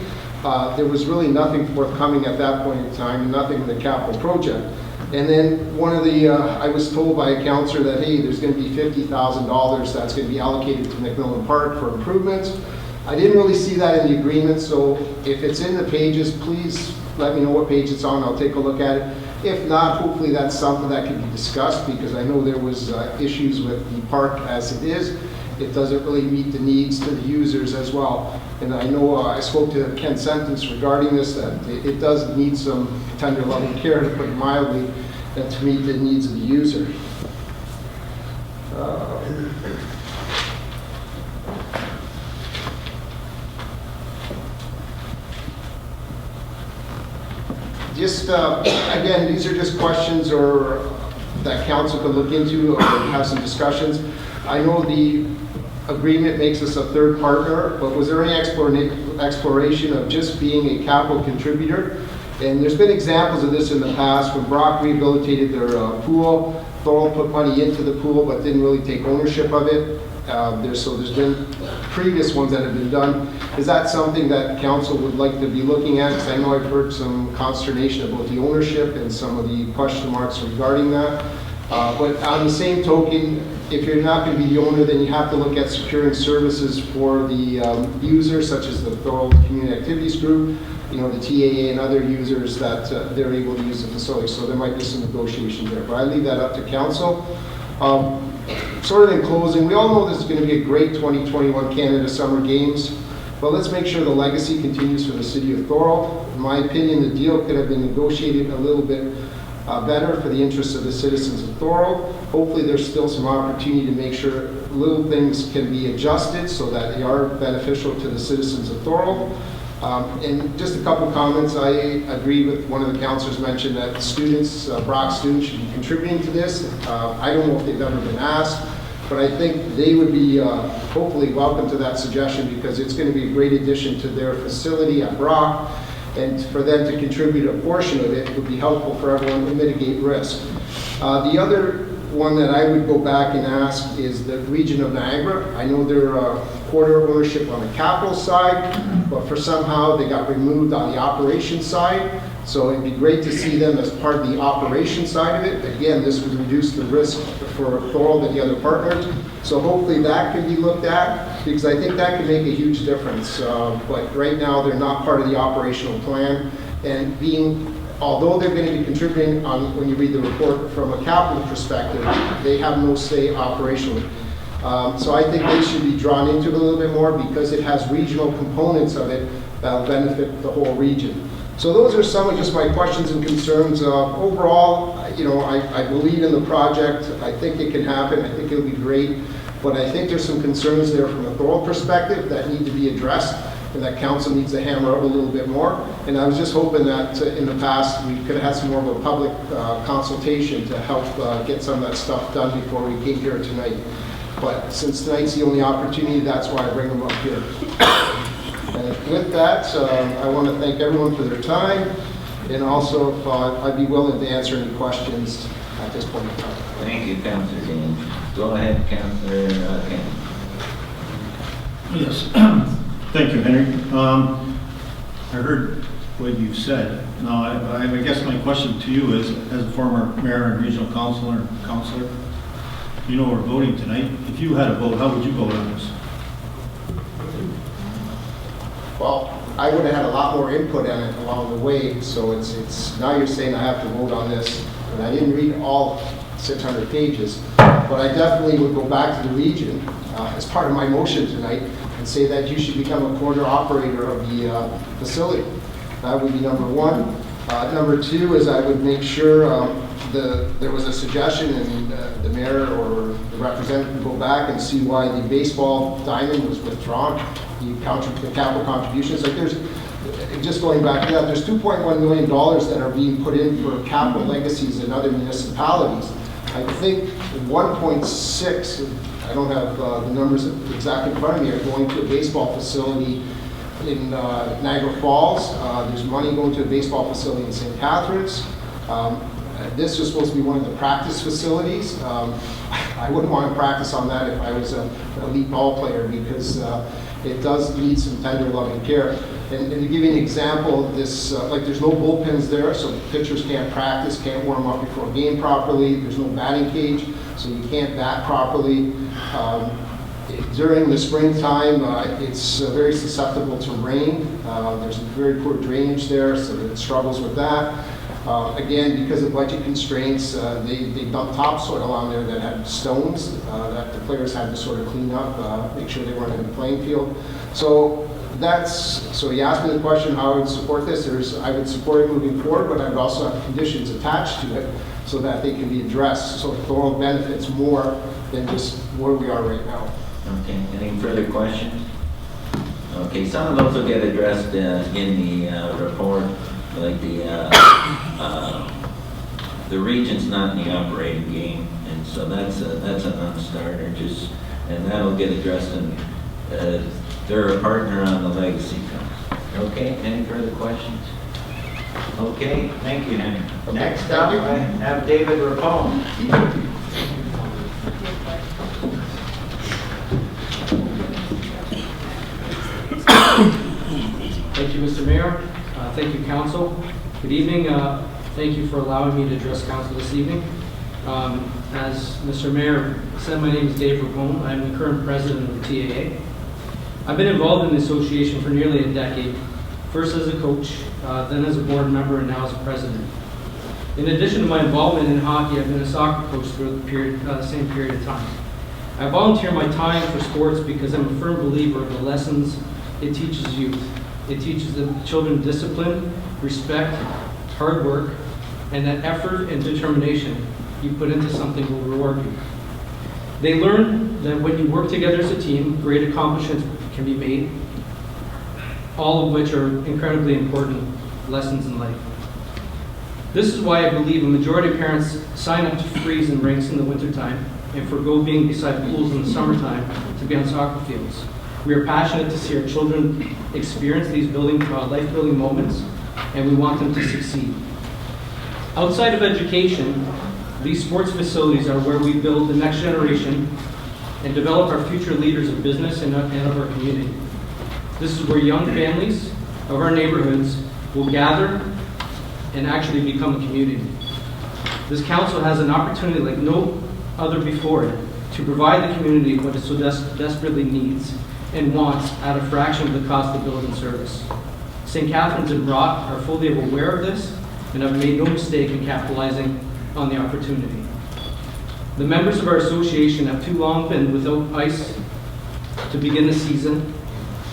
there was really nothing forthcoming at that point in time, nothing in the capital project. And then one of the, I was told by a counselor that, hey, there's going to be $50,000 that's going to be allocated to McMillan Park for improvements. I didn't really see that in the agreement, so if it's in the pages, please let me know what page it's on. I'll take a look at it. If not, hopefully that's something that can be discussed, because I know there was issues with the park as it is. It doesn't really meet the needs to the users as well. And I know I spoke to Ken Sentence regarding this, that it does need some tender loving care, to put it mildly, and to meet the needs of the user. Just, again, these are just questions or that council could look into or have some discussions. I know the agreement makes us a third partner, but was there any exploration of just being a capital contributor? And there's been examples of this in the past when Brock rehabilitated their pool. Thorold put money into the pool but didn't really take ownership of it. So there's been previous ones that have been done. Is that something that council would like to be looking at? Because I know I've heard some consternation about the ownership and some of the question marks regarding that. But on the same token, if you're not going to be the owner, then you have to look at securing services for the users, such as the Thorold Community Activities Group, you know, the TAA and other users that they're able to use the facility. So there might be some negotiation there, but I leave that up to council. Sort of in closing, we all know this is going to be a great 2021 Canada Summer Games, but let's make sure the legacy continues for the city of Thorold. In my opinion, the deal could have been negotiated a little bit better for the interests of the citizens of Thorold. Hopefully there's still some opportunity to make sure little things can be adjusted so that they are beneficial to the citizens of Thorold. And just a couple comments. I agree with one of the councillors mentioned that students, Brock students, should be contributing to this. I don't know if they've ever been asked, but I think they would be hopefully welcome to that suggestion, because it's going to be a great addition to their facility at Brock, and for them to contribute a portion of it would be helpful for everyone to mitigate risk. The other one that I would go back and ask is the region of Niagara. I know they're quarter ownership on the capital side, but for somehow they got removed on the operation side. So it'd be great to see them as part of the operation side of it. Again, this would reduce the risk for Thorold and the other partners. So hopefully that can be looked at, because I think that could make a huge difference. But right now they're not part of the operational plan, and although they're going to be contributing on, when you read the report from a capital perspective, they have no say operationally. So I think they should be drawn into it a little bit more, because it has regional components of it that will benefit the whole region. So those are some of just my questions and concerns. Overall, you know, I believe in the project. I think it can happen. I think it'll be great. But I think there's some concerns there from a Thorold perspective that need to be addressed, and that council needs to hammer out a little bit more. And I was just hoping that in the past we could have had some more of a public consultation to help get some of that stuff done before we came here tonight. But since tonight's the only opportunity, that's why I bring them up here. And with that, I want to thank everyone for their time, and also I'd be willing to answer any questions at this point in time. Thank you, Councillor James. Go ahead, Councillor Ken. Yes. Thank you, Henry. I heard what you said. Now, I guess my question to you is, as a former mayor and regional councilor, you know we're voting tonight. If you had a vote, how would you vote on this? Well, I would have had a lot more input on it along the way, so it's now you're saying I have to vote on this, and I didn't read all 600 pages, but I definitely would go back to the region as part of my motion tonight and say that you should become a quarter operator of the facility. That would be number one. Number two is I would make sure there was a suggestion, and the mayor or the representative can go back and see why the baseball diamond was withdrawn, the capital contributions. Like there's, just going back to that, there's $2.1 million that are being put in for capital legacies in other municipalities. I think 1.6, I don't have the numbers exactly in front of me, are going to a baseball facility in Niagara Falls. There's money going to a baseball facility in St. Catharines. This was supposed to be one of the practice facilities. I wouldn't want to practice on that if I was an elite ball player, because it does need some tender loving care. And to give you an example, this like there's no bullpens there, so pitchers can't practice, can't warm up before a game properly. There's no batting cage, so you can't bat properly. During the springtime, it's very susceptible to rain. There's very poor drainage there, so it struggles with that. Again, because of budget constraints, they dumped topsoil on there that had stones that the players had to sort of clean up, make sure they weren't in the playing field. So you asked me the question how I would support this. I would support it moving forward, but I would also have conditions attached to it so that they can be addressed, so Thorold benefits more than just where we are right now. Okay, any further questions? Okay, some of those will get addressed in the report, like the region's not in the operating game, and so that's a non-starter. And that'll get addressed, and they're a partner on the legacy fund. Okay, any further questions? Okay, thank you, Henry. Next up, I have David Rapone. Thank you, Mr. Mayor. Thank you, Council. Good evening. Thank you for allowing me to address Council this evening. As Mr. Mayor said, my name is Dave Rapone. I'm the current president of the TAA. I've been involved in the association for nearly a decade, first as a coach, then as a board member, and now as a president. In addition to my involvement in hockey, I've been a soccer coach throughout the same period of time. I volunteer my time for sports because I'm a firm believer of the lessons it teaches youth. It teaches the children discipline, respect, hard work, and that effort and determination you put into something will reward you. They learn that when you work together as a team, great accomplishments can be made, all of which are incredibly important lessons in life. This is why I believe a majority of parents sign up to freeze in rinks in the wintertime and forgo being beside pools in the summertime to be on soccer fields. We are passionate to see our children experience these life-building moments, and we want them to succeed. Outside of education, these sports facilities are where we build the next generation and develop our future leaders of business and of our community. This is where young families of our neighborhoods will gather and actually become a community. This council has an opportunity like no other before it to provide the community what it so desperately needs and wants at a fraction of the cost of building service. St. Catharines and Brock are fully aware of this and have made no mistake in capitalizing on the opportunity. The members of our association have too long been without ice to begin the season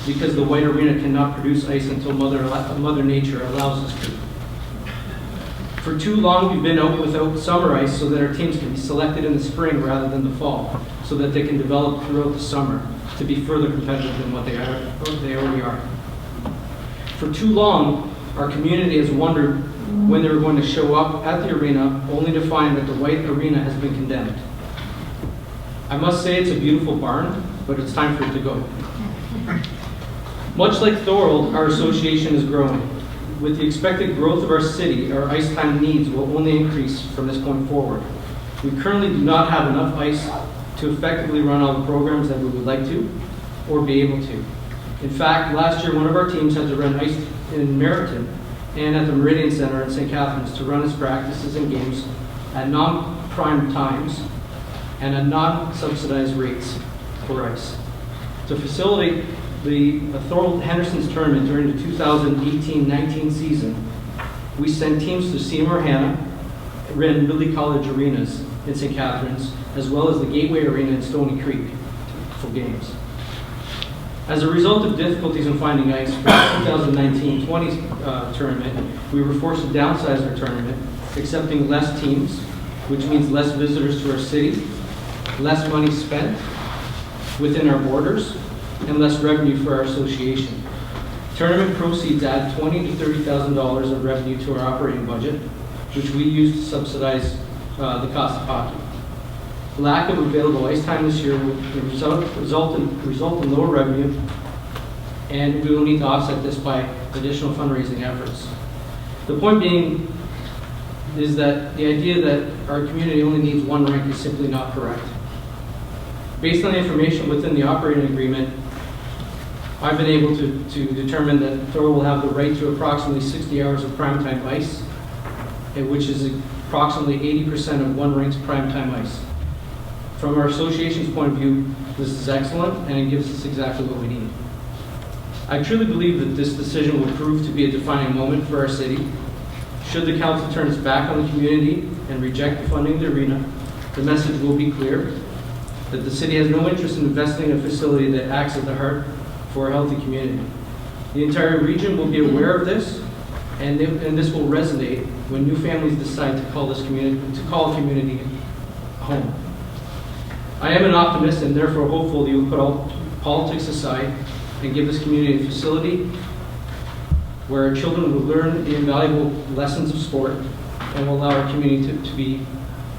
because the White Arena cannot produce ice until Mother Nature allows us to. For too long, we've been out without summer ice so that our teams can be selected in the spring rather than the fall, so that they can develop throughout the summer to be further competitive than what they already are. For too long, our community has wondered when they were going to show up at the arena, only to find that the White Arena has been condemned. I must say it's a beautiful barn, but it's time for it to go. Much like Thorold, our association is growing. With the expected growth of our city, our ice time needs will only increase from this point forward. We currently do not have enough ice to effectively run all the programs that we would like to or be able to. In fact, last year one of our teams had to run ice in Meriton and at the Meridian Center in St. Catharines to run its practices and games at non-prime times and at non-subsidized rates for ice. To facilitate the Thorold Henderson's tournament during the 2018-19 season, we sent teams to Seymour Hanna, ran Ridley College arenas in St. Catharines, as well as the Gateway Arena in Stony Creek for games. As a result of difficulties in finding ice for the 2019-20 tournament, we were forced to downsize our tournament, accepting less teams, which means less visitors to our city, less money spent within our borders, and less revenue for our association. Tournament proceeds add $20,000 to $30,000 of revenue to our operating budget, which we use to subsidize the cost of hockey. Lack of available ice time this year will result in lower revenue, and we will need to offset this by additional fundraising efforts. The point being is that the idea that our community only needs one rink is simply not correct. Based on the information within the operating agreement, I've been able to determine that Thorold will have the right to approximately 60 hours of primetime ice, which is approximately 80% of one rink's primetime ice. From our association's point of view, this is excellent, and it gives us exactly what we need. I truly believe that this decision will prove to be a defining moment for our city. Should the council turn its back on the community and reject the funding of the arena, the message will be clear that the city has no interest in investing in a facility that acts at the heart for a healthy community. The entire region will be aware of this, and this will resonate when new families decide to call a community home. I am an optimist and therefore hopeful that you will put all politics aside and give this community a facility where our children will learn the invaluable lessons of sport and will allow our community to be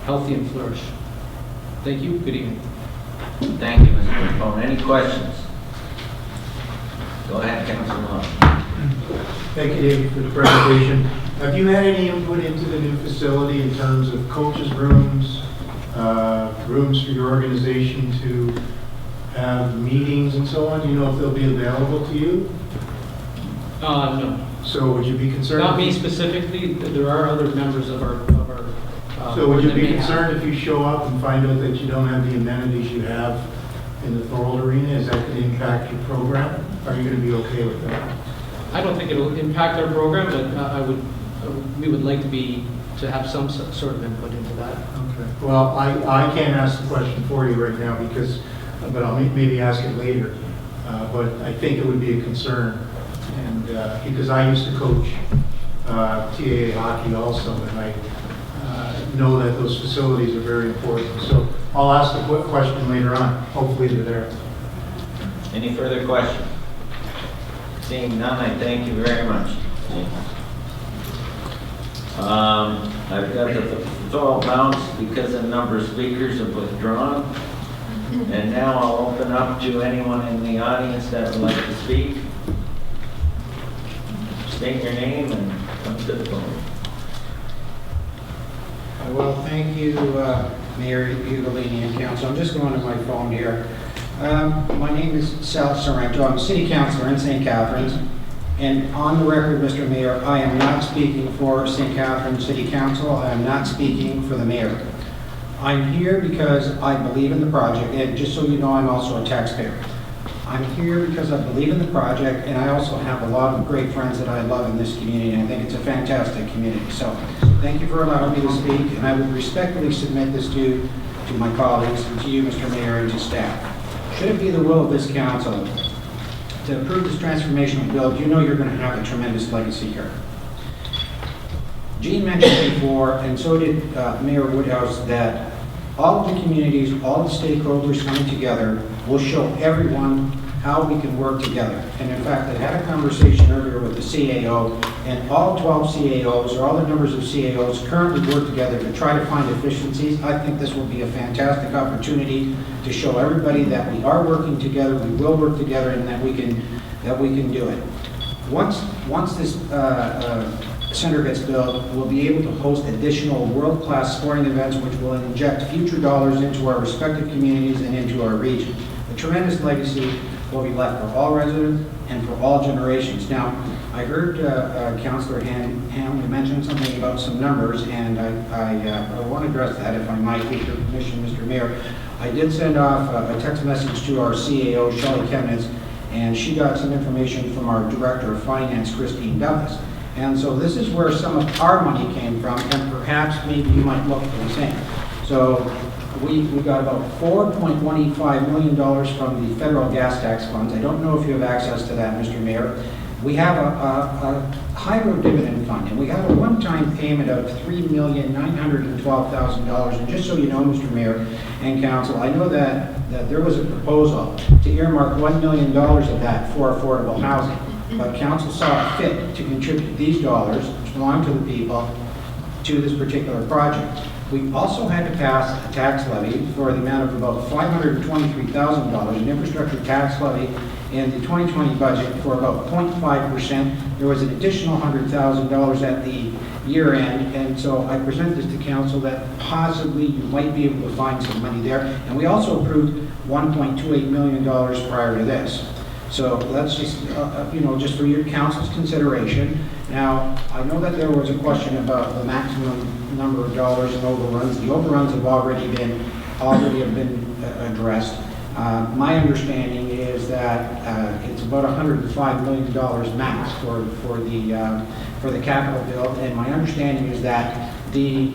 healthy and flourish. Thank you. Good evening. Thank you, Mr. Capone. Any questions? Go ahead, Councilor Long. Thank you, David, for the presentation. Have you had any input into the new facility in terms of coaches' rooms, rooms for your organization to have meetings and so on? Do you know if they'll be available to you? No. So would you be concerned? Not me specifically. There are other members of our so would you that be may concerned have. if you show up and find out that you don't have the amenities you have in the Thorold Arena? Is that going to impact your program? Are you going to be okay with that? I don't think it'll impact our program, but we would like to have some sort of input into that. Okay. Well, I can't ask the question for you right now but I'll maybe ask it later. But I think it would be a concern, and because I used to coach TAA hockey also, and I know that those facilities are very important. So I'll ask the question later on. Hopefully they're there. Any further questions? Seeing none, I thank you very much. I've got the Thorold bounce because a number of speakers have withdrawn. And now I'll open up to anyone in the audience that would like to speak. State your name and come to the phone. Well, thank you, Mayor Ugolini and Council. I'm just going to my phone here. My name is Sal Sorrento. I'm a city councilor in St. Catharines. And on the record, Mr. Mayor, I am not speaking for St. Catharines City Council. I am not speaking for the mayor. I'm here because I believe in the project, and just so you know, I'm also a taxpayer. I'm here because I believe in the project, and I also have a lot of great friends that I love in this community, and I think it's a fantastic community. So thank you for allowing me to speak, and I would respectfully submit this to my colleagues, and to you, Mr. Mayor, and to staff. Should it be the will of this council to approve this transformational bill, you know you're going to have a tremendous legacy here. Gene mentioned before, and so did Mayor Woodhouse, that all of the communities, all the stakeholders coming together will show everyone how we can work together. And in fact, I had a conversation earlier with the CAO, and all 12 CAOs, or all the numbers of CAOs, currently work together to try to find efficiencies. I think this will be a fantastic opportunity to show everybody that we are working together, we will work together, and that we can do it. Once this center gets built, we'll be able to host additional world-class sporting events which will inject future dollars into our respective communities and into our region. A tremendous legacy will be left for all residents and for all generations. Now, I heard Councillor Hamley mention something about some numbers, and I want to address that, if I might, with your permission, Mr. Mayor. I did send off a text message to our CAO, Shelley Chemnitz, and she got some information from our Director of Finance, Christine Douglas. And so this is where some of our money came from, and perhaps maybe you might look for the same. So we got about $4.185 million from the federal gas tax funds. I don't know if you have access to that, Mr. Mayor. We have a hydro dividend fund, and we have a one-time payment of $3,912,000. And just so you know, Mr. Mayor and Council, I know that there was a proposal to earmark $1 million of that for affordable housing. But council saw it fit to contribute these dollars, which belong to the people, to this particular project. We also had to pass a tax levy for the amount of about $523,000, an infrastructure tax levy in the 2020 budget for about 0.5%. There was an additional $100,000 at the year end, and so I present this to council that possibly you might be able to find some money there. And we also approved $1.28 million prior to this. So that's just, just for your council's consideration. Now, I know that there was a question about the maximum number of dollars and overruns. The overruns have already been addressed. My understanding is that it's about $105 million max for the capital bill, and my understanding is that the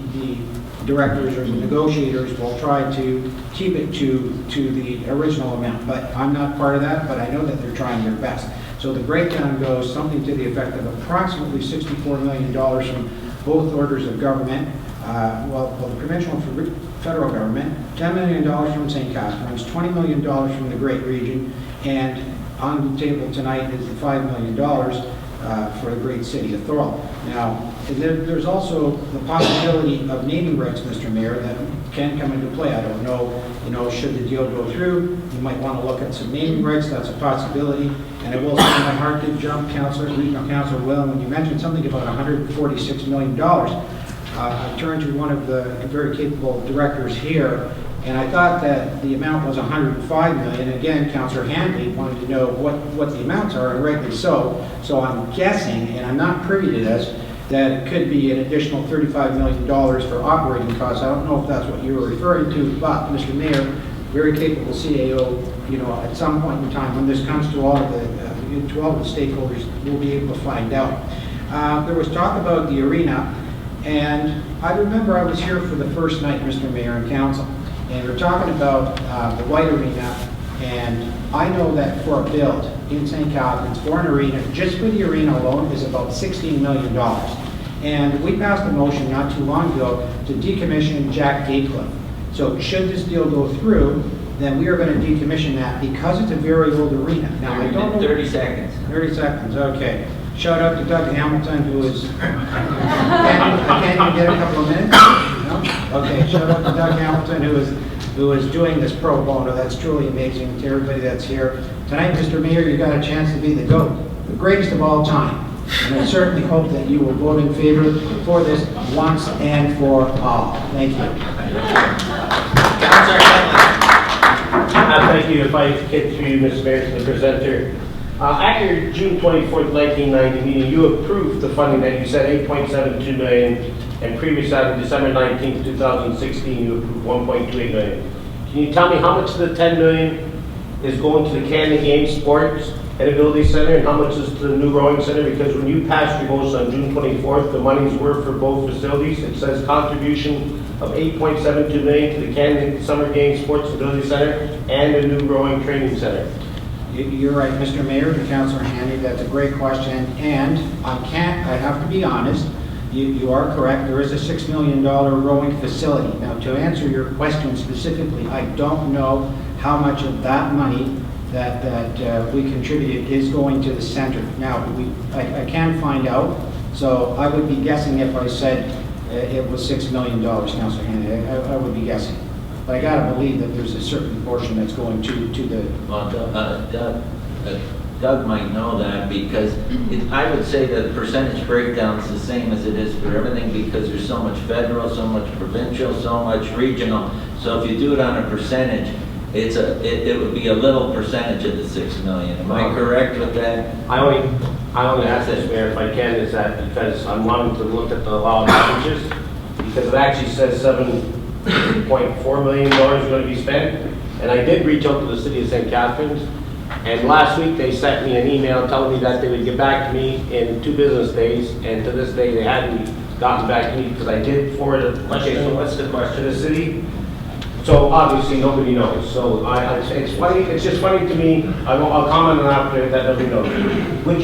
directors or the negotiators will try to keep it to the original amount. But I'm not part of that, but I know that they're trying their best. So the breakdown goes something to the effect of approximately $64 million from both orders of government, the provincial and federal government, $10 million from St. Catharines, $20 million from the Great Region, and on the table tonight is the $5 million for the great city of Thorold. Now, there's also the possibility of naming rights, Mr. Mayor, that can come into play. I don't know, should the deal go through, you might want to look at some naming rights. That's a possibility. And I will say my heart did jump, Regional Councilor Will, when you mentioned something about $146 million. I turned to one of the very capable directors here, and I thought that the amount was $105 million. Again, Councillor Handley wanted to know what the amounts are, and rightly so. So I'm guessing, and I'm not privy to this, that it could be an additional $35 million for operating costs. I don't know if that's what you were referring to, but Mr. Mayor, very capable CAO, at some point in time when this comes to all of the stakeholders, we'll be able to find out. There was talk about the arena, and I remember I was here for the first night, Mr. Mayor and Council, and we're talking about the White Arena, and I know that for a build in St. Catharines, for an arena, just for the arena alone, is about $16 million. And we passed a motion not too long ago to decommission Jack Gatecliff. So should this deal go through, then we are going to decommission that because it's a very old arena. Now, I don't know. 30 seconds. 30 seconds, okay. Shout out to Doug Hamilton, who is, can't you get a couple of minutes? No? Okay, shout out to Doug Hamilton, who is doing this pro bono. That's truly amazing to everybody that's here. Tonight, Mr. Mayor, you got a chance to be the GOAT, the greatest of all time. And I certainly hope that you will vote in favor for this once and for all. Thank you. Thank you. If I get through you, Mr. Mayor, to the presenter. At your June 24th, 1990 meeting, you approved the funding that you said $8.72 million, and previous on December 19th, 2016, you approved $1.28 million. Can you tell me how much of the $10 million is going to the Canada Games Sports and Ability Center, and how much is to the new rowing center? Because when you passed your motion on June 24th, the monies were for both facilities. It says contribution of $8.72 million to the Canada Summer Games Sports Ability Center and the new rowing training center. You're right, Mr. Mayor and Councillor Handy, that's a great question, and I have to be honest, you are correct, there is a $6 million rowing facility. Now, to answer your question specifically, I don't know how much of that money that we contributed is going to the center. Now, I can find out, so I would be guessing if I said it was $6 million, Councillor Handy, I would be guessing. But I gotta believe that there's a certain portion that's going to the... Well, Doug might know that, because I would say that the percentage breakdown is the same as it is for everything, because there's so much federal, so much provincial, so much regional. So if you do it on a percentage, it would be a little percentage of the $6 million. Am I correct with that? I only ask this, Mayor, if I can, is that because I'm wanting to look at the allowed averages, because it actually says $7.4 million is going to be spent, and I did reach out to the city of St. Catharines, and last week they sent me an email telling me that they would get back to me in 2 business days, and to this day they hadn't gotten back to me, because I did forward a question. Okay, so what's the question? To the city. So obviously nobody knows. So it's funny. It's just funny to me. I'll comment on after that nobody knows. Would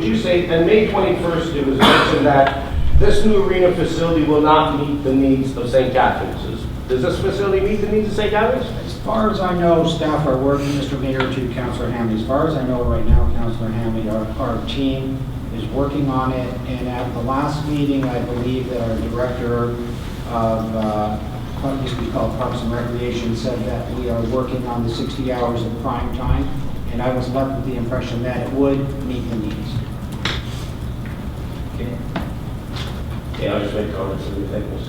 you say on May 21st it was mentioned that this new arena facility will not meet the needs of St. Catharines? Does this facility meet the needs of St. Catharines? As far as I know, staff are working, Mr. Mayor, to Councillor Hamley. As far as I know right now, Councillor Hamley, our team is working on it. And at the last meeting, I believe that our director of what used to be called Parks and Recreation said that we are working on the 60 hours of prime time. And I was left with the impression that it would meet the needs. Okay. Yeah, I'll just make comments.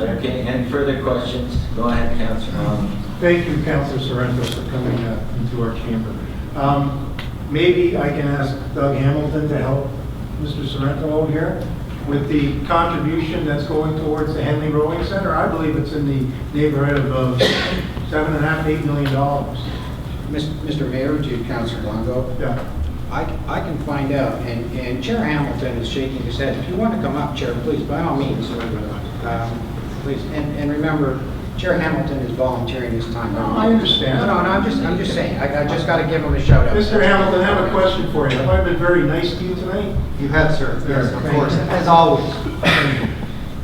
Okay, any further questions? Go ahead, Councillor. Thank you, Councillor Sorrento, for coming into our chamber. maybe I can ask Doug Hamilton to help Mr. Sorrento over here with the contribution that's going towards the Henley Rowing Center. I believe it's in the neighborhood of $7.5 to $8 million. Mr. Mayor, to Councilor Longo. Yeah. I can find out, and Chair Hamilton is shaking his head. If you want to come up, Chair, please, by all means. Please, and remember, Chair Hamilton is volunteering his time. No, I understand. No, I'm just saying, I just got to give him a shout out. Mr. Hamilton, I have a question for you. Have I been very nice to you tonight? You have, sir. Yes, of course, as always.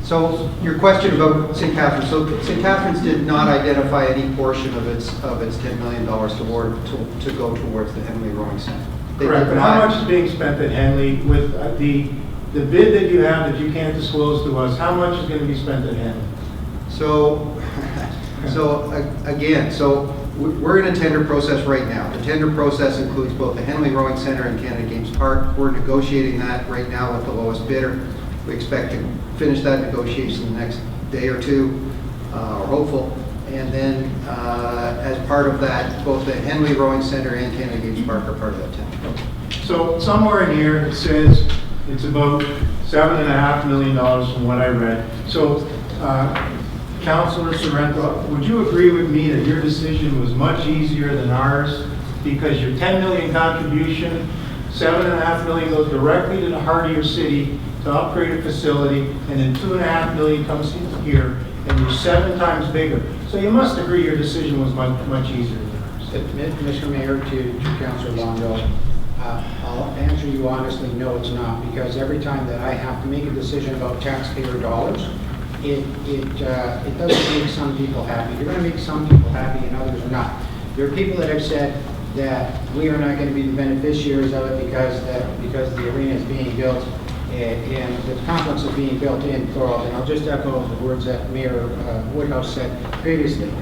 So your question about St. Catharines. So St. Catharines did not identify any portion of its $10 million to go towards the Henley Rowing Center. Correct, but how much is being spent at Henley with the bid that you have that you can't disclose to us? How much is going to be spent at Henley? Again, we're in a tender process right now. The tender process includes both the Henley Rowing Center and Canada Games Park. We're negotiating that right now with the lowest bidder. We expect to finish that negotiation in the next day or two, we're hopeful. And then as part of that, both the Henley Rowing Center and Canada Games Park are part of that tender. So somewhere in here it says it's about $7.5 million from what I read. So Councilor Sorrento, would you agree with me that your decision was much easier than ours? Because your $10 million contribution, $7.5 million goes directly to the heart of your city to upgrade a facility, and then $2.5 million comes in here, and you're 7 times bigger. So you must agree your decision was much easier than ours. Mr. Mayor, to Councilor Longo, I'll answer you honestly, no, it's not, because every time that I have to make a decision about taxpayer dollars, it doesn't make some people happy. You're going to make some people happy and others not. There are people that have said that we are not going to be the beneficiaries of it because the arena is being built and the complex is being built in Thorold. And I'll just echo the words that Mayor Woodhouse said previously,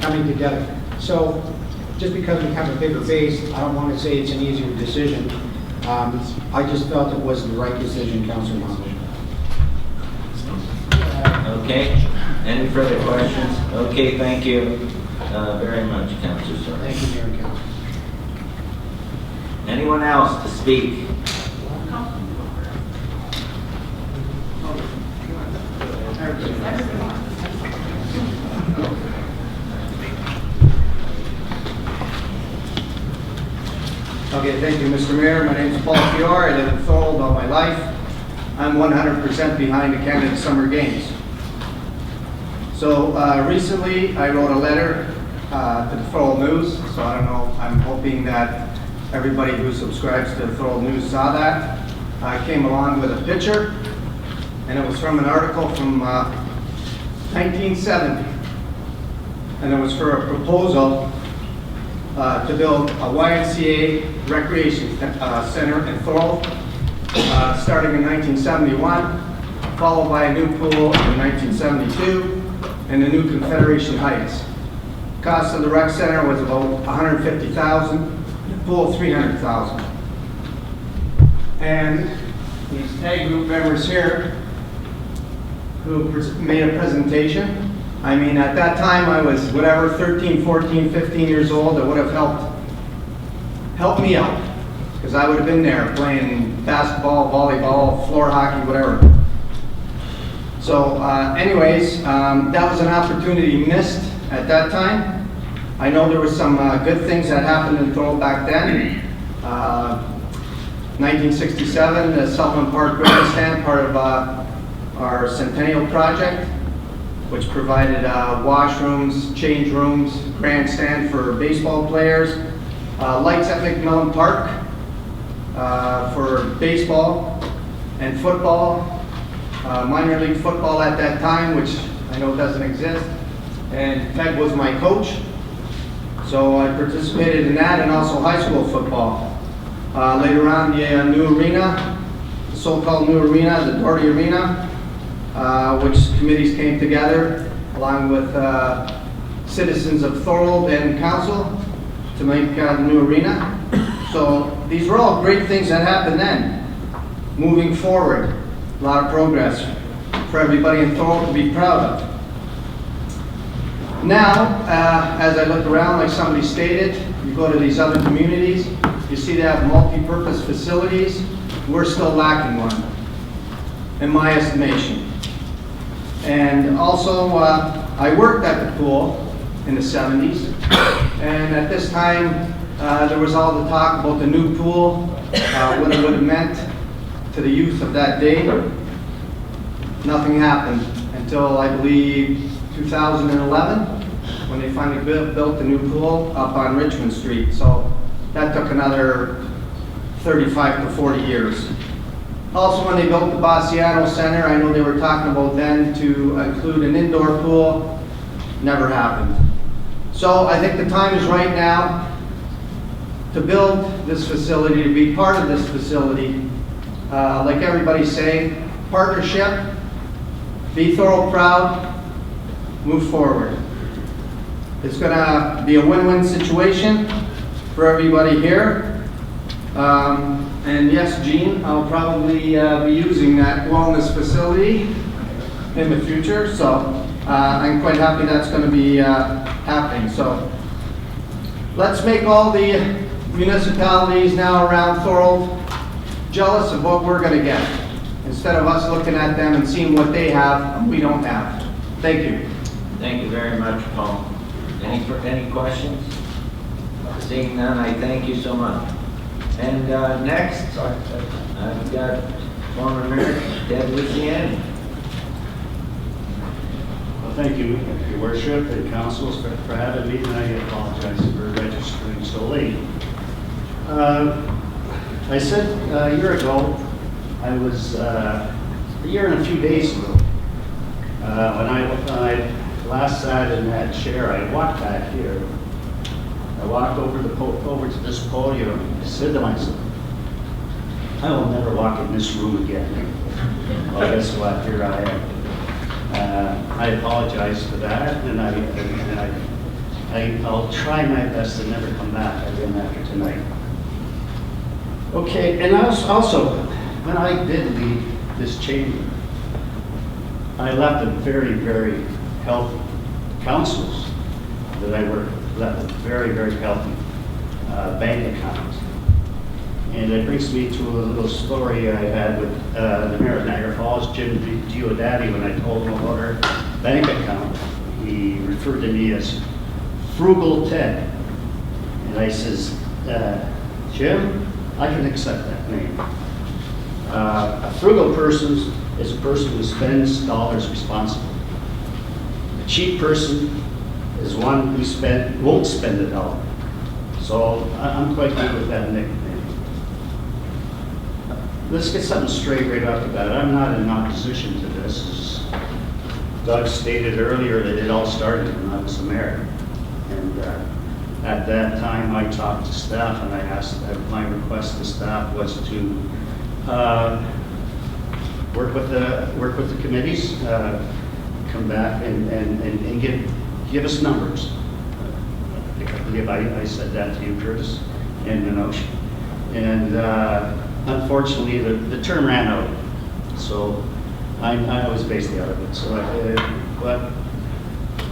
coming together. So just because we have a bigger base, I don't want to say it's an easier decision. I just felt it was the right decision, Councilor Longo. Okay, any further questions? Okay, thank you very much, Councilor Sorrento. Thank you, Mayor and Council. Anyone else to speak? Okay, thank you, Mr. Mayor. My name is Paul Fior. I live in Thorold all my life. I'm 100% behind the Canada Summer Games. So recently I wrote a letter to the Thorold News, so I don't know, I'm hoping that everybody who subscribes to the Thorold News saw that. I came along with a picture, and it was from an article from 1970. And it was for a proposal to build a YMCA recreation center in Thorold, starting in 1971, followed by a new pool in 1972, and the new Confederation Heights. Cost of the rec center was about $150,000, the pool $300,000. And these tag group members here who made a presentation, I mean, at that time I was whatever, 13, 14, 15 years old. It would have helped me out, because I would have been there playing basketball, volleyball, floor hockey, whatever. So anyways, that was an opportunity missed at that time. I know there was some good things that happened in Thorold back then. 1967, the Schmon Parkway stand, part of our Centennial project, which provided washrooms, change rooms, grandstand for baseball players, lights at McMillan Park for baseball and football, minor league football at that time, which I know doesn't exist. And Ted was my coach, so I participated in that, and also high school football. Later on, the new arena, the so-called new arena, the Doherty Arena, which committees came together along with citizens of Thorold and council to make the new arena. So these were all great things that happened then. Moving forward, a lot of progress for everybody in Thorold to be proud of. Now, as I look around, like somebody stated, you go to these other communities, You see they have multi-purpose facilities. We're still lacking one, in my estimation. And also, I worked at the pool in the 70s, and at this time, there was all the talk about the new pool, what it would have meant to the youth of that day. Nothing happened until, I believe, 2011, when they finally built the new pool up on Richmond Street. So that took another 35 to 40 years. Also, when they built the Bassiano Center, I know they were talking about then to include an indoor pool. Never happened. So I think the time is right now to build this facility, to be part of this facility. Like everybody's saying, partnership, be Thorold proud, move forward. It's gonna be a win-win situation for everybody here. And yes, Gene, I'll probably be using that wellness facility in the future, so I'm quite happy that's going to be happening. So let's make all the municipalities now around Thorold jealous of what we're going to get, instead of us looking at them and seeing what they have and we don't have. Thank you. Thank you very much, Paul. Any questions? Seeing none, I thank you so much. And next, I've got former Mayor Ted Luciani. Well, thank you, Your Worship and councils for having me, and I apologize for registering so late. I said a year ago, I was a year and a few days ago, when I last sat in that chair, I walked back here. I walked over to this podium and said to myself, I will never walk in this room again. Well, guess what? Here I am. I apologize for that, and I'll try my best to never come back again after tonight. Okay, and also, when I did leave this chamber, I left a very, very healthy councils that I worked with. Left a very, very healthy bank account. And it brings me to a little story I had with the mayor of Niagara Falls, Jim Giordani, when I told him about our bank account. He referred to me as Frugal Ted. And I says, Jim, I can accept that name. A frugal person is a person who spends dollars responsibly. A cheap person is one who won't spend a dollar. So I'm quite good with that nickname. Let's get something straight right off the bat. I'm not in opposition to this. As Doug stated earlier, that it all started when I was the mayor. And at that time, I talked to staff, and I asked, my request to staff was to work with the committees, come back and give us numbers. I believe I said that to you, Curtis, and Minosh. And unfortunately, the term ran out. So I was basically out of it. So but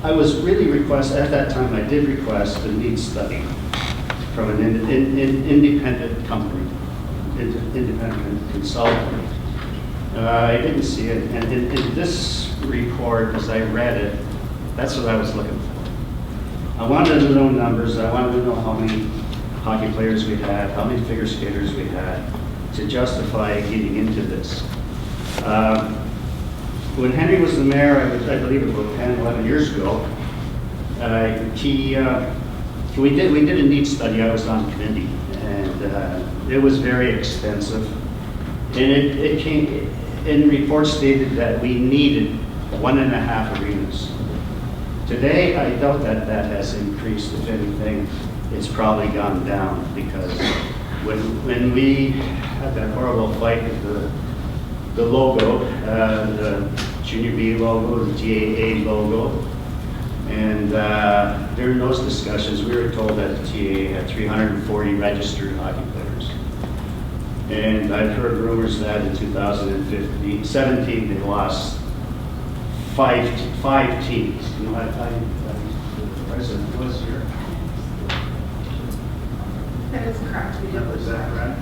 I was really at that time, I did request a needs study from an independent company, independent consultant. I didn't see it, and in this report, as I read it, that's what I was looking for. I wanted to know numbers. I wanted to know how many hockey players we had, how many figure skaters we had, to justify getting into this. When Henry was the mayor, I believe about 10, 11 years ago, we did a needs study. I was on the committee, and it was very extensive. And it came, and the report stated that we needed 1.5 arenas. Today, I doubt that has increased. If anything, it's probably gone down, because when we had that horrible fight with the logo, the Junior B logo, the GAA logo, and during those discussions, we were told that the GAA had 340 registered hockey players. And I've heard rumors that in 2017 they lost five teams. You know, the president was here. That is correct. We did. Is that correct?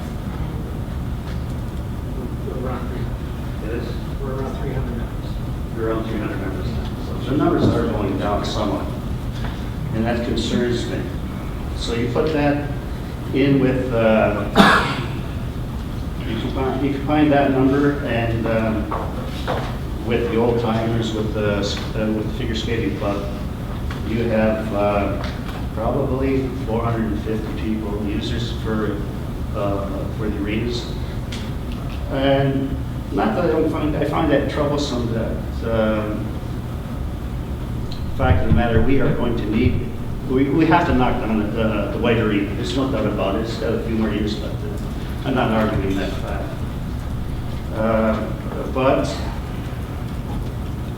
We're around 300. It is? We're around 300 members. You're around 300 members now. So the numbers are going down somewhat, and that concerns me. So you put that in with, you combine that number and with the old timers, with the figure skating club, you have probably 450 people, users for the arenas. And not that I find that troublesome, that fact of the matter, we are going to need, we have to knock down the white arena. There's no doubt about it. It's got a few more years left. I'm not arguing that fact. But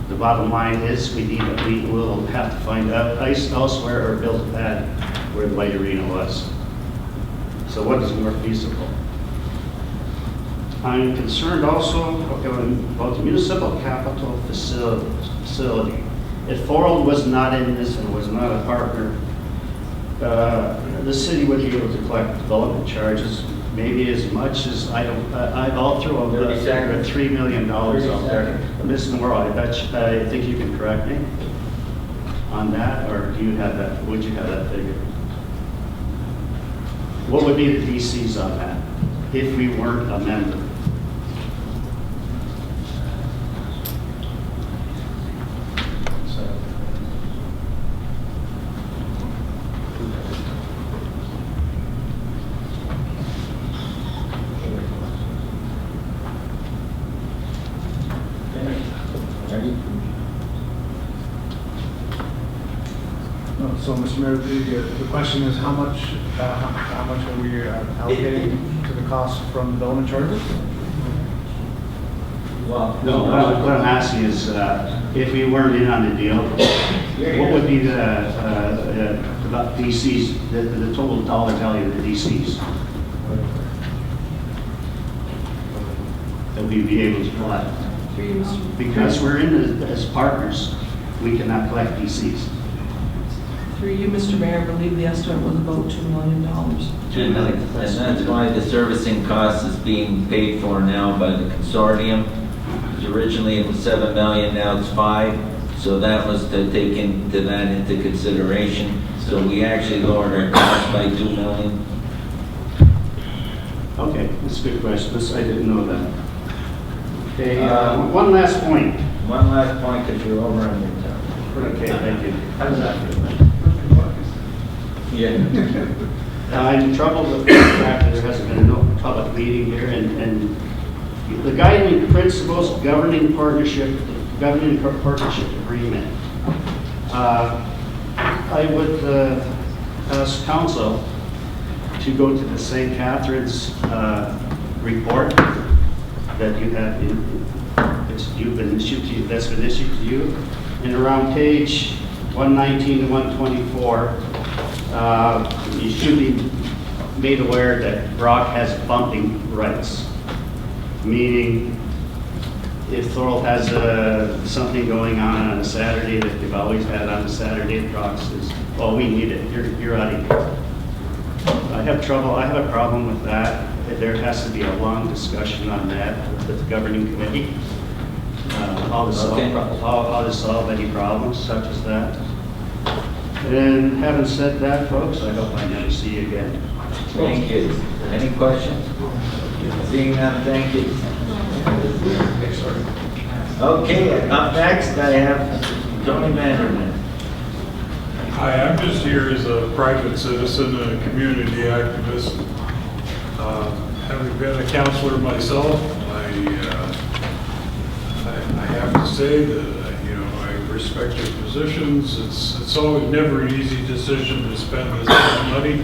the bottom line is we will have to find ice elsewhere or build a pad where the white arena was. So what is more feasible? I'm concerned also about the municipal capital facility. If Thorold was not in this and was not a partner, the city would be able to collect development charges, maybe as much as I'll throw $3 million out there. Ms. Morrow, I think you can correct me on that, or do you have that? Would you have that figure? What would be the DCs on that if we weren't a member? So, Mr. Mayor, the question is how much are we allocating to the cost from development charges? Well, no, what I'm asking is, if we weren't in on the deal, what would be the DCs, the total dollar value of the DCs that we'd be able to collect? Because we're in as partners, we cannot collect DCs. Through you, Mr. Mayor, I believe the estimate was about $2 million. And that's why the servicing cost is being paid for now by the consortium. Originally it was $7 million, now it's $5 million. So that was to take that into consideration. So we actually lowered our cost by $2 million. Okay, that's a good question. I didn't know that. Okay, one last point. One last point, because you're over on your time. Okay, thank you. How's that feel? Yeah. I'm troubled with the fact that there hasn't been no public meeting here, and the guiding principles governing partnership agreement. I would ask council to go to the St. Catherine's report that you have that's been issued to you, and around page 119 to 124. You should be made aware that Brock has bumping rights, meaning if Thorold has something going on a Saturday that they've always had on a Saturday, Brock says, "Oh, we need it. You're out of here." I have a problem with that. There has to be a long discussion on that with the governing committee. How to solve any problems such as that. And having said that, folks, I hope I never see you again. Thank you. Any questions? Seeing none, thank you. Okay, up next I have Tony Vanderman. Hi, I'm just here as a private citizen and a community activist. Having been a counselor myself, I have to say that I respect your positions. It's always never an easy decision to spend this kind of money.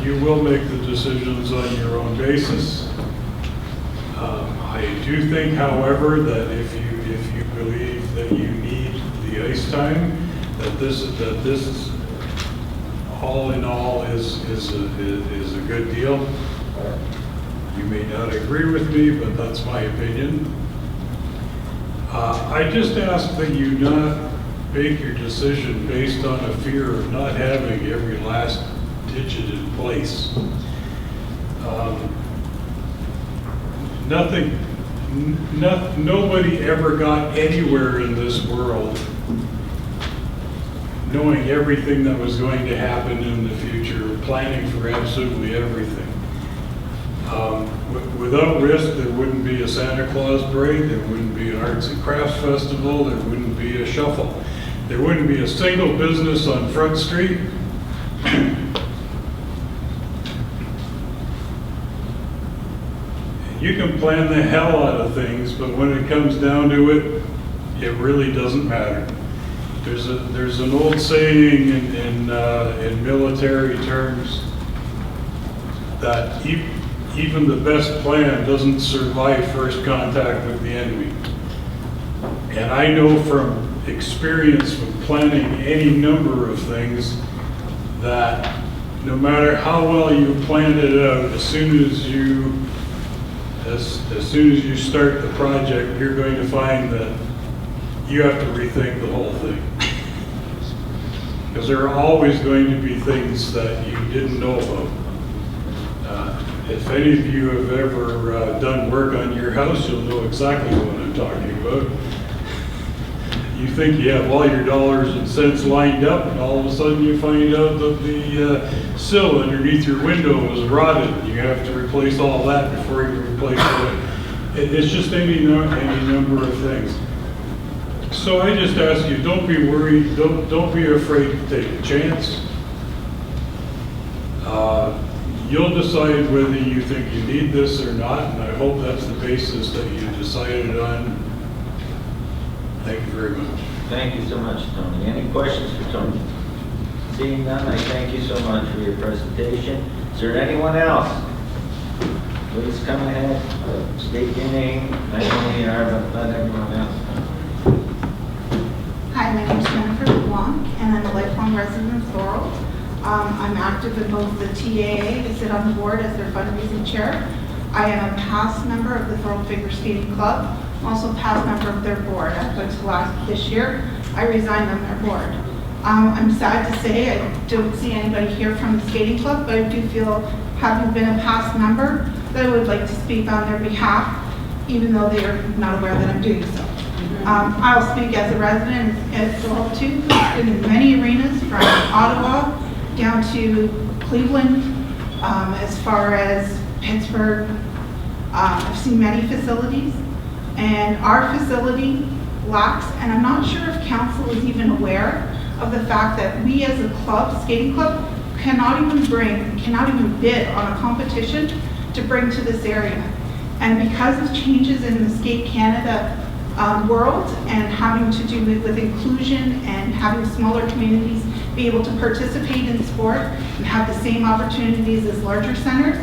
You will make the decisions on your own basis. I do think, however, that if you believe that you need the ice time, that this is all in all is a good deal. You may not agree with me, but that's my opinion. I just ask that you not make your decision based on a fear of not having every last stitch it in place. Nobody ever got anywhere in this world knowing everything that was going to happen in the future, planning for absolutely everything. Without risk, there wouldn't be a Santa Claus parade, there wouldn't be an arts and crafts festival, there wouldn't be a shuffle. There wouldn't be a single business on Front Street. You can plan the hell out of things, but when it comes down to it, it really doesn't matter. There's an old saying in military terms that even the best plan doesn't survive first contact with the enemy. And I know from experience from planning any number of things that no matter how well you plan it out, as soon as you start the project, you're going to find that you have to rethink the whole thing. Because there are always going to be things that you didn't know about. If any of you have ever done work on your house, you'll know exactly what I'm talking about. You think you have all your dollars and cents lined up, and all of a sudden you find out that the sill underneath your window was rotted. You have to replace all that before you replace it. It's just any number of things. So I just ask you, don't be worried, don't be afraid to take a chance. You'll decide whether you think you need this or not, and I hope that's the basis that you decided on. Thank you very much. Thank you so much, Tony. Any questions for Tony? Seeing none, I thank you so much for your presentation. Is there anyone else? Please come ahead, state your name, not only you are, but let everyone else know. Hi, my name is Jennifer LeBlanc, and I'm a lifelong resident of Thorold. I'm active in both the TAA, I sit on the board as their fundraising chair. I am a past member of the Thorold Figure Skating Club. I'm also a past member of their board. This year, I resigned on their board. I'm sad to say I don't see anybody here from the skating club, but I do feel, having been a past member, that I would like to speak on their behalf, even though they are not aware that I'm doing so. I'll speak as a resident at Thorold too, who's been in many arenas from Ottawa down to Cleveland, as far as Pittsburgh. I've seen many facilities, and our facility lacks, and I'm not sure if council is even aware of the fact that we as a club, skating club, cannot even bid on a competition to bring to this area. And because of changes in the Skate Canada world and having to do with inclusion and having smaller communities be able to participate in sport and have the same opportunities as larger centers,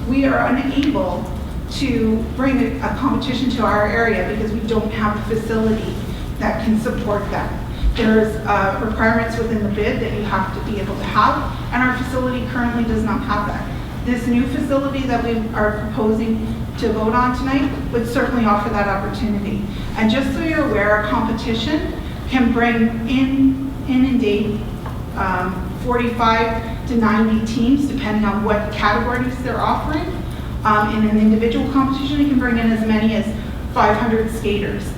we are unable to bring a competition to our area because we don't have a facility that can support that. There's requirements within the bid that you have to be able to have, and our facility currently does not have that. This new facility that we are proposing to vote on tonight would certainly offer that opportunity. And just so you're aware, a competition can bring inundate 45 to 90 teams, depending on what categories they're offering. In an individual competition, it can bring in as many as 500 skaters.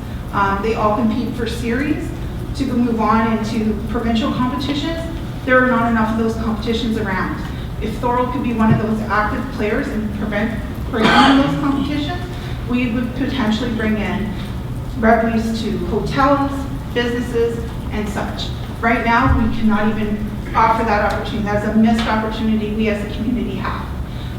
They all compete for series to move on into provincial competitions. There are not enough of those competitions around. If Thorold could be one of those active players and bring in those competitions, we would potentially bring in revenues to hotels, businesses, and such. Right now, we cannot even offer that opportunity. That's a missed opportunity we as a community have.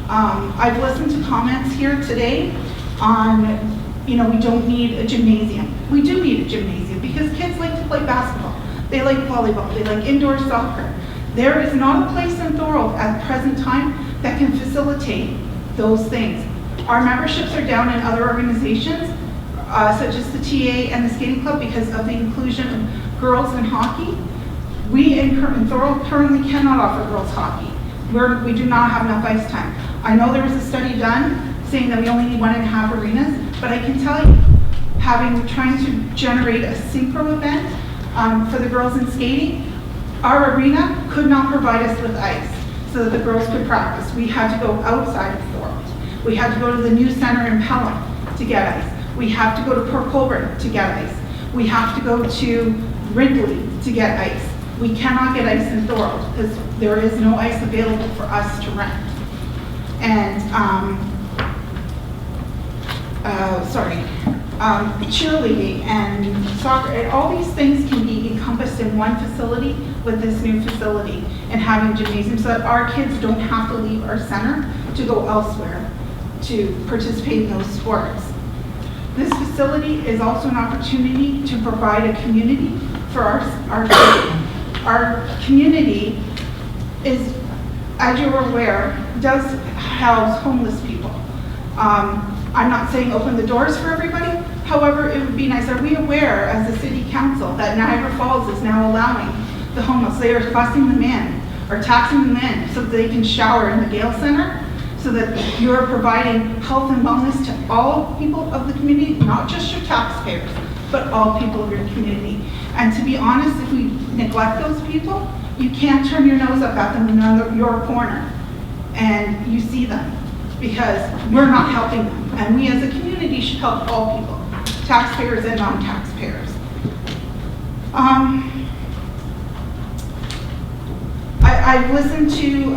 I've listened to comments here today on, we don't need a gymnasium. We do need a gymnasium because kids like to play basketball. They like volleyball. They like indoor soccer. There is not a place in Thorold at the present time that can facilitate those things. Our memberships are down in other organizations, such as the TA and the skating club, because of the inclusion of girls in hockey. We in Thorold currently cannot offer girls hockey. We do not have enough ice time. I know there was a study done saying that we only need 1.5 arenas, but I can tell you, trying to generate a synchro event for the girls in skating, Our arena could not provide us with ice so that the girls could practice. We had to go outside of Thorold. We had to go to the new center in Pelham to get ice. We have to go to Port Colborne to get ice. We have to go to Ridley to get ice. We cannot get ice in Thorold because there is no ice available for us to rent. And, cheerleading and soccer, and all these things can be encompassed in one facility with this new facility and having gymnasium so that our kids don't have to leave our center to go elsewhere to participate in those sports. This facility is also an opportunity to provide a community for our kids. Our community is, as you're aware, does house homeless people. I'm not saying open the doors for everybody. However, it would be nice. Are we aware as a city council that Niagara Falls is now allowing the homeless? They are busing them in or taxing them in so that they can shower in the Gale Center, so that you're providing health and wellness to all people of the community, not just your taxpayers, but all people of your community. And to be honest, if we neglect those people, you can't turn your nose up at them in your corner and you see them, because we're not helping them. And we as a community should help all people, taxpayers and non-taxpayers. I've listened to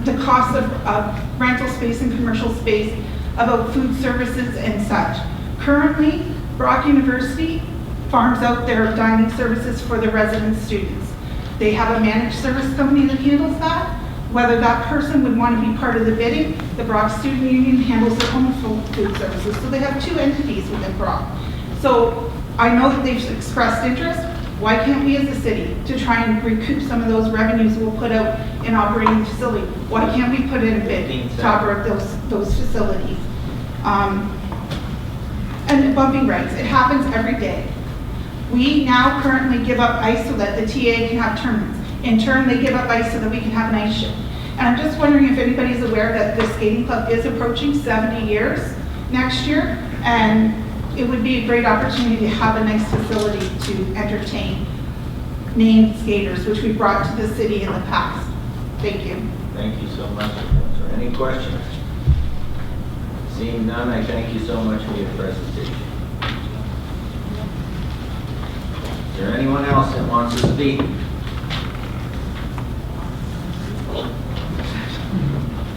the cost of rental space and commercial space, about food services and such. Currently, Brock University farms out their dining services for the resident students. They have a managed service company that handles that. Whether that person would want to be part of the bidding, the Brock Student Union handles their own food services. So they have two entities within Brock. So I know that they've expressed interest. Why can't we as a city to try and recoup some of those revenues we'll put out in operating the facility? Why can't we put in a bid to operate those facilities? And bumping rights, it happens every day. We now currently give up ice so that the TA can have tournaments. In turn, they give up ice so that we can have an ice show. And I'm just wondering if anybody's aware that the skating club is approaching 70 years next year, and it would be a great opportunity to have a nice facility to entertain named skaters, which we brought to the city in the past. Thank you. Thank you so much. Is there any questions? Seeing none, I thank you so much for your presentation. Is there anyone else that wants to speak?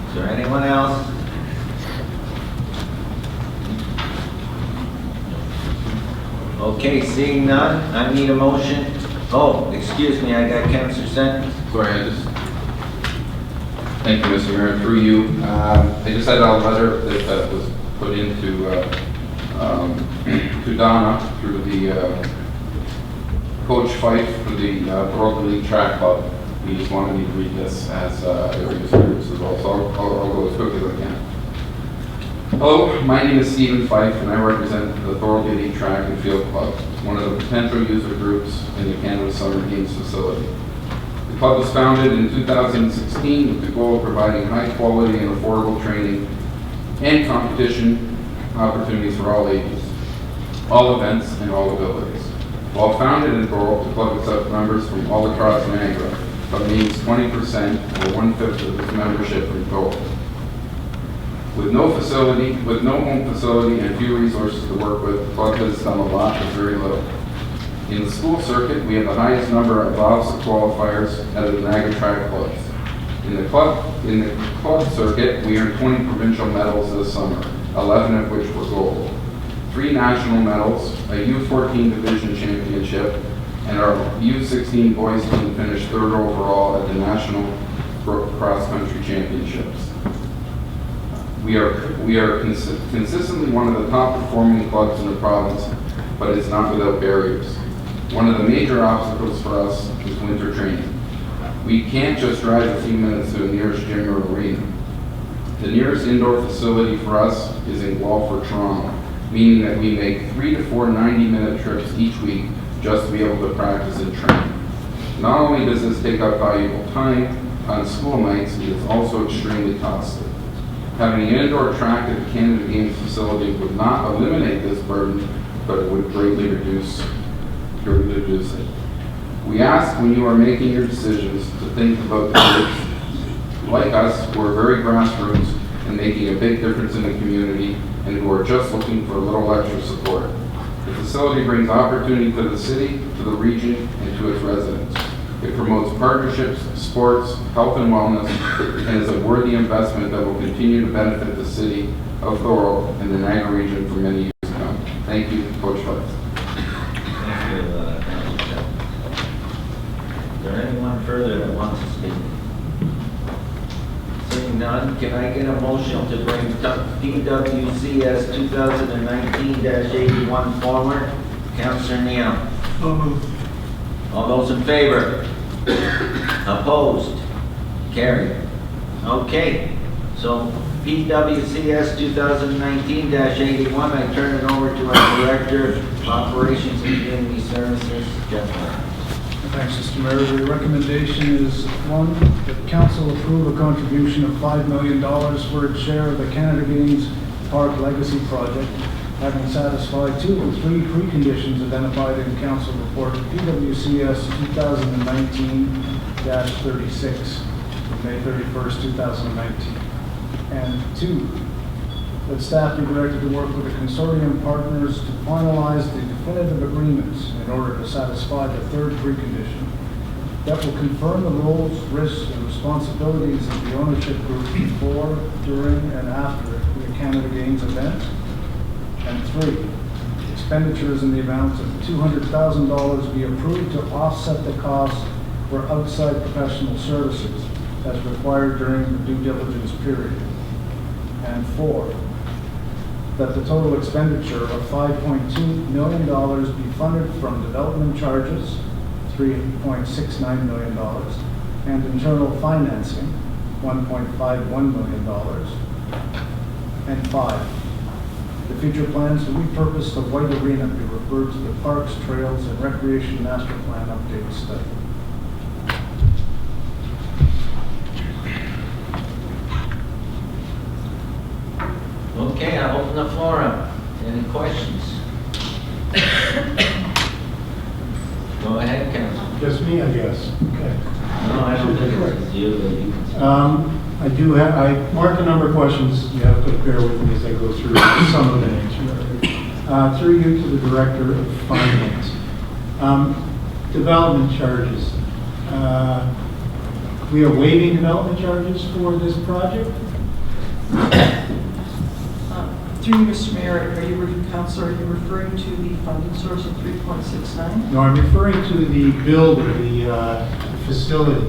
Is there anyone else? Okay, seeing none, I need a motion. Oh, excuse me, I got Councilor Sentence. Sorry, thank you, Mr. Mayor, through you. I just had a letter that was put into to Donna through the Coach Fife for the Thorold League Track Club. He just wanted me to read this as various groups as well, so I'll go as quickly as I can. Hello, my name is Stephen Fife, and I represent the Thorold League Track and Field Club, one of the potential user groups in the Canada Summer Games facility. The club was founded in 2016 with the goal of providing high quality and affordable training and competition opportunities for all ages, all events, and all abilities. While founded in Thorold, the club accepts members from all across Niagara, but means 20% or 1/5 of its membership from Thorold. With no home facility and few resources to work with, the club has done a lot with very little. In the school circuit, we have the highest number of OFSA qualifiers out of the Niagara Track clubs. In the club circuit, we earned 20 provincial medals this summer, 11 of which were gold. 3 national medals, a U14 division championship, and our U16 boys team finished 3rd overall at the National Cross Country Championships. We are consistently one of the top performing clubs in the province, but it's not without barriers. One of the major obstacles for us is winter training. We can't just drive a few minutes to the nearest gym or arena. The nearest indoor facility for us is in Guelph or Toronto, meaning that we make 3 to 4 90-minute trips each week just to be able to practice and train. Not only does this take up valuable time on school nights, it is also extremely costly. Having an indoor track at the Canada Games facility would not eliminate this burden, but it would greatly reduce it. We ask when you are making your decisions to think about the groups like us who are very grassroots and making a big difference in the community and who are just looking for a little extra support. The facility brings opportunity to the city, to the region, and to its residents. It promotes partnerships, sports, health and wellness, and is a worthy investment that will continue to benefit the city of Thorold and the Niagara region for many years to come. Thank you, Coach Fife. Thank you, Councilor Chapman. Is there anyone further that wants to speak? Seeing none, can I get a motion to bring PWCS 2019-81 forward? Councilor Neal. All those in favor? Opposed? Carried. Okay, so PWCS 2019-81, I turn it over to our Director of Operations and Community Services, Jeff Moore. Thanks, Mr. Mayor. The recommendation is, one, that council approve a contribution of $5 million for its share of the Canada Games Park Legacy Project, having satisfied 2 of 3 preconditions identified in council report PWCS 2019-36, May 31st, 2019. And 2, that staff be directed to work with the consortium partners to finalize the definitive agreements in order to satisfy the 3rd precondition that will confirm the roles, risks, and responsibilities of the ownership group before, during, and after the Canada Games event. And 3, expenditures in the amount of $200,000 be approved to offset the costs for outside professional services as required during the due diligence period. And 4, that the total expenditure of $5.2 million be funded from development charges, $3.69 million, and internal financing, $1.51 million. And 5, the future plans to repurpose the White Arena be referred to the Parks, Trails, and Recreation Master Plan Update Study. Okay, I'll open the floor up. Any questions? Go ahead, Councilor. Just me, I guess. Okay. No, I don't think it's you, but you can. I marked a number of questions. You have to bear with me as I go through some of the answers. Through you to the Director of Finance. Development charges. We are waiving development charges for this project? Through you, Mr. Mayor, Councilor, are you referring to the funding source of 3.69? No, I'm referring to the builder, the facility.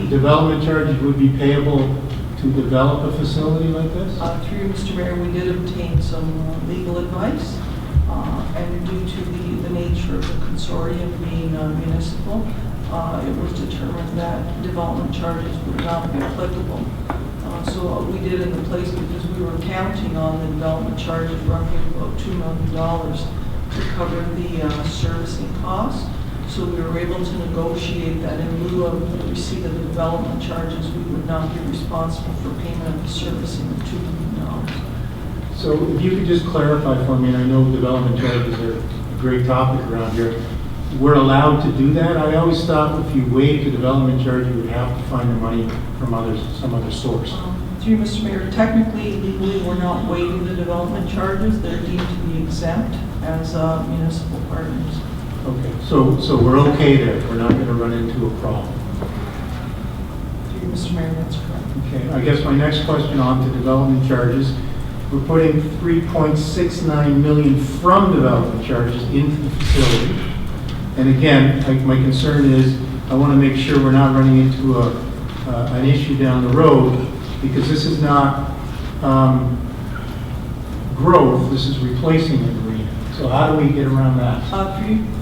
Development charges would be payable to develop a facility like this? Through you, Mr. Mayor, we did obtain some legal advice, and due to the nature of the consortium being municipal, it was determined that development charges would not be applicable. So what we did in the place, because we were counting on the development charges roughly about $2 million to cover the servicing costs. So we were able to negotiate that in lieu of the receipt of the development charges, we would not be responsible for payment of the servicing of $2 million. So if you could just clarify for me, and I know development charges are a great topic around here, we're allowed to do that? I always thought if you waive the development charge, you would have to find the money from some other source. Through Mr. Mayor, technically, legally, we're not waiving the development charges. They're deemed to be exempt as municipal partners. Okay, so we're okay there. We're not going to run into a problem. Through Mr. Mayor, that's correct. Okay, I guess my next question on to development charges. We're putting $3.69 million from development charges into the facility. And again, my concern is I want to make sure we're not running into an issue down the road, because this is not growth, this is replacing an arena. So how do we get around that?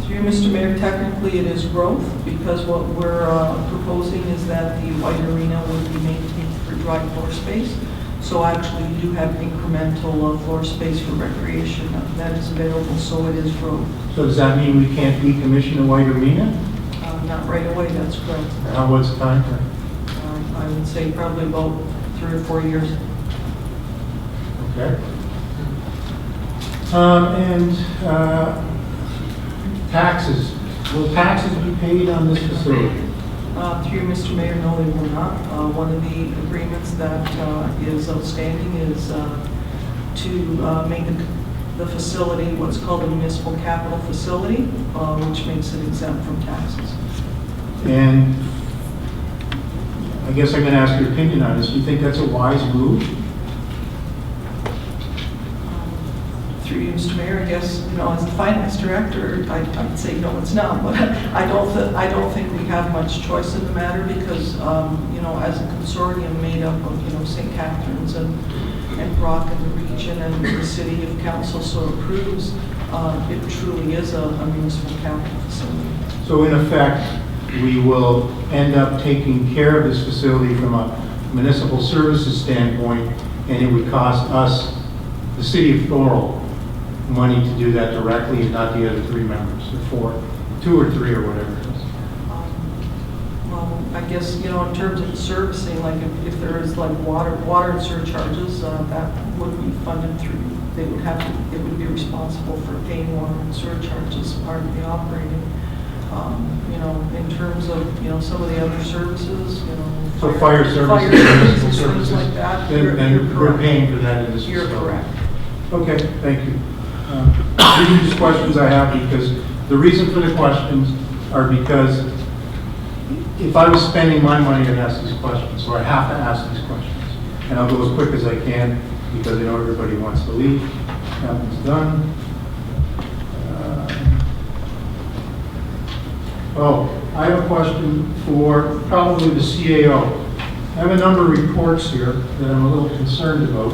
Through Mr. Mayor, technically it is growth, because what we're proposing is that the White Arena would be maintained for dry floor space. So actually you do have incremental floor space for recreation that is available, so it is growth. So does that mean we can't decommission the White Arena? Not right away, that's correct. What's the time frame? I would say probably about 3 or 4 years. Okay. Taxes. Will taxes be paid on this facility? Through you, Mr. Mayor, no, they will not. One of the agreements that is outstanding is to make the facility what's called a municipal capital facility, which makes it exempt from taxes. And I guess I'm going to ask your opinion on this. Do you think that's a wise move? Through you, Mr. Mayor, I guess, you know, as the finance director, I'd say no, it's not. But I don't think we have much choice in the matter because, you know, as a consortium made up of, you know, St. Catharines and Brock and the region and the city, if council so approves, it truly is a municipal capital facility. So in effect, we will end up taking care of this facility from a municipal services standpoint, and it would cost us, the city of Thorold, money to do that directly and not the other 3 members, or 2 or 3 or whatever it is. Well, I guess, you know, in terms of the servicing, like if there is like water and surcharges, that would be funded through, they would be responsible for paying water and surcharges as part of the operating. You know, in terms of, you know, some of the other services, you know. So fire services, things like that. And we're paying for that in this You're facility. correct. Okay, thank you. These are just questions I have because the reason for the questions are because if I was spending my money, I'd ask these questions, so I have to ask these questions. And I'll go as quick as I can because I know everybody wants to leave. That one's done. I have a question for probably the CAO. I have a number of reports here that I'm a little concerned about.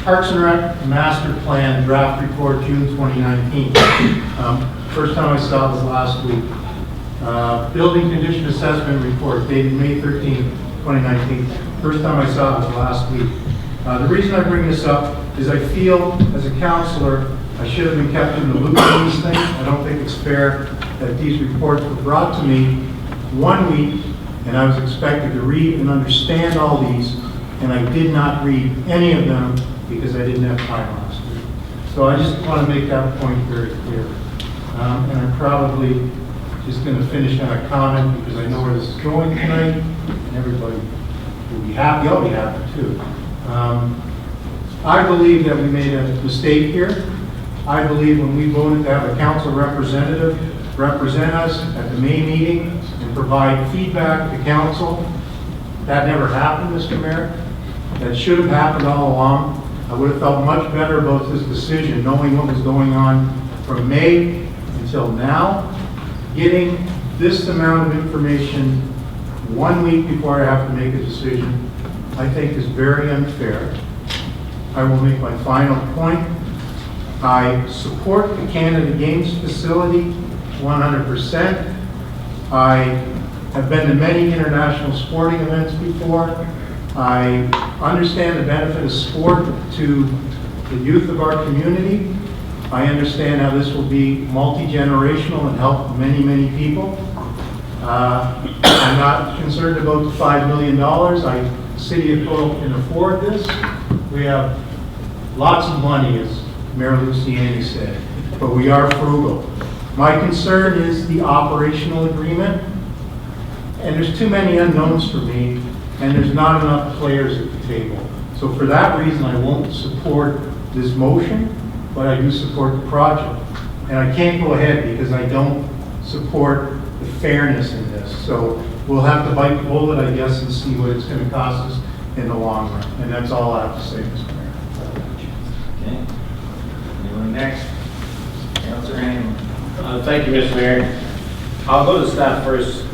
Parks and Rec Master Plan Draft Report, June 2019. First time I saw it was last week. Building Condition Assessment Report, dated May 13, 2019. First time I saw it was last week. The reason I bring this up is I feel, as a counselor, I should have been kept in the loop on these things. I don't think it's fair that these reports were brought to me 1 week, and I was expected to read and understand all these, and I did not read any of them because I didn't have time last week. So I just want to make that point very clear. And I'm probably just going to finish on a comment because I know where this is going tonight, and everybody will be happy. I'll be happy too. I believe that we made a mistake here. I believe when we voted to have a council representative represent us at the May meeting and provide feedback to council, that never happened, Mr. Mayor. That should have happened all along. I would have felt much better about this decision, knowing what was going on from May until now. Getting this amount of information 1 week before I have to make a decision, I think is very unfair. I will make my final point. I support the Canada Games facility 100%. I have been to many international sporting events before. I understand the benefit of sport to the youth of our community. I understand how this will be multi-generational and help many, many people. I'm not concerned about the $5 million. The city of Thorold can afford this. We have lots of money, as Mayor Luciani said, but we are frugal. My concern is the operational agreement, and there's too many unknowns for me, and there's not enough players at the table. So for that reason, I won't support this motion, but I do support the project. And I can't go ahead because I don't support the fairness in this. So we'll have to bite the bullet, I guess, and see what it's going to cost us in the long run. And that's all I have to say, Mr. Mayor. Okay. Anyone next? Councilor Hanlon. Thank you, Mr. Mayor. I'll go to staff first.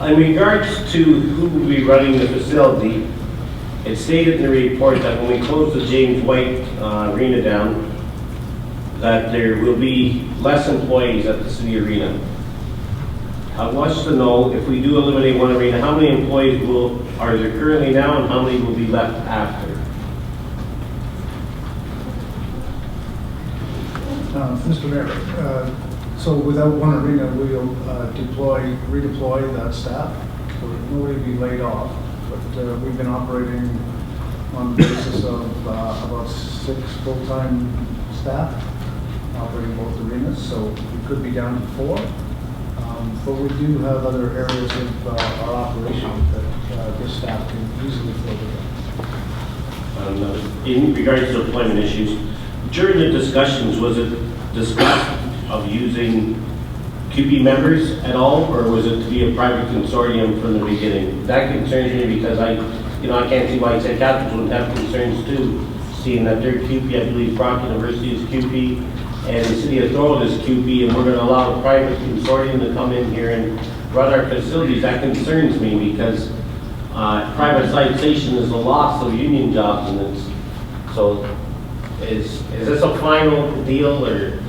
In regards to who will be running the facility, it stated in the report that when we close the James White Arena down, that there will be less employees at the city arena. I want to know, if we do eliminate one arena, how many employees are there currently now and how many will be left after? Mr. Mayor, so without one arena, we'll redeploy that staff, so nobody will be laid off. But we've been operating on the basis of about 6 full-time staff. operating both arenas, so we could be down to 4. But we do have other areas of our operation that this staff can easily fill in. In regards to employment issues, during the discussions, was it discussed of using QP members at all, or was it to be a private consortium from the beginning? That concerns me because I can't see why St. Catharines wouldn't have concerns too, seeing that they're QP. I believe Brock University is QP, and the city of Thorold is QP, and we're going to allow a private consortium to come in here and run our facilities. That concerns me because privatization is a loss of union jobs, and so is this a final deal, or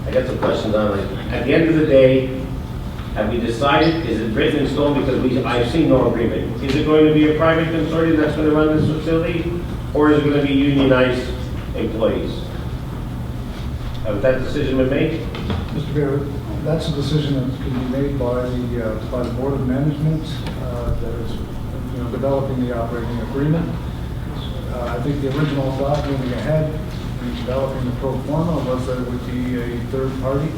I got some questions on it. At the end of the day, have we decided, is it written in stone, because I've seen no agreement. Is it going to be a private consortium that's going to run this facility, or is it going to be unionized employees? Has that decision been made? Mr. Mayor, that's a decision that can be made by the Board of Management that is developing the operating agreement. I think the original thought moving ahead in developing the pro forma was that it would be a third party,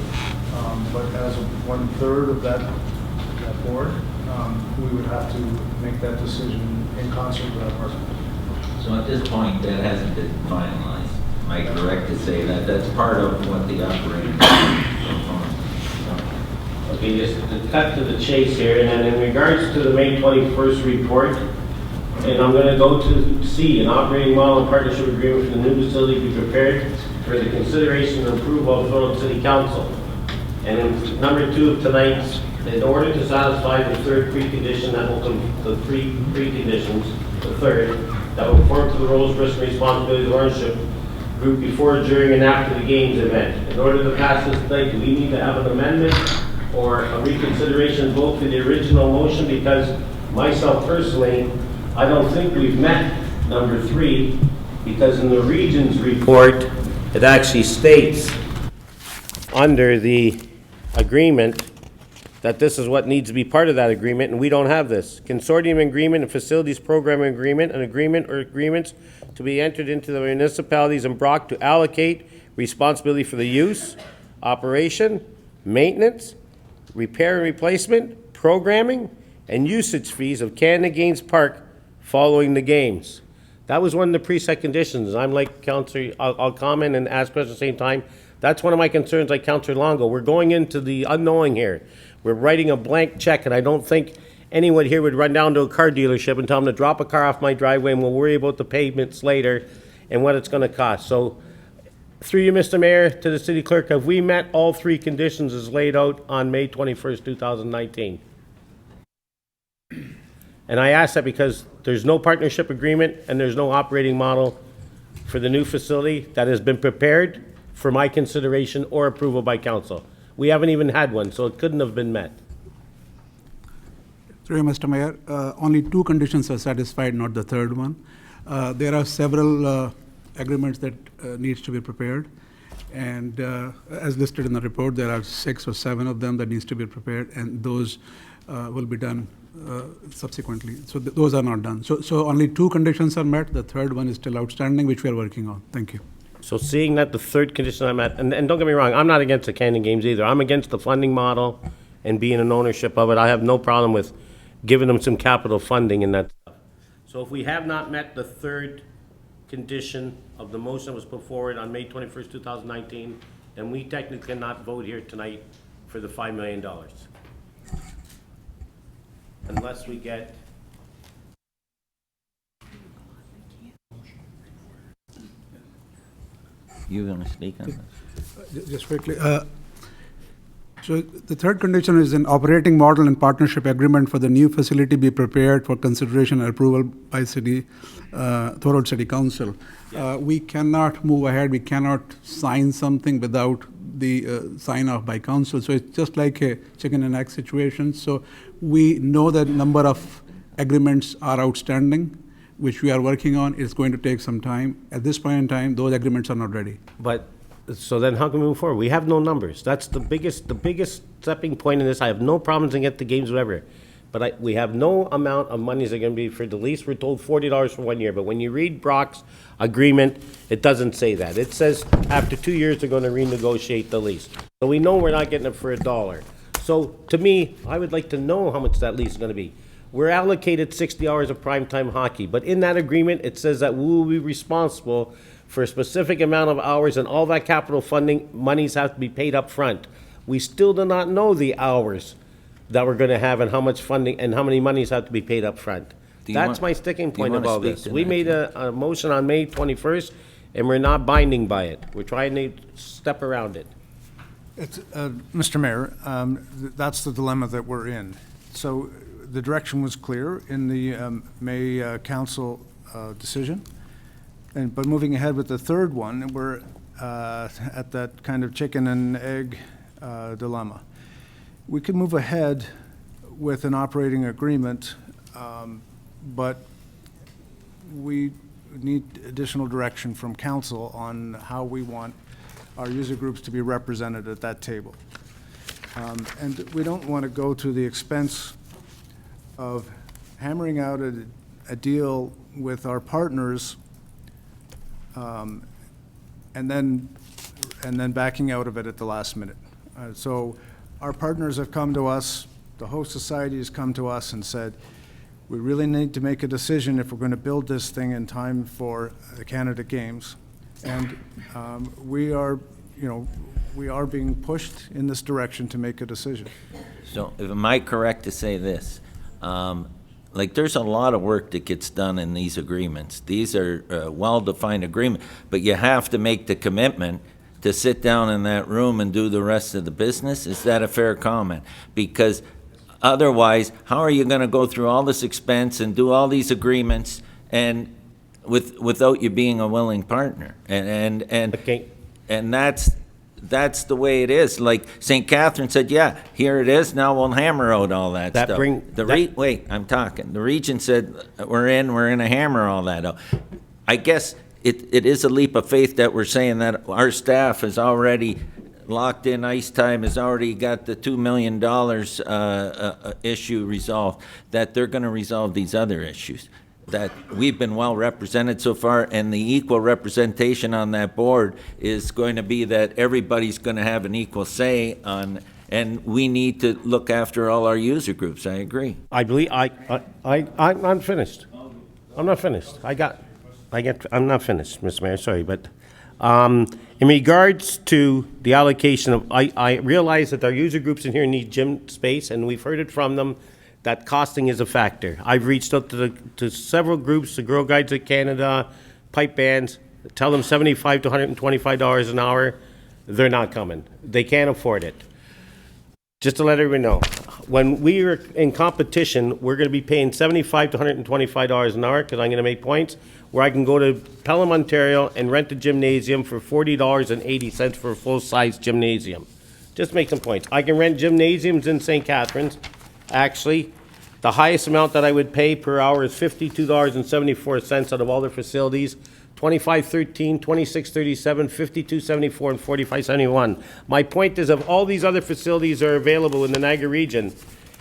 but as 1/3 of that board, we would have to make that decision in concert with our partner. So at this point, that hasn't been finalized. Am I correct to say that that's part of what the operating? Okay, just to cut to the chase here, and then in regards to the May 21st report, and I'm going to go to C, an operating model and partnership agreement for the new facility be prepared for the consideration and approval of Thorold City Council. And in number 2 of tonight's, in order to satisfy the third precondition, that will come, the three preconditions, the third, that will conform to the roles, risk, and responsibilities of ownership group before, during, and after the games event. In order to pass this tonight, do we need to have an amendment or a reconsideration vote for the original motion? Because myself personally, I don't think we've met number 3, because in the region's report, it actually states under the agreement that this is what needs to be part of that agreement, and we don't have this. Consortium agreement and facilities program agreement, an agreement or agreements to be entered into the municipalities and Brock to allocate responsibility for the use, operation, maintenance, repair and replacement, programming, and usage fees of Canada Games Park following the games. That was one of the preset conditions. I'm like Councillor, I'll comment and ask questions at the same time. That's one of my concerns, like Councillor Longo. We're going into the unknowing here. We're writing a blank check, and I don't think anyone here would run down to a car dealership and tell them to drop a car off my driveway, and we'll worry about the payments later and what it's going to cost. So, through you, Mr. Mayor, to the City Clerk, have we met all 3 conditions as laid out on May 21st, 2019? And I ask that because there's no partnership agreement and there's no operating model for the new facility that has been prepared for my consideration or approval by council. We haven't even had one, so it couldn't have been met. Sorry, Mr. Mayor, only 2 conditions are satisfied, not the third one. There are several agreements that needs to be prepared, and as listed in the report, there are 6 or 7 of them that needs to be prepared, and those will be done subsequently. So those are not done. So only 2 conditions are met. The third one is still outstanding, which we are working on. Thank you. So seeing that the third condition I'm at, and don't get me wrong, I'm not against the Canada Games either. I'm against the funding model and being an ownership of it. I have no problem with giving them some capital funding and that stuff. So if we have not met the third condition of the motion that was put forward on May 21st, 2019, then we technically cannot vote here tonight for the $5 million. Unless we get... You're going to speak on this? Just quickly. So the third condition is an operating model and partnership agreement for the new facility be prepared for consideration and approval by Thorold City Council. We cannot move ahead. We cannot sign something without the sign off by council. So it's just like a chicken and egg situation. So we know that number of agreements are outstanding, which we are working on. It's going to take some time. At this point in time, those agreements are not ready. But, so then how can we move forward? We have no numbers. That's the biggest stepping point in this. I have no problems to get the games, whatever. but we have no amount of monies that are gonna be for the lease. We're told $40 for 1 year, but when you read Brock's agreement, it doesn't say that. It says after 2 years, they're gonna renegotiate the lease. So we know we're not getting it for $1. So to me, I would like to know how much that lease is gonna be. We're allocated 60 hours of primetime hockey, but in that agreement, it says that we will be responsible for a specific amount of hours, and all that capital funding monies have to be paid up front. We still do not know the hours that we're gonna have and how much funding and how many monies have to be paid up front. That's my sticking point of all this. We made a motion on May 21st, and we're not binding by it. We're trying to step around it. It's, Mr. Mayor, that's the dilemma that we're in. So the direction was clear in the May council decision. But moving ahead with the third one, we're at that kind of chicken and egg dilemma. We could move ahead with an operating agreement, but we need additional direction from council on how we want our user groups to be represented at that table. And we don't want to go to the expense of hammering out a deal with our partners and then backing out of it at the last minute. So our partners have come to us, the host society has come to us and said, we really need to make a decision if we're going to build this thing in time for the Canada Games. And we are being pushed in this direction to make a decision. So am I correct to say this? Like, there's a lot of work that gets done in these agreements. These are well-defined agreements, but you have to make the commitment to sit down in that room and do the rest of the business. Is that a fair comment? Because otherwise, how are you going to go through all this expense and do all these agreements and without you being a willing partner? And that's the way it is. Like St. Catherine said, yeah, here it is. Now we'll hammer out all that stuff. Wait, I'm talking. The region said we're going to hammer all that out. I guess it is a leap of faith that we're saying that our staff has already locked in ice time, has already got the $2 million issue resolved, that they're going to resolve these other issues. That we've been well represented so far, and the equal representation on that board is going to be that everybody's going to have an equal say on, and we need to look after all our user groups. I agree. I'm not finished. I'm not finished. I'm not finished, Mr. Mayor, sorry, but in regards to the allocation of, I realize that our user groups in here need gym space, and we've heard it from them that costing is a factor. I've reached out to several groups, the Girl Guides of Canada, pipe bands, tell them $75 to $125 an hour. They're not coming. They can't afford it. Just to let everyone know, when we are in competition, we're going to be paying $75 to $125 an hour because I'm going to make points, where I can go to Pelham, Ontario and rent a gymnasium for $40.80 for a full-size gymnasium. Just make some points. I can rent gymnasiums in St. Catharines. Actually, the highest amount that I would pay per hour is $52.74 out of all their facilities. $25.13, $26.37, $52.74, and $45.71. My point is, if all these other facilities are available in the Niagara region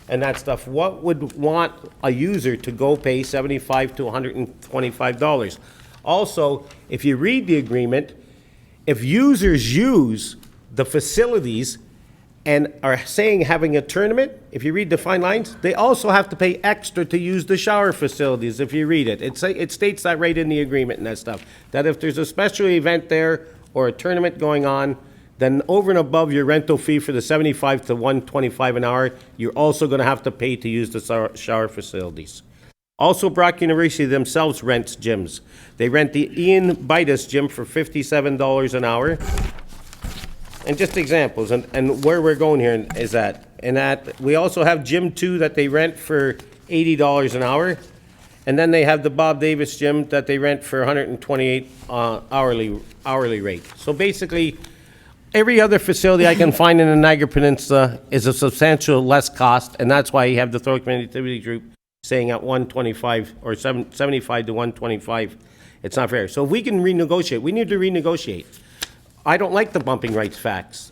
and that stuff, what would want a user to go pay $75 to $125? Also, if you read the agreement, if users use the facilities and are saying having a tournament, if you read the fine lines, they also have to pay extra to use the shower facilities, if you read it. It states that right in the agreement and that stuff, that if there's a special event there or a tournament going on, then over and above your rental fee for the $75 to $125 an hour, you're also going to have to pay to use the shower facilities. Also, Brock University themselves rents gyms. They rent the Ian Bitus gym for $57 an hour. And just examples, and where we're going here is that, we also have Gym 2 that they rent for $80 an hour, and then they have the Bob Davis gym that they rent for $128 hourly rate. So basically, every other facility I can find in the Niagara Peninsula is a substantial less cost, and that's why you have the Thorold Community Activity Group saying at $125 or $75 to $125. It's not fair. So if we can renegotiate, we need to renegotiate. I don't like the bumping rights facts.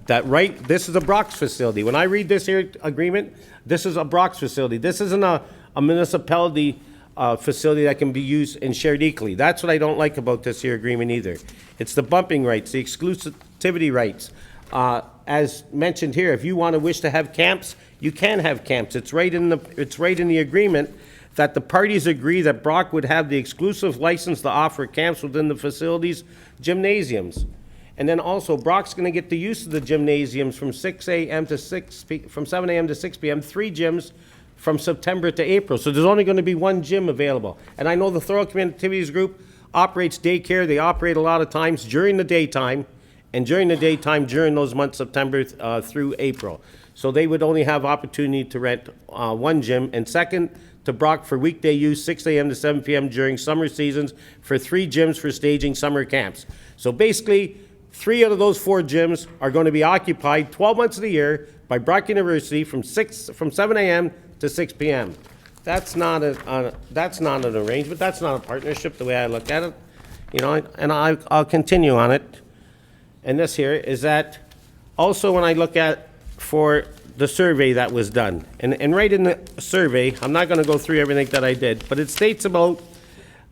This is a Brock's facility. When I read this here agreement, this is a Brock's facility. This isn't a municipality facility that can be used and shared equally. That's what I don't like about this here agreement either. It's the bumping rights, the exclusivity rights. As mentioned here, if you wish to have camps, you can have camps. It's right in the agreement that the parties agree that Brock would have the exclusive license to offer camps within the facility's gymnasiums. And then also, Brock's going to get the use of the gymnasiums from 7 a.m. to 6 p.m., 3 gyms from September to April. So there's only going to be 1 gym available. And I know the Thorold Community Activities Group operates daycare. They operate a lot of times during the daytime, and during those months, September through April. So they would only have opportunity to rent 1 gym. And second, to Brock for weekday use, 6 a.m. to 7 p.m. during summer seasons for 3 gyms for staging summer camps. So basically, 3 out of those 4 gyms are going to be occupied 12 months of the year by Brock University from 7 a.m. to 6 p.m. That's not an arrangement. That's not a partnership the way I look at it. And I'll continue on it. And this here is that also when I look at for the survey that was done, and right in the survey, I'm not going to go through everything that I did, but it states about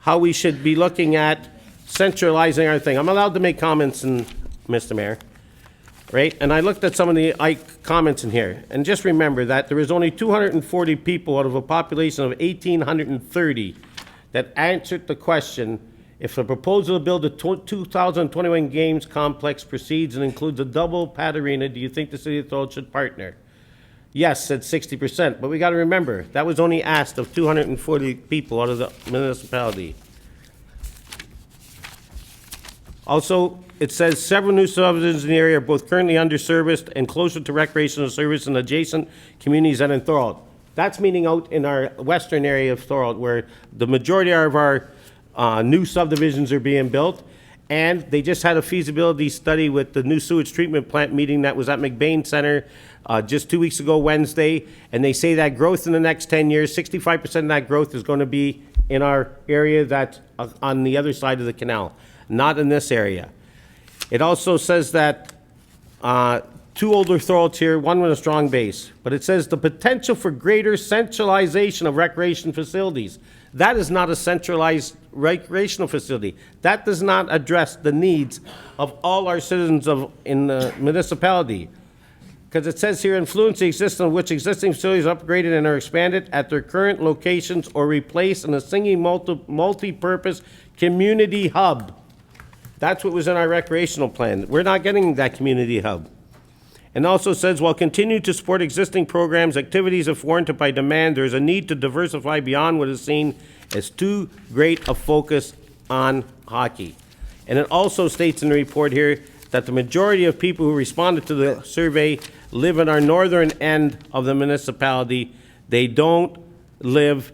how we should be looking at centralizing our thing. I'm allowed to make comments, Mr. Mayor, right? And I looked at some of the comments in here, and just remember that there was only 240 people out of a population of 1,830 that answered the question, if the proposal to build a 2021 Games complex proceeds and includes a double pad arena, do you think the City of Thorold should partner? Yes, said 60%, but we got to remember, that was only asked of 240 people out of the municipality. Also, it says several new subdivisions in the area are both currently underserviced and closer to recreational service in adjacent communities than in Thorold. That's meaning out in our western area of Thorold, where the majority of our new subdivisions are being built. And they just had a feasibility study with the new sewage treatment plant meeting that was at McBain Center just 2 weeks ago, Wednesday. And they say that growth in the next 10 years, 65% of that growth is going to be in our area that's on the other side of the canal, not in this area. It also says that 2 older Thorolds here, 1 with a strong base. But it says the potential for greater centralization of recreation facilities. That is not a centralized recreational facility. That does not address the needs of all our citizens in the municipality. Because it says here, influence the existence of which existing facilities are upgraded and are expanded at their current locations or replaced in a single multi-purpose community hub. That's what was in our recreational plan. We're not getting that community hub. And also says, while continuing to support existing programs, activities if warranted by demand, there is a need to diversify beyond what is seen as too great a focus on hockey. And it also states in the report here that the majority of people who responded to the survey live in our northern end of the municipality. They don't live,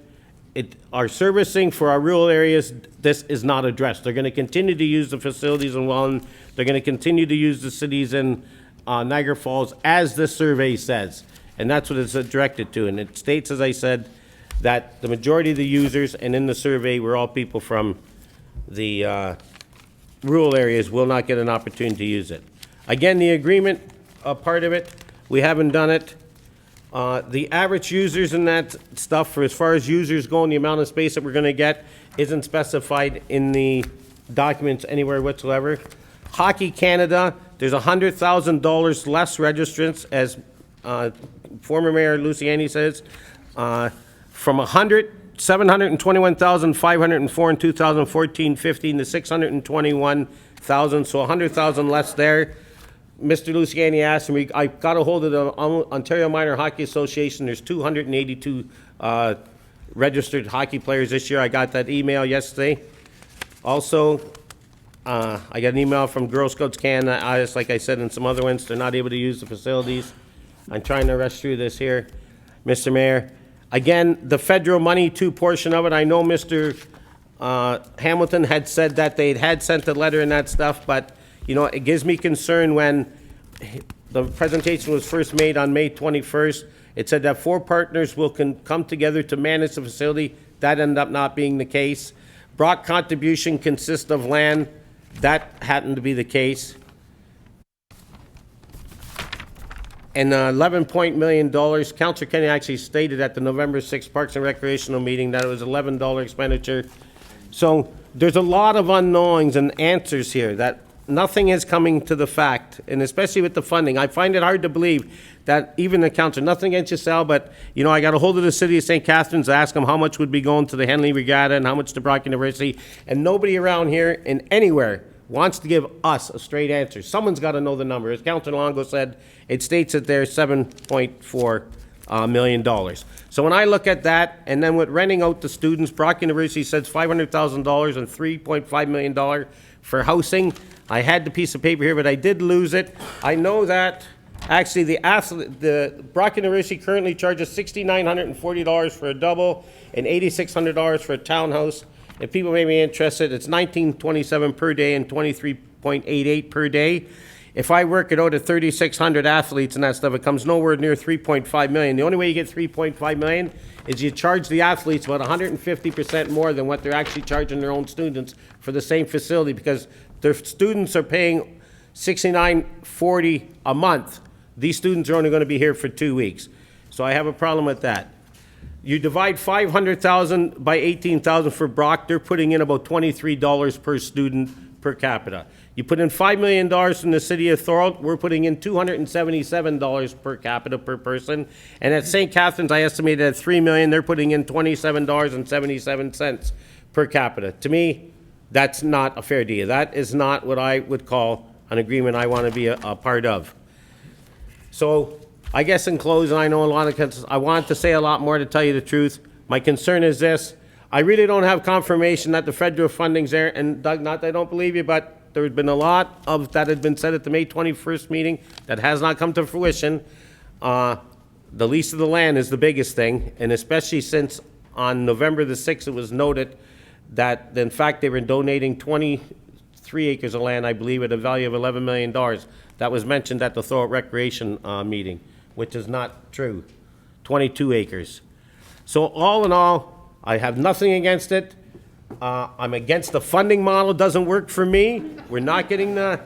our servicing for our rural areas, this is not addressed. They're going to continue to use the facilities in Welland. They're going to continue to use the cities in Niagara Falls, as this survey says. And that's what it's directed to. And it states, as I said, that the majority of the users, and in the survey, were all people from the rural areas, will not get an opportunity to use it. Again, the agreement part of it, we haven't done it. The average users in that stuff, for as far as users go and the amount of space that we're going to get, isn't specified in the documents anywhere whatsoever. Hockey Canada, there's $100,000 less registrants, as former Mayor Luciani says, from 721,504 in 2014-15 to 621,000, so 100,000 less there. Mr. Luciani asked, and I got a hold of the Ontario Minor Hockey Association. There's 282 registered hockey players this year. I got that email yesterday. Also, I got an email from Girl Scouts Canada. Just like I said, and some other ones, they're not able to use the facilities. I'm trying to rush through this here, Mr. Mayor. Again, the federal money portion of it, I know Mr. Hamilton had said that they had sent a letter and that stuff, but you know, it gives me concern when the presentation was first made on May 21st. It said that 4 partners will come together to manage the facility. That ended up not being the case. Brock contribution consists of land. That happened to be the case. and $11 million. Councillor Kenny actually stated at the November 6th Parks and Recreational meeting that it was $11 expenditure. So there's a lot of unknowns and answers here that nothing is coming to the fact, and especially with the funding. I find it hard to believe that even the council, nothing against you, Sal, but, you know, I got a hold of the city of St. Catharines to ask them how much would be going to the Henley Regatta and how much to Brock University, and nobody around here and anywhere wants to give us a straight answer. Someone's got to know the number. As Councilor Longo said, it states that there's $7.4 million. So when I look at that, and then with renting out the students, Brock University says $500,000 and $3.5 million for housing. I had the piece of paper here, but I did lose it. I know that actually the Brock University currently charges $6,940 for a double and $8,600 for a townhouse. If people may be interested, it's $19.27 per day and $23.88 per day. If I work it out at 3,600 athletes and that stuff, it comes nowhere near $3.5 million. The only way you get $3.5 million is you charge the athletes about 150% more than what they're actually charging their own students for the same facility, because their students are paying $69.40 a month. These students are only going to be here for 2 weeks. So I have a problem with that. You divide 500,000 by 18,000 for Brock, they're putting in about $23 per student per capita. You put in $5 million from the city of Thorold, we're putting in $277 per capita per person. And at St. Catharines, I estimated at $3 million, they're putting in $27.77 per capita. To me, that's not a fair deal. That is not what I would call an agreement I want to be a part of. So I guess in closing, I know a lot of, I want to say a lot more, to tell you the truth. My concern is this: I really don't have confirmation that the federal funding's there, and Doug, not that I don't believe you, but there's been a lot of that had been said at the May 21st meeting that has not come to fruition. The lease of the land is the biggest thing, and especially since on November the 6th it was noted that in fact they were donating 23 acres of land, I believe, at a value of $11 million. That was mentioned at the Thorold Recreation meeting, which is not true. 22 acres. So all in all, I have nothing against it. I'm against the funding model. It doesn't work for me. We're not getting the...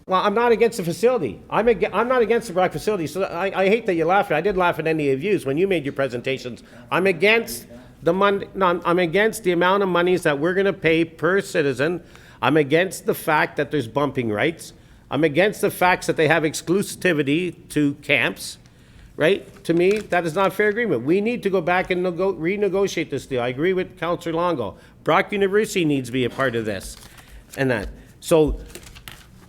Well, I'm not against the facility. I'm not against the Brock facility. So I hate that you laugh. I did laugh at any of you when you made your presentations. I'm against the money. No, I'm against the amount of monies that we're going to pay per citizen. I'm against the fact that there's bumping rights. I'm against the facts that they have exclusivity to camps, right? To me, that is not a fair agreement. We need to go back and renegotiate this deal. I agree with Councillor Longo. Brock University needs to be a part of this and that. So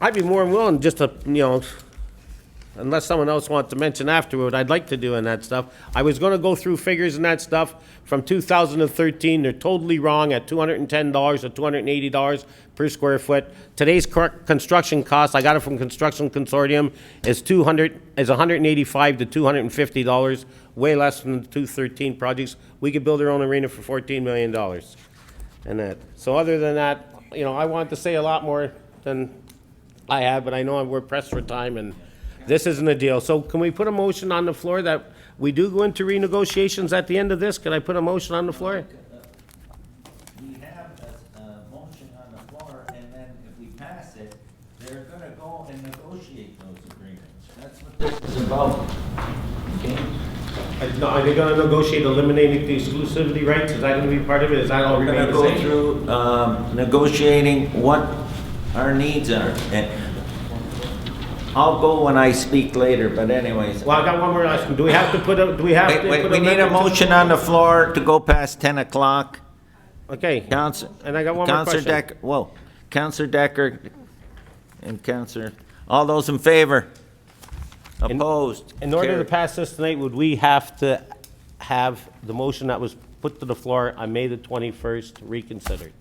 I'd be more than willing just to, you know, unless someone else wants to mention afterward, I'd like to do in that stuff. I was going to go through figures and that stuff from 2013. They're totally wrong at $210 to $280 per square foot. Today's construction cost, I got it from Construction Consortium, is $185 to $250, way less than the 2013 projects. We could build our own arena for $14 million. And that. So other than that, you know, I want to say a lot more than I have, but I know we're pressed for time, and this isn't a deal. So can we put a motion on the floor that we do go into renegotiations at the end of this? Can I put a motion on the floor? We have a motion on the floor, and then if we pass it, they're gonna go and negotiate those agreements. That's what this is about. Okay? Are they gonna negotiate eliminating the exclusivity rights? Is that gonna be part of it? Is that all We're remain gonna the go same? through negotiating what our needs are. And I'll go when I speak later, but anyways. Well, I got one more question. Do we have to put a, We need a motion on the floor to go past 10 o'clock. Okay. Council, and I got one more question. Decker, whoa, Councillor Decker and Councillor, all those in favor? Opposed? In order to Carried. pass this tonight, would we have to have the motion that was put to the floor on May the 21st reconsidered?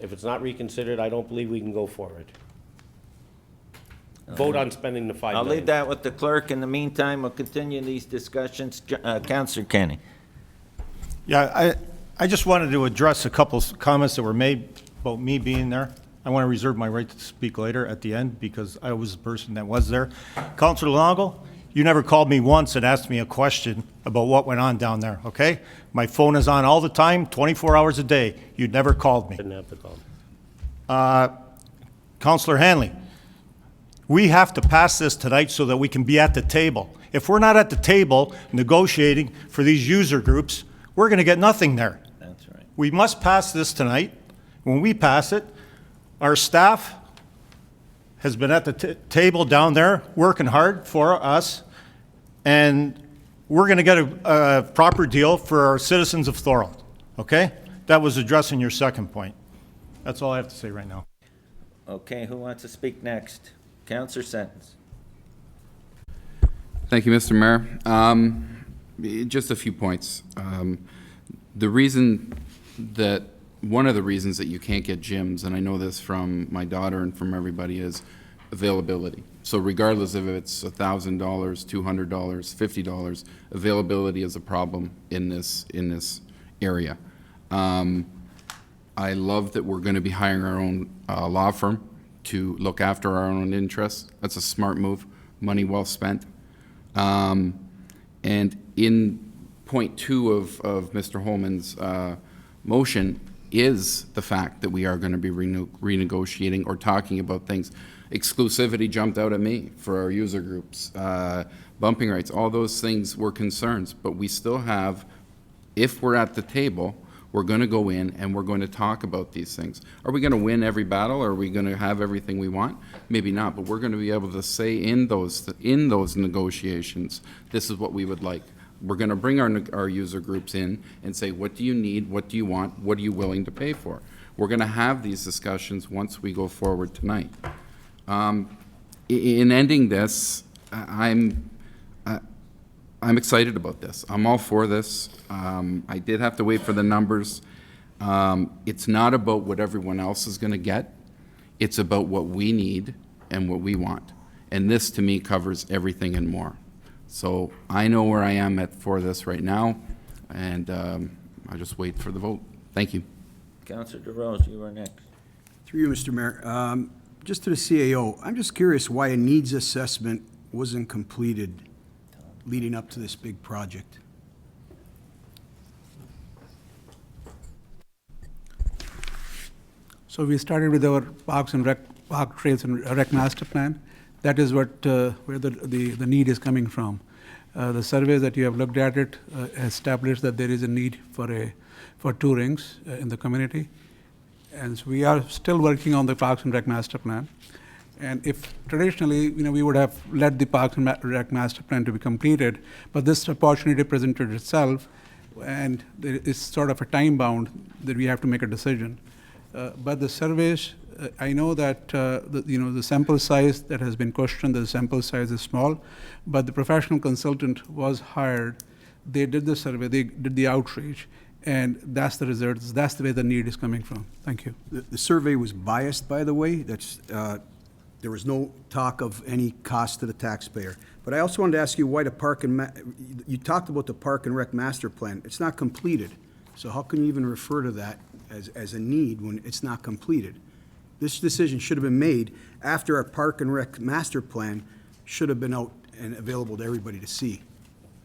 If it's not reconsidered, I don't believe we can go forward. Vote on spending the $5 million. I'll leave that with the clerk. In the meantime, we'll continue these discussions. Councillor Kenny. Yeah, I just wanted to address a couple of comments that were made about me being there. I want to reserve my right to speak later at the end because I was the person that was there. Councillor Longo, you never called me once and asked me a question about what went on down there, okay? My phone is on all the time, 24 hours a day. You never called me. Didn't have to call. Councillor Hanley, We have to pass this tonight so that we can be at the table. If we're not at the table negotiating for these user groups, we're going to get nothing there. That's right. We must pass this tonight. When we pass it, our staff has been at the table down there working hard for us, and we're going to get a proper deal for our citizens of Thorold, okay? That was addressing your second point. That's all I have to say right now. Okay, who wants to speak next? Councillor Sentence. Thank you, Mr. Mayor. Just a few points. The reason that, one of the reasons that you can't get gyms, and I know this from my daughter and from everybody, is availability. So regardless if it's $1,000, $200, $50, availability is a problem in this area. I love that we're going to be hiring our own law firm to look after our own interests. That's a smart move, money well spent. And in point 2 of Mr. Holman's motion is the fact that we are going to be renegotiating or talking about things. Exclusivity jumped out at me for our user groups. Bumping rights, all those things were concerns, but we still have, if we're at the table, we're going to go in and we're going to talk about these things. Are we going to win every battle? Are we going to have everything we want? Maybe not, but we're going to be able to say in those negotiations, this is what we would like. We're going to bring our user groups in and say, what do you need? What do you want? What are you willing to pay for? We're going to have these discussions once we go forward tonight. In ending this, I'm excited about this. I'm all for this. I did have to wait for the numbers. It's not about what everyone else is going to get. It's about what we need and what we want. And this, to me, covers everything and more. So I know where I am for this right now, and I just wait for the vote. Thank you. Councillor DeRose, you are next. Through you, Mr. Mayor. Just to the CAO, I'm just curious why a needs assessment wasn't completed leading up to this big project. So we started with our parks and park trails and rec master plan. That is what where the need is coming from. The surveys that you have looked at it established that there is a need for 2 rings in the community, and so we are still working on the parks and rec master plan. And if traditionally, we would have let the parks and rec master plan to be completed, but this opportunity presented itself, and there is sort of a time bound that we have to make a decision. But the surveys, I know that the sample size that has been questioned, the sample size is small, but the professional consultant was hired. They did the survey, they did the outreach, and that's the results. That's the way the need is coming from. Thank you. The survey was biased, by the way. There was no talk of any cost to the taxpayer. But I also wanted to ask you why you talked about the park and rec master plan. It's not completed. So how can you even refer to that as a need when it's not completed? This decision should have been made after our park and rec master plan should have been out and available to everybody to see.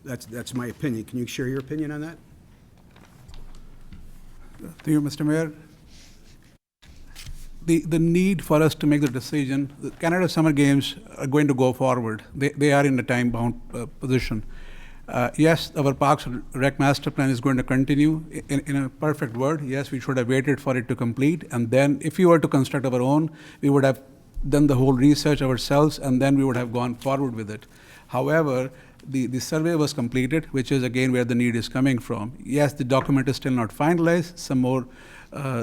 That's my opinion. Can you share your opinion on that? To you, Mr. Mayor. The need for us to make the decision, the Canada Summer Games are going to go forward. They are in a time-bound position. Yes, our Parks and Rec Master Plan is going to continue. In a perfect world, yes, we should have waited for it to complete, and then if we were to construct our own, we would have done the whole research ourselves, and then we would have gone forward with it. However, the survey was completed, which is again where the need is coming from. Yes, the document is still not finalized. Some more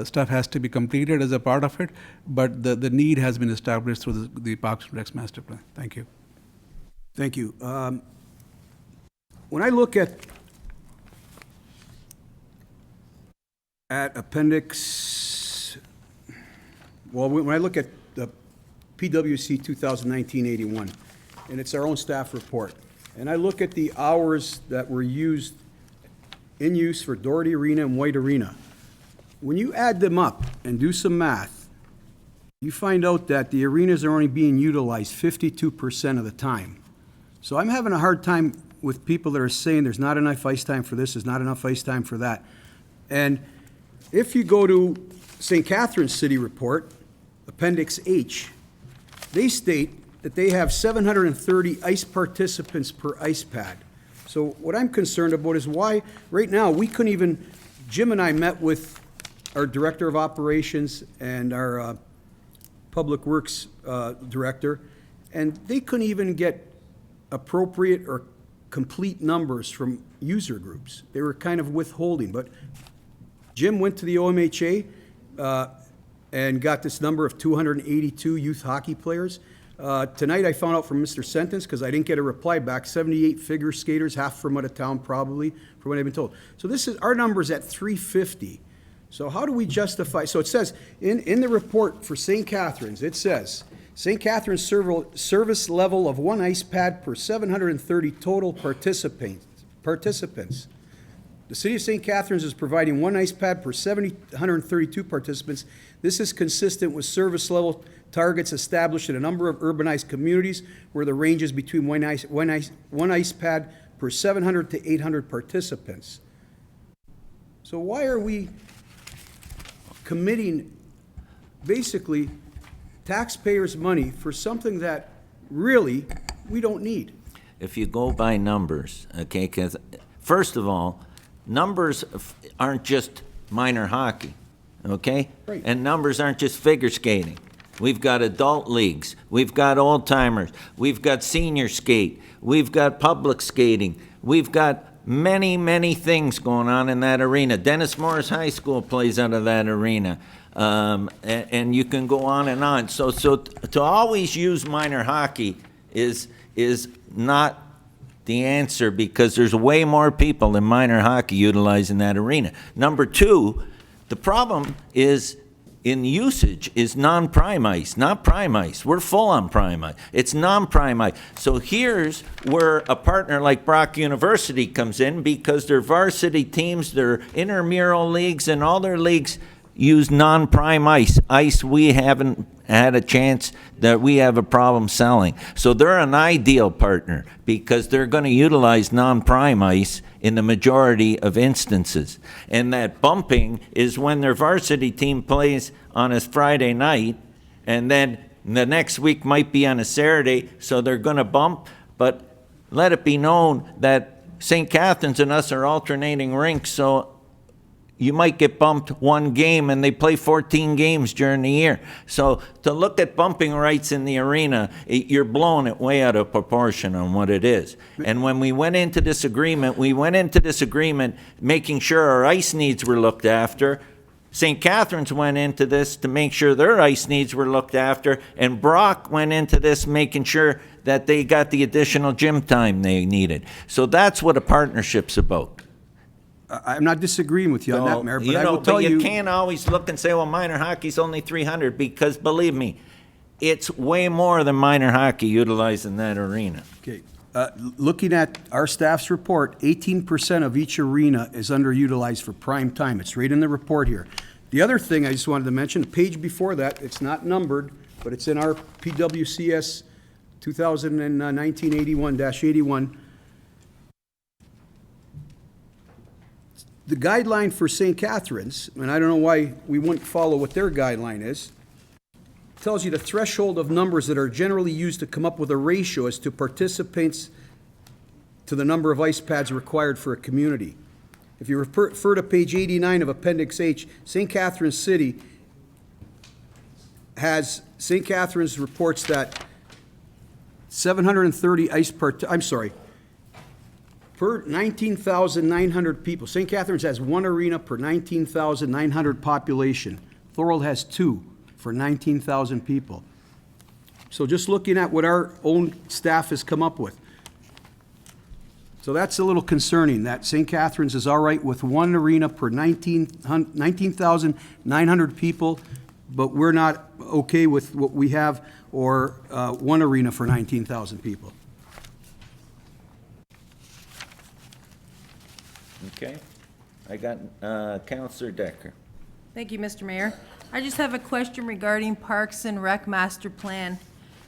stuff has to be completed as a part of it, but the need has been established through the Parks and Recs Master Plan. Thank you. Thank you. When I look at appendix, when I look at the PWC 2019-81, and it's our own staff report, and I look at the hours that were in use for Doherty Arena and White Arena, when you add them up and do some math, you find out that the arenas are only being utilized 52% of the time. So I'm having a hard time with people that are saying there's not enough ice time for this, there's not enough ice time for that. And if you go to St. Catharines City Report, Appendix H, they state that they have 730 ice participants per ice pad. So what I'm concerned about is why, right now, we couldn't even, Jim and I met with our Director of Operations and our Public Works Director, and they couldn't even get appropriate or complete numbers from user groups. They were kind of withholding, but Jim went to the OMHA and got this number of 282 youth hockey players. Tonight I found out from Mr. Sentence, because I didn't get a reply back, 78 figure skaters, half from out of town probably, from what I've been told. So this is, our number's at 350. So how do we justify, so it says, in the report for St. Catharines, it says, St. Catharines service level of 1 ice pad per 730 total participants. The City of St. Catharines is providing 1 ice pad per 732 participants. This is consistent with service level targets established in a number of urbanized communities where the range is between one ice pad per 700 to 800 participants. So why are we committing basically taxpayers' money for something that really we don't need? If you go by numbers, okay, because first of all, numbers aren't just minor hockey, okay? Right. And numbers aren't just figure skating. We've got adult leagues, we've got old timers, we've got senior skate, we've got public skating, we've got many, many things going on in that arena. Dennis Morris High School plays out of that arena. And you can go on and on. So to always use minor hockey is not the answer, because there's way more people in minor hockey utilizing that arena. Number two, the problem is in usage is non-prime ice, not prime ice. We're full on prime ice. It's non-prime ice. So here's where a partner like Brock University comes in, because their varsity teams, their intramural leagues, and all their leagues use non-prime ice we haven't had a chance, that we have a problem selling. So they're an ideal partner because they're going to utilize non-prime ice in the majority of instances. And that bumping is when their varsity team plays on a Friday night, and then the next week might be on a Saturday, so they're going to bump. But let it be known that St. Catharines and us are alternating rinks, so you might get bumped one game, and they play 14 games during the year. So to look at bumping rights in the arena, you're blowing it way out of proportion on what it is. And when we went into this agreement, making sure our ice needs were looked after. St. Catharines went into this to make sure their ice needs were looked after, and Brock went into this making sure that they got the additional gym time they needed. So that's what a partnership's about. I'm not disagreeing with you on that, Mayor, but I will tell but you. you can't always look and say, well, minor hockey's only 300, because believe me, it's way more than minor hockey utilizing that arena. Okay, looking at our staff's report, 18% of each arena is underutilized for prime time. It's right in the report here. The other thing I just wanted to mention, the page before that, it's not numbered, but it's in our PWCS 2019-81-81. The guideline for St. Catharines, and I don't know why we wouldn't follow what their guideline is, tells you the threshold of numbers that are generally used to come up with a ratio as to participants to the number of ice pads required for a community. If you refer to page 89 of Appendix H, St. Catharines City has, St. Catharines reports that 730 ice per 19,900 people. St. Catharines has 1 arena per 19,900 population. Thorold has 2 for 19,000 people. So just looking at what our own staff has come up with. So that's a little concerning, that St. Catharines is all right with 1 arena per 19,900 people, but we're not okay with what we have, or 1 arena for 19,000 people. Okay, I got Councillor Decker. Thank you, Mr. Mayor. I just have a question regarding Parks and Rec Master Plan.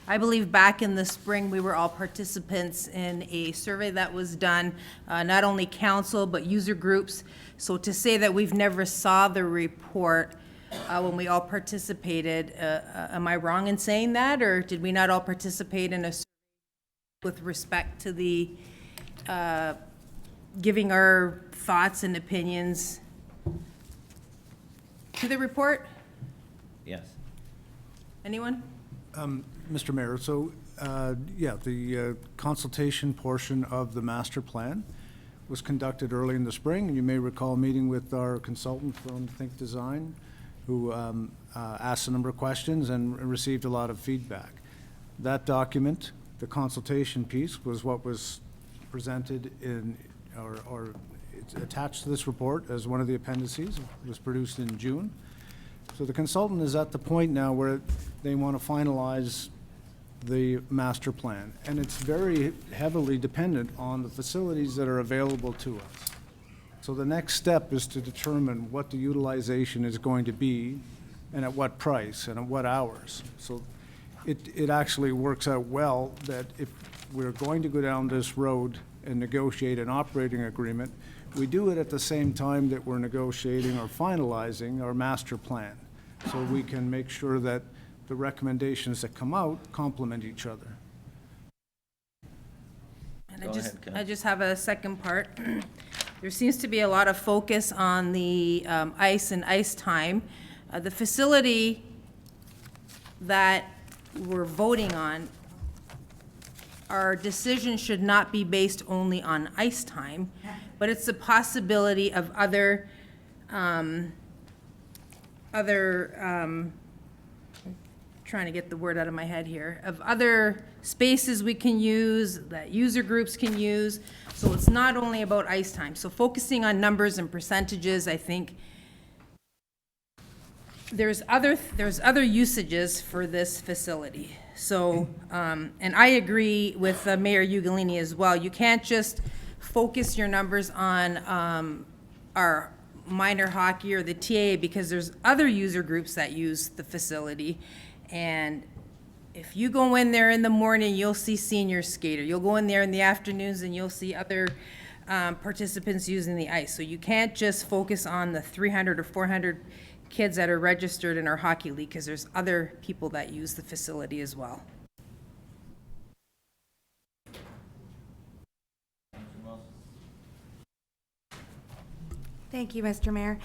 I believe back in the spring, we were all participants in a survey that was done, not only council, but user groups. So to say that we've never saw the report, when we all participated. Am I wrong in saying that, or did we not all participate in a survey with respect to the giving our thoughts and opinions to the report? Yes. Anyone? Mr. Mayor, so, yeah, the consultation portion of the master plan was conducted early in the spring, and you may recall meeting with our consultant from Think Design, who asked a number of questions and received a lot of feedback. That document, the consultation piece, was what was presented in, or it's attached to this report as one of the appendices. It was produced in June. So the consultant is at the point now where they want to finalize the master plan, and it's very heavily dependent on the facilities that are available to us. So the next step is to determine what the utilization is going to be and at what price and at what hours. So it actually works out well that if we're going to go down this road and negotiate an operating agreement, we do it at the same time that we're negotiating or finalizing our master plan, so we can make sure that the recommendations that come out complement each other. And I just have a second part. There seems to be a lot of focus on the ice and ice time. The facility that we're voting on, our decision should not be based only on ice time, but it's the possibility of other trying to get the word out of my head here, of other spaces we can use, that user groups can use. So it's not only about ice time. So focusing on numbers and percentages, I think there's other usages for this facility. So, and I agree with Mayor Ugolini as well. You can't just focus your numbers on our minor hockey or the TA, because there's other user groups that use the facility. And if you go in there in the morning, you'll see senior skater. You'll go in there in the afternoons and you'll see other participants using the ice. So you can't just focus on the 300 or 400 kids that are registered in our hockey league, because there's other people that use the facility as well. Thank you, Mr. Mayor.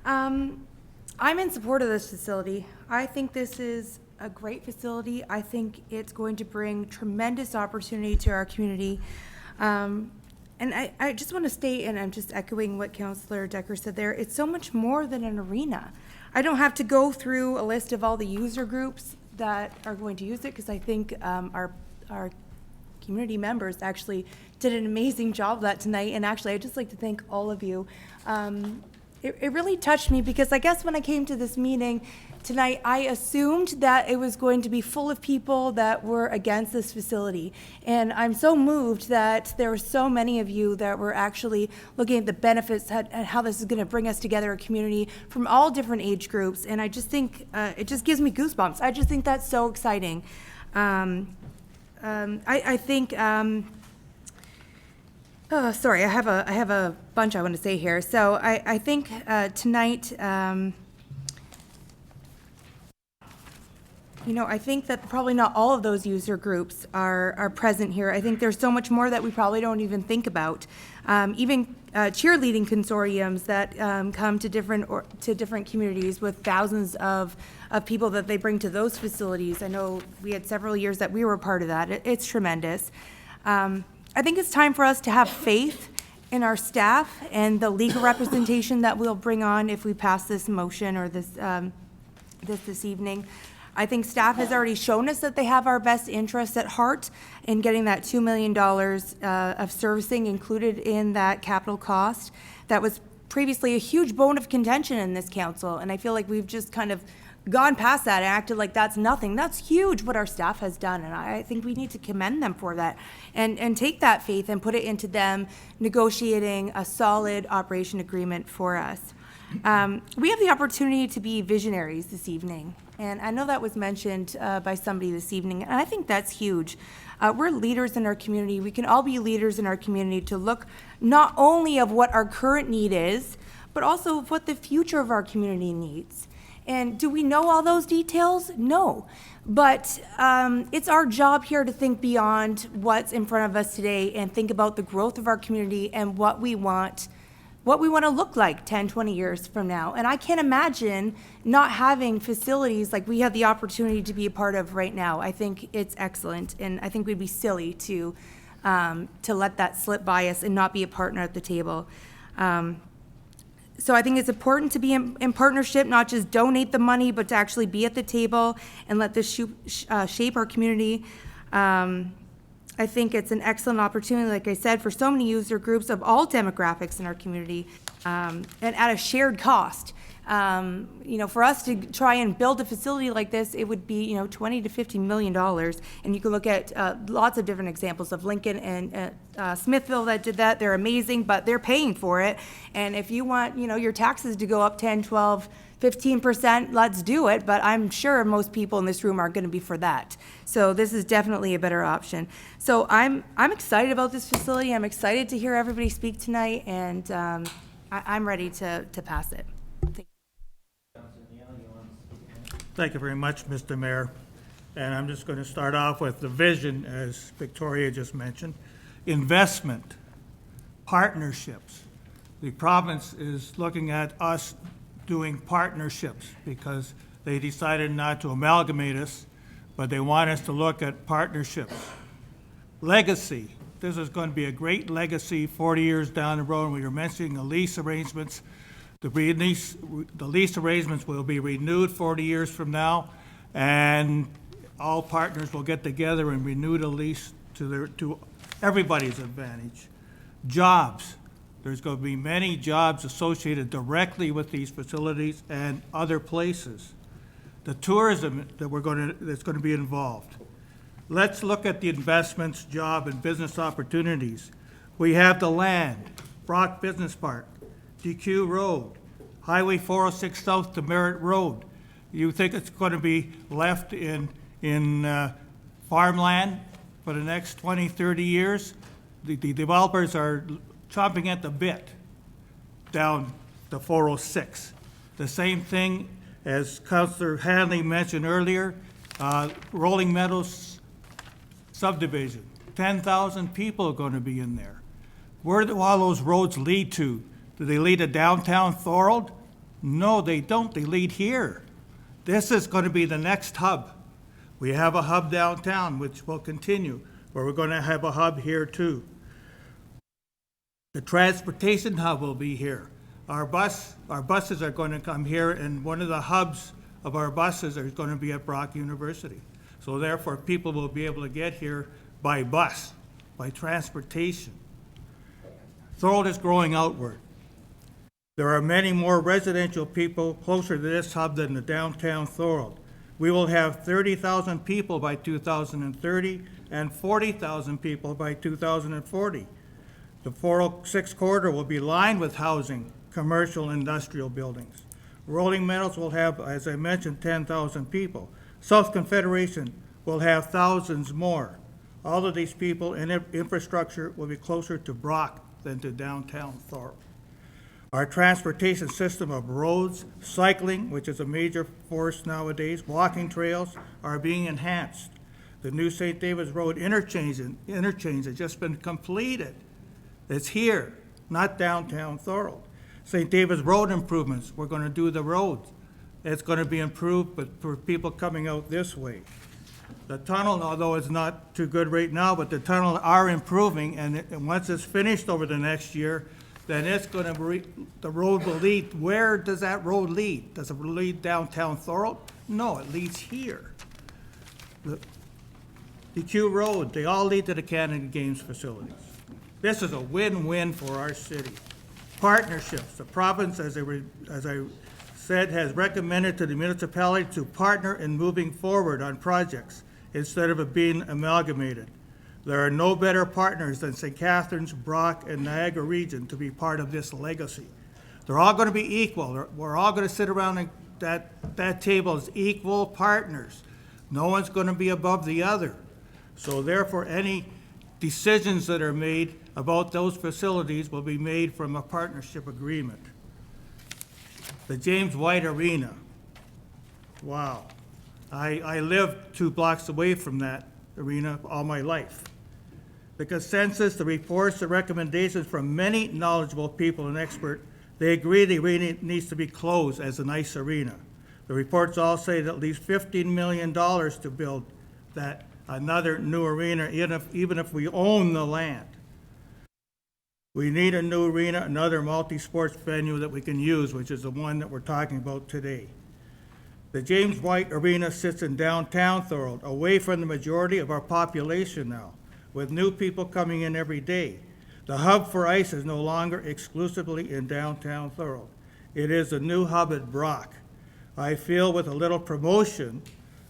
I'm in support of this facility. I think this is a great facility. I think it's going to bring tremendous opportunity to our community. And I just want to state, and I'm just echoing what Councillor Decker said there, it's so much more than an arena. I don't have to go through a list of all the user groups that are going to use it, because I think our community members actually did an amazing job of that tonight. And actually, I'd just like to thank all of you. It really touched me, because I guess when I came to this meeting tonight, I assumed that it was going to be full of people that were against this facility. And I'm so moved that there were so many of you that were actually looking at the benefits and how this is going to bring us together, a community from all different age groups. And I just think it just gives me goosebumps. I just think that's so exciting. I think. Oh, sorry, I have a bunch I want to say here. So I think tonight, I think that probably not all of those user groups are present here. I think there's so much more that we probably don't even think about. Even cheerleading consortiums that come to different communities with thousands of people that they bring to those facilities. I know we had several years that we were part of that. It's tremendous. I think it's time for us to have faith in our staff and the legal representation that we'll bring on if we pass this motion or this evening. I think staff has already shown us that they have our best interests at heart in getting that $2 million of servicing included in that capital cost. That was previously a huge bone of contention in this council, and I feel like we've just kind of gone past that and acted like that's nothing. That's huge what our staff has done, and I think we need to commend them for that and take that faith and put it into them negotiating a solid operation agreement for us. We have the opportunity to be visionaries this evening, and I know that was mentioned by somebody this evening, and I think that's huge. We're leaders in our community. We can all be leaders in our community to look not only of what our current need is, but also of what the future of our community needs. And do we know all those details? No. But it's our job here to think beyond what's in front of us today and think about the growth of our community and what we want to look like 10, 20 years from now. And I can't imagine not having facilities like we have the opportunity to be a part of right now. I think it's excellent, and I think we'd be silly to let that slip by us and not be a partner at the table. So I think it's important to be in partnership, not just donate the money, but to actually be at the table and let this shape our community. I think it's an excellent opportunity, like I said, for so many user groups of all demographics in our community, and at a shared cost. For us to try and build a facility like this, it would be, $20 to $50 million. And you can look at lots of different examples of Lincoln and Smithville that did that. They're amazing, but they're paying for it. And if you want, your taxes to go up 10, 12, 15%, let's do it. But I'm sure most people in this room aren't going to be for that. So this is definitely a better option. So I'm excited about this facility. I'm excited to hear everybody speak tonight, and I'm ready to pass it. Thank you very much, Mr. Mayor. And I'm just going to start off with the vision, as Victoria just mentioned. Investment, partnerships. The province is looking at us doing partnerships because they decided not to amalgamate us, but they want us to look at partnerships. Legacy. This is going to be a great legacy 40 years down the road. We were mentioning the lease arrangements. The lease arrangements will be renewed 40 years from now, and all partners will get together and renew the lease to everybody's advantage. Jobs. There's going to be many jobs associated directly with these facilities and other places. The tourism that's going to be involved. Let's look at the investments, job, and business opportunities. We have the land, Brock Business Park, DQ Road, Highway 406 South to Merritt Road. You think it's going to be left in farmland for the next 20, 30 years? The developers are chomping at the bit down the 406. The same thing as Councillor Hanley mentioned earlier, Rolling Meadows subdivision. 10,000 people are going to be in there. Where do all those roads lead to? Do they lead to downtown Thorold? No, they don't. They lead here. This is going to be the next hub. We have a hub downtown, which will continue, but we're going to have a hub here too. The transportation hub will be here. Our buses are going to come here, and one of the hubs of our buses is going to be at Brock University. So therefore, people will be able to get here by bus, by transportation. Thorold is growing outward. There are many more residential people closer to this hub than the downtown Thorold. We will have 30,000 people by 2030 and 40,000 people by 2040. The 406 corridor will be lined with housing, commercial, industrial buildings. Rolling Meadows will have, as I mentioned, 10,000 people. South Confederation will have thousands more. All of these people and infrastructure will be closer to Brock than to downtown Thorold. Our transportation system of roads, cycling, which is a major force nowadays, walking trails, are being enhanced. The new St. David's Road interchange has just been completed. It's here, not downtown Thorold. St. David's Road improvements, we're going to do the roads. It's going to be improved, but for people coming out this way. The tunnel, although it's not too good right now, but the tunnel are improving, and once it's finished over the next year, then it's going to the road will lead. Where does that road lead? Does it lead downtown Thorold? No, it leads here. The Q Road, they all lead to the Canada Games facilities. This is a win-win for our city. Partnerships. The province, as I said, has recommended to the municipality to partner in moving forward on projects instead of it being amalgamated. There are no better partners than St. Catharines, Brock, and Niagara region to be part of this legacy. They're all going to be equal. We're all going to sit around that table as equal partners. No one's going to be above the other. So therefore, any decisions that are made about those facilities will be made from a partnership agreement. The James White Arena. Wow. I lived 2 blocks away from that arena all my life. The consensus, the reports, the recommendations from many knowledgeable people and experts, they agree the arena needs to be closed as an ice arena. The reports all say that at least $15 million to build that another new arena, even if we own the land. We need a new arena, another multi-sports venue that we can use, which is the one that we're talking about today. The James White Arena sits in downtown Thorold, away from the majority of our population now, with new people coming in every day. The hub for ice is no longer exclusively in downtown Thorold. It is the new hub at Brock. I feel with a little promotion,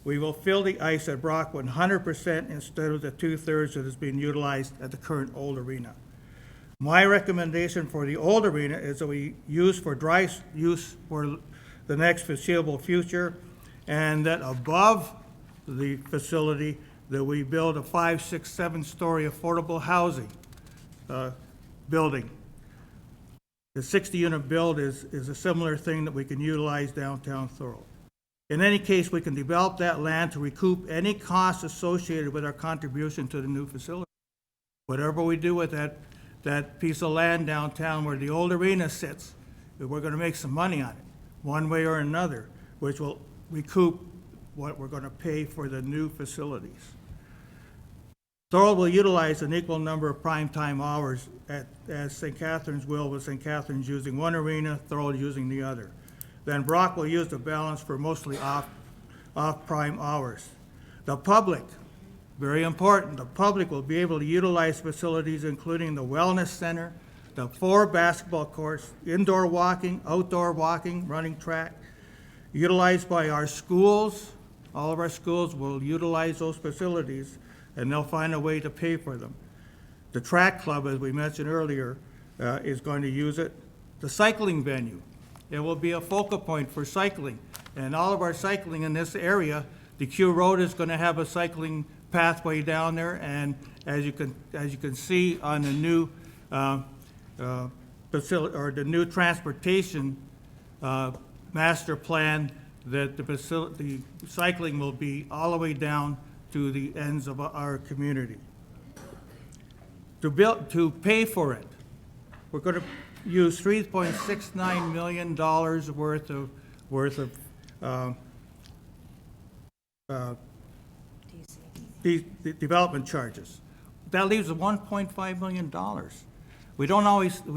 we will fill the ice at Brock 100% instead of the 2/3 that is being utilized at the current old arena. My recommendation for the old arena is that we use for dry use for the next foreseeable future, and that above the facility, that we build a 5, 6, 7-story affordable housing building. The 60-unit build is a similar thing that we can utilize downtown Thorold. In any case, we can develop that land to recoup any costs associated with our contribution to the new facility. Whatever we do with that piece of land downtown where the old arena sits, we're going to make some money on it, one way or another, which will recoup what we're going to pay for the new facilities. Thorold will utilize an equal number of prime-time hours as St. Catharines will, with St. Catharines using one arena, Thorold using the other. Then Brock will use the balance for mostly off-prime hours. The public, very important, the public will be able to utilize facilities including the wellness center, the 4 basketball courts, indoor walking, outdoor walking, running track, utilized by our schools. All of our schools will utilize those facilities, and they'll find a way to pay for them. The track club, as we mentioned earlier, is going to use it. The cycling venue, it will be a focal point for cycling. And all of our cycling in this area, the Q Road is going to have a cycling pathway down there, and as you can see on the new facility, or the new transportation master plan, that the cycling will be all the way down to the ends of our community. To pay for it, we're going to use $3.69 million worth of the development charges. That leaves $1.5 million. We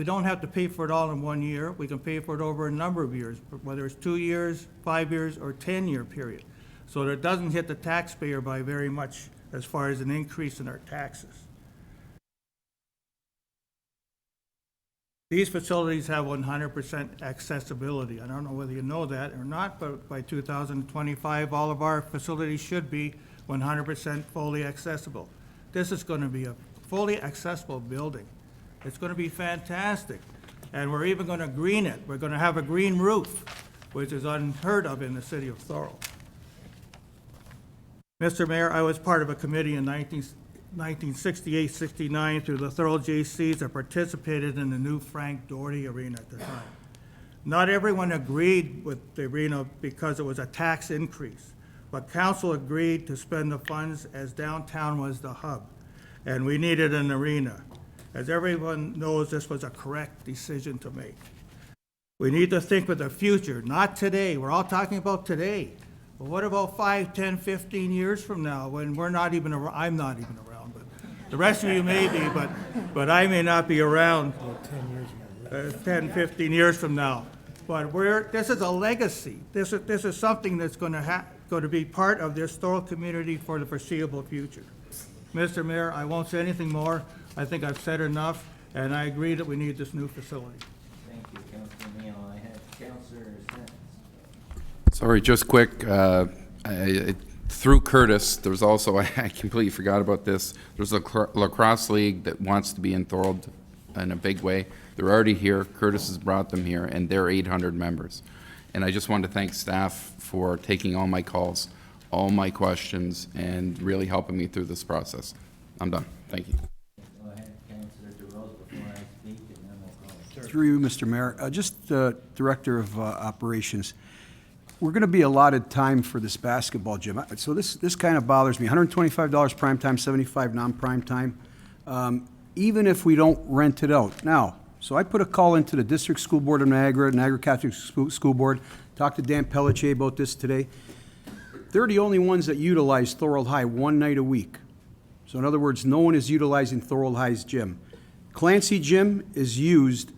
don't have to pay for it all in 1 year. We can pay for it over a number of years, whether it's 2 years, 5 years, or 10-year period, so that it doesn't hit the taxpayer by very much as far as an increase in our taxes. These facilities have 100% accessibility. I don't know whether you know that or not, but by 2025, all of our facilities should be 100% fully accessible. This is going to be a fully accessible building. It's going to be fantastic. And we're even going to green it. We're going to have a green roof, which is unheard of in the city of Thorold. Mr. Mayor, I was part of a committee in 1968-69 through the Thorold JCs that participated in the new Frank Doherty Arena at the time. Not everyone agreed with the arena because it was a tax increase, but council agreed to spend the funds as downtown was the hub, and we needed an arena. As everyone knows, this was a correct decision to make. We need to think of the future, not today. We're all talking about today. But what about 5, 10, 15 years from now when we're not even around? I'm not even around, but the rest of you may be, but I may not be around 10, 15 years from now. But this is a legacy. This is something that's going to be part of this Thorold community for the foreseeable future. Mr. Mayor, I won't say anything more. I think I've said enough, and I agree that we need this new facility. Thank you, Councilor Neal. I have Councilor Sentence. Sorry, just quick, through Curtis, there's also, I completely forgot about this, there's a lacrosse league that wants to be in Thorold in a big way. They're already here, Curtis has brought them here, and they're 800 members. And I just wanted to thank staff for taking all my calls, all my questions, and really helping me through this process. I'm done, thank you. Go ahead, Councilor Thorold, before I speak, and then we'll call it. Through you, Mr. Mayor, just Director of Operations. we're going to be allotted time for this basketball gym. So this kind of bothers me. $125 prime time, $75 non-prime time, even if we don't rent it out. Now, so I put a call into the District School Board of Niagara Catholic School Board, talked to Dan Pelletier about this today. They're the only ones that utilize Thorold High one night a week. So in other words, no one is utilizing Thorold High's gym. Clancy Gym is used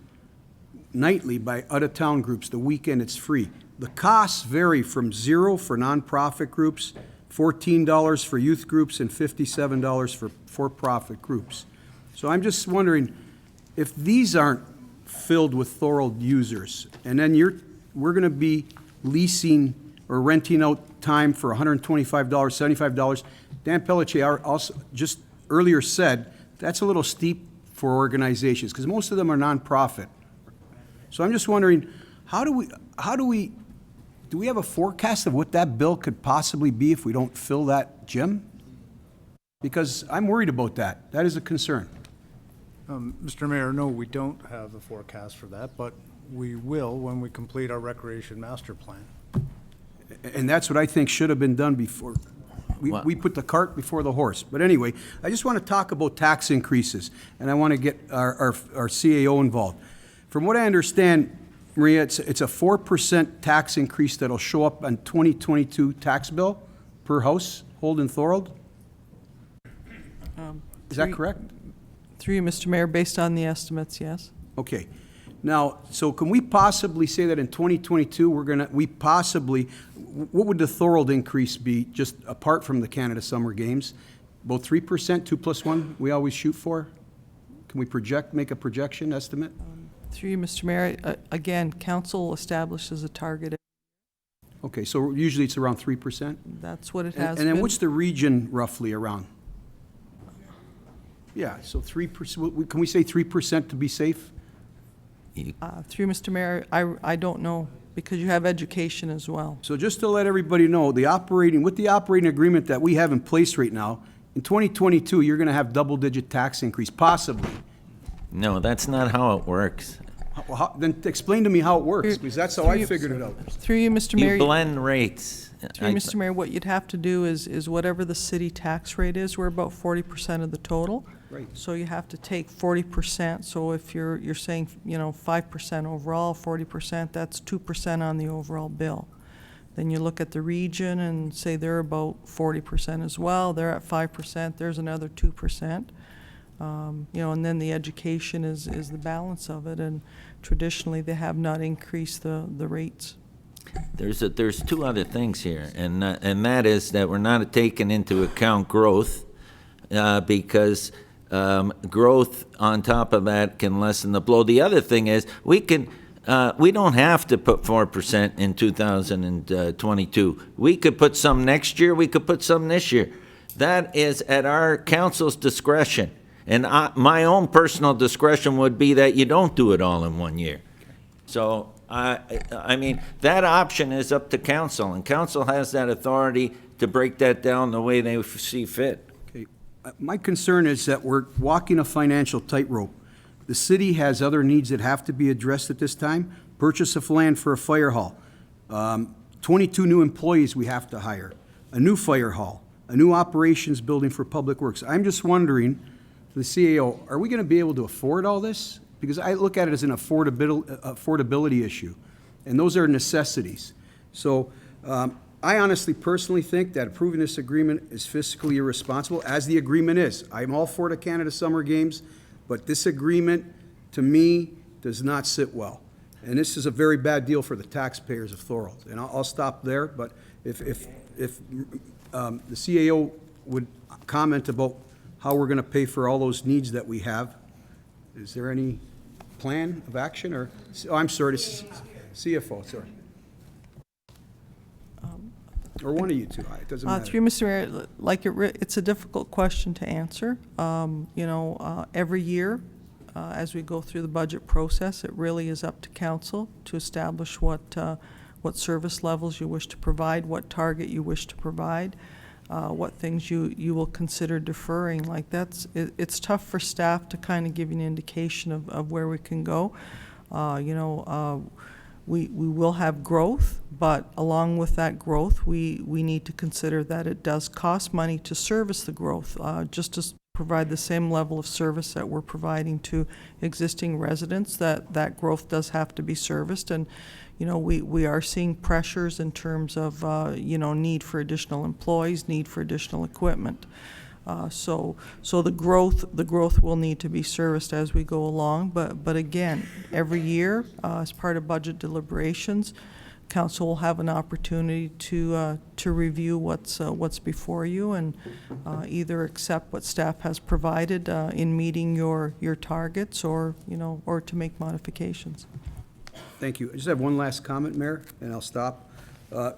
nightly by out-of-town groups. The weekend it's free. The costs vary from $0 for nonprofit groups, $14 for youth groups, and $57 for for-profit groups. So I'm just wondering, if these aren't filled with Thorold users, and then we're going to be leasing or renting out time for $125, $75, Dan Pelletier also just earlier said that's a little steep for organizations because most of them are nonprofit. So I'm just wondering, do we have a forecast of what that bill could possibly be if we don't fill that gym? Because I'm worried about that. That is a concern. Mr. Mayor, no, we don't have a forecast for that, but we will when we complete our recreation master plan. And that's what I think should have been done before. We put the cart before the horse. But anyway, I just want to talk about tax increases, and I want to get our CAO involved. From what I understand, Maria, it's a 4% tax increase that'll show up on 2022 tax bill per household in Thorold? Is that correct? Through you, Mr. Mayor, based on the estimates, yes. Okay. Now, so can we possibly say that in 2022, what would the Thorold increase be, just apart from the Canada Summer Games? About 3%, 2 plus 1, we always shoot for? Can we make a projection estimate? Through you, Mr. Mayor, again, council establishes a target. Okay, so usually it's around 3%? That's what it has And then been. what's the region roughly around? Yeah, so 3%, can we say 3% to be safe? Through Mr. Mayor, I don't know, because you have education as well. So just to let everybody know, with the operating agreement that we have in place right now, in 2022, you're going to have double-digit tax increase, possibly. No, that's not how it works. Then explain to me how it works, because that's how I figured it out. Through you, Mr. Mayor. You blend rates. Through you, Mr. Mayor, what you'd have to do is whatever the city tax rate is, we're about 40% of the total. Right. So you have to take 40%. So if you're saying, 5% overall, 40%, that's 2% on the overall bill. Then you look at the region and say they're about 40% as well. They're at 5%. There's another 2%. And then the education is the balance of it. And traditionally, they have not increased the rates. There's two other things here, and that is that we're not taking into account growth because growth on top of that can lessen the blow. The other thing is we don't have to put 4% in 2022. We could put some next year. We could put some this year. That is at our council's discretion. And my own personal discretion would be that you don't do it all in 1 year. So, I mean, that option is up to council, and council has that authority to break that down the way they see fit. Okay. My concern is that we're walking a financial tightrope. The city has other needs that have to be addressed at this time. Purchase of land for a fire hall. 22 new employees we have to hire. A new fire hall. A new operations building for public works. I'm just wondering, the CAO, are we going to be able to afford all this? Because I look at it as an affordability issue, and those are necessities. So I honestly, personally think that approving this agreement is fiscally irresponsible, as the agreement is. I'm all for the Canada Summer Games, but this agreement, to me, does not sit well. And this is a very bad deal for the taxpayers of Thorold. And I'll stop there, but if the CAO would comment about how we're going to pay for all those needs that we have. Is there any plan of action, or, I'm sorry, this is CFO, sorry. Or one of you two, it doesn't matter. Through Mr. Mayor, it's a difficult question to answer. Every year, as we go through the budget process, it really is up to council to establish what service levels you wish to provide, what target you wish to provide. What things you will consider deferring. Like it's tough for staff to kind of give you an indication of where we can go. we will have growth, but along with that growth, we need to consider that it does cost money to service the growth, just to provide the same level of service that we're providing to existing residents, that growth does have to be serviced. And, we are seeing pressures in terms of, need for additional employees, need for additional equipment. So the growth will need to be serviced as we go along. But again, every year, as part of budget deliberations, council will have an opportunity to review what's before you and either accept what staff has provided in meeting your targets, or to make modifications. Thank you. I just have one last comment, Mayor, and I'll stop. And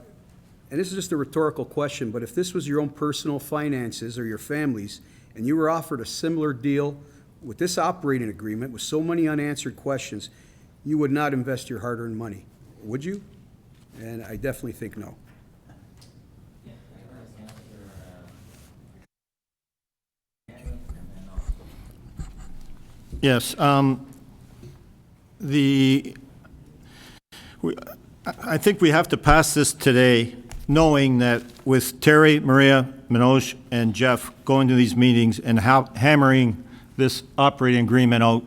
this is just a rhetorical question, but if this was your own personal finances or your family's, and you were offered a similar deal with this operating agreement with so many unanswered questions, you would not invest your hard-earned money, would you? And I definitely think no. Yes. I think we have to pass this today, knowing that with Terry, Maria, Manoj, and Jeff going to these meetings and hammering this operating agreement out,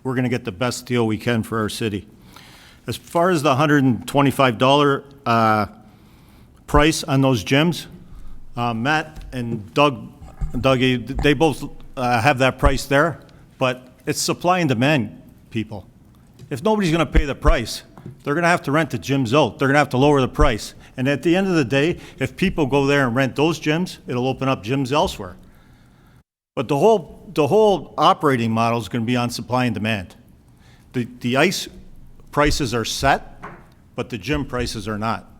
we're going to get the best deal we can for our city. As far as the $125 price on those gyms, Matt and Dougie, they both have that price there, but it's supply and demand, people. If nobody's going to pay the price, they're going to have to rent the gyms out. They're going to have to lower the price. And at the end of the day, if people go there and rent those gyms, it'll open up gyms elsewhere. But the whole operating model is going to be on supply and demand. The ice prices are set, but the gym prices are not.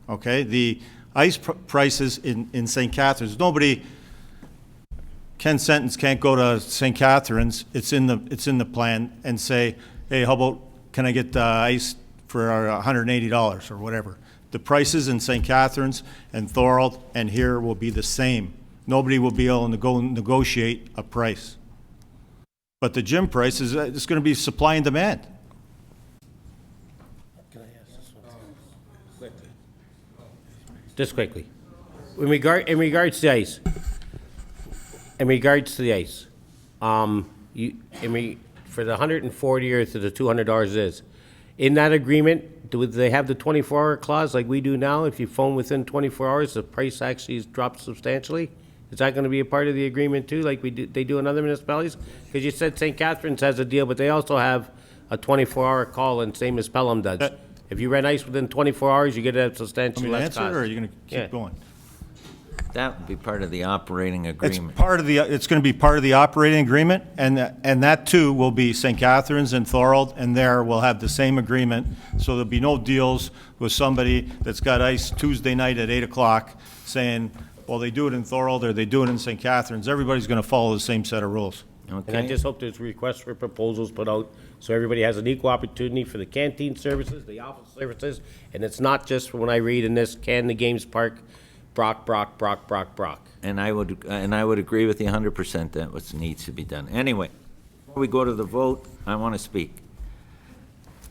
Okay? The ice prices in St. Catharines, Ken Sentence can't go to St. Catharines, it's in the plan, and say, hey, how about, can I get ice for $180 or whatever? The prices in St. Catharines and Thorold and here will be the same. Nobody will be able to go negotiate a price. But the gym price is it's going to be supply and demand. Can I ask this one? Quickly. Just quickly. In regards to the ice. In regards to the ice, for the $140 or to the $200 is, in that agreement, do they have the 24-hour clause like we do now? If you phone within 24 hours, the price actually drops substantially? Is that going to be a part of the agreement too, like they do in other municipalities? Because you said St. Catharines has a deal, but they also have a 24-hour call, and same as Pelham does. If you rent ice within 24 hours, you get a substantially less cost. Or are you going to keep going? That would be part of the operating agreement. It's going to be part of the operating agreement, and that too will be St. Catharines and Thorold, and there we'll have the same agreement. So there'll be no deals with somebody that's got ice Tuesday night at 8 o'clock saying, well, they do it in Thorold or they do it in St. Catharines. Everybody's going to follow the same set of rules. And I just hope there's requests for proposals put out so everybody has an equal opportunity for the canteen services, the office services, and it's not just when I read in this, can the games park, Brock. And I would agree with you 100% that what needs to be done. Anyway, before we go to the vote, I want to speak.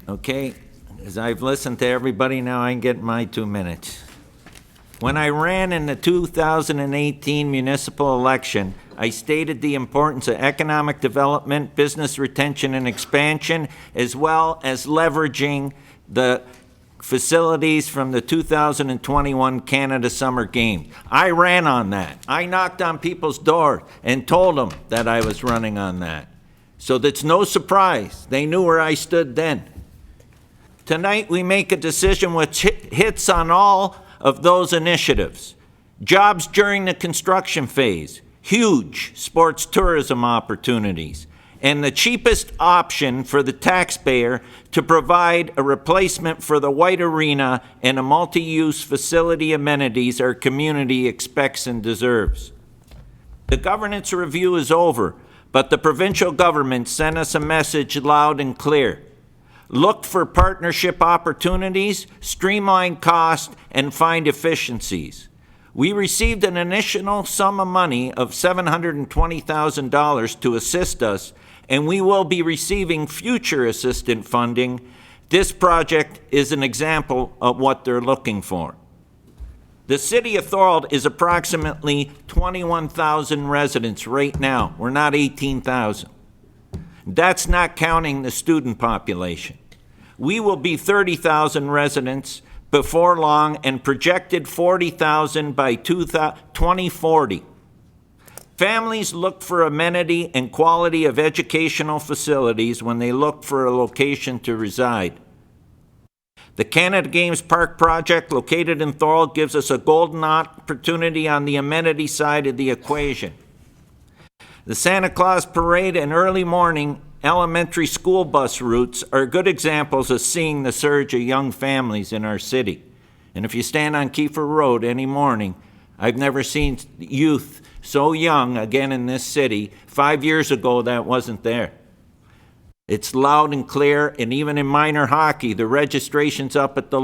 Okay? As I've listened to everybody, now I can get my 2 minutes. When I ran in the 2018 municipal election, I stated the importance of economic development, business retention and expansion, as well as leveraging the facilities from the 2021 Canada Summer Games. I ran on that. I knocked on people's doors and told them that I was running on that. So that's no surprise. They knew where I stood then. Tonight we make a decision which hits on all of those initiatives. Jobs during the construction phase, huge sports tourism opportunities, and the cheapest option for the taxpayer to provide a replacement for the White Arena and a multi-use facility amenities our community expects and deserves. The governance review is over, but the provincial government sent us a message loud and clear. Look for partnership opportunities, streamline costs, and find efficiencies. We received an initial sum of money of $720,000 to assist us, and we will be receiving future assistance funding This project is an example of what they're looking for. The city of Thorold is approximately 21,000 residents right now. We're not 18,000. That's not counting the student population. We will be 30,000 residents before long and projected 40,000 by 2040. Families look for amenity and quality of educational facilities when they look for a location to reside. The Canada Games Park project located in Thorold gives us a golden opportunity on the amenity side of the equation. The Santa Claus Parade and early morning elementary school bus routes are good examples of seeing the surge of young families in our city. And if you stand on Kiefer Road any morning, I've never seen youth so young again in this city. 5 years ago, that wasn't there. It's loud and clear, and even in minor hockey, the registration's up at the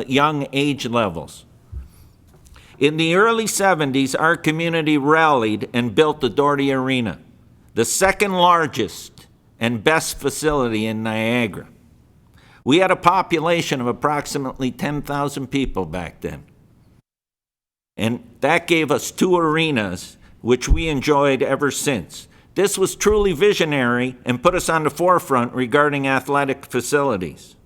young age levels. In the early 70s, our community rallied and built the Doherty Arena, the second largest and best facility in Niagara. We had a population of approximately 10,000 people back then. And that gave us 2 arenas, which we enjoyed ever since. This was truly visionary and put us on the forefront regarding athletic facilities.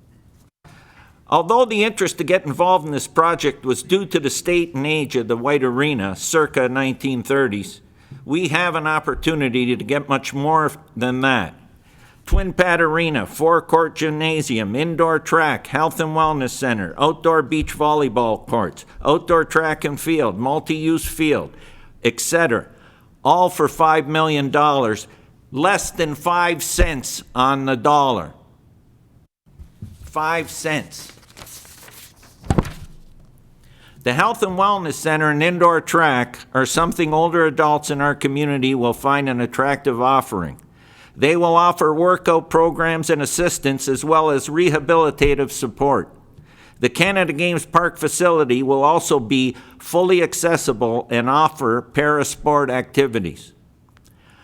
Although the interest to get involved in this project was due to the state and age of the White Arena, circa 1930s, we have an opportunity to get much more than that. Twin Pad Arena, 4-court gymnasium, indoor track, health and wellness center, outdoor beach volleyball courts, outdoor track and field, multi-use field, etc. All for $5 million, less than 5 cents on the dollar. 5 cents. The Health and Wellness Center and indoor track are something older adults in our community will find an attractive offering. They will offer workout programs and assistance as well as rehabilitative support. The Canada Games Park facility will also be fully accessible and offer parasport activities.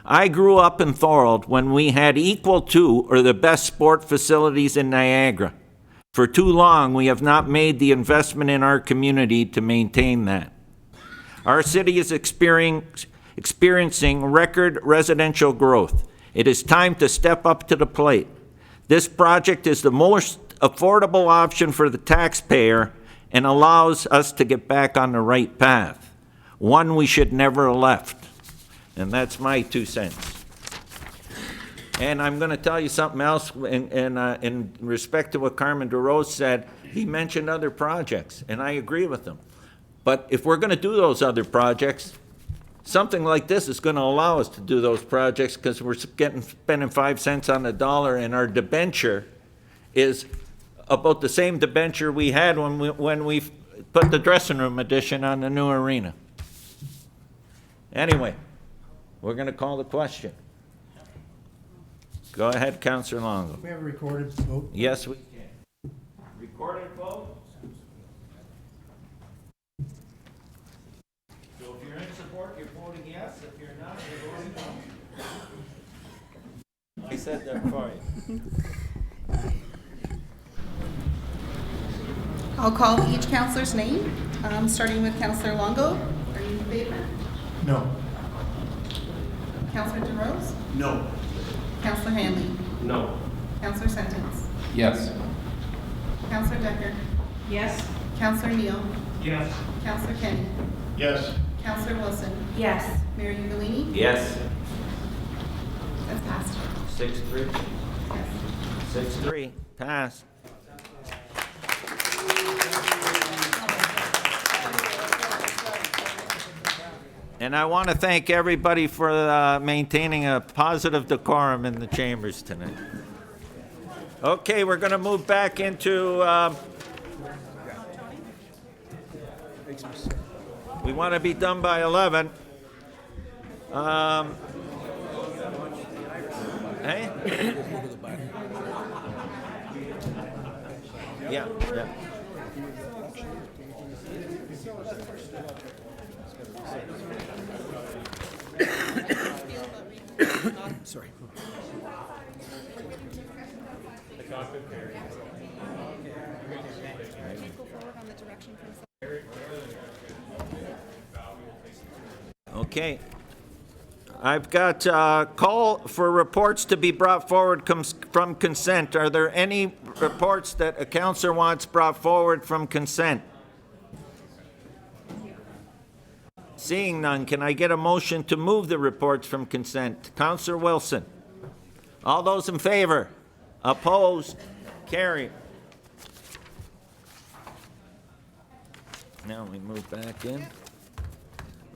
I grew up in Thorold when we had equal to or the best sport facilities in Niagara. For too long, we have not made the investment in our community to maintain that. Our city is experiencing record residential growth. It is time to step up to the plate. This project is the most affordable option for the taxpayer and allows us to get back on the right path, one we should never have left. And that's my 2 cents. And I'm going to tell you something else in respect to what Carmen DeRose said. He mentioned other projects, and I agree with him. But if we're going to do those other projects, something like this is going to allow us to do those projects because we're spending 5 cents on the dollar, and our debenture is about the same debenture we had when we put the dressing room addition on the new arena. Anyway, we're going to call the question. Go ahead, Councillor Longo. We have a recorded vote. Yes, we can. Recorded vote? So if you're in support, you're voting yes. If you're not, you're voting no. I said that for you. I'll call each councillor's name, starting with Councillor Longo. Are you in favor? No. Councillor DeRose? No. Councillor Hanley? No. Councillor Sentence? Yes. Councillor Decker? Yes. Councillor Neal? Yes. Councillor Kenny? Yes. Councillor Wilson? Yes. Mayor Ugolini? Yes. That's passed. 6-3. Yes. 6-3. Passed. And I want to thank everybody for maintaining a positive decorum in the chambers tonight. Okay, we're going to move back into... we want to be done by 11. Hey? Yeah, yeah. Sorry. The cockpit carrier. Okay. I've got call for reports to be brought forward from consent. Are there any reports that a councillor wants brought forward from consent? Seeing none, can I get a motion to move the reports from consent? Councillor Wilson. All those in favor? Opposed? Carried. Now we move back in.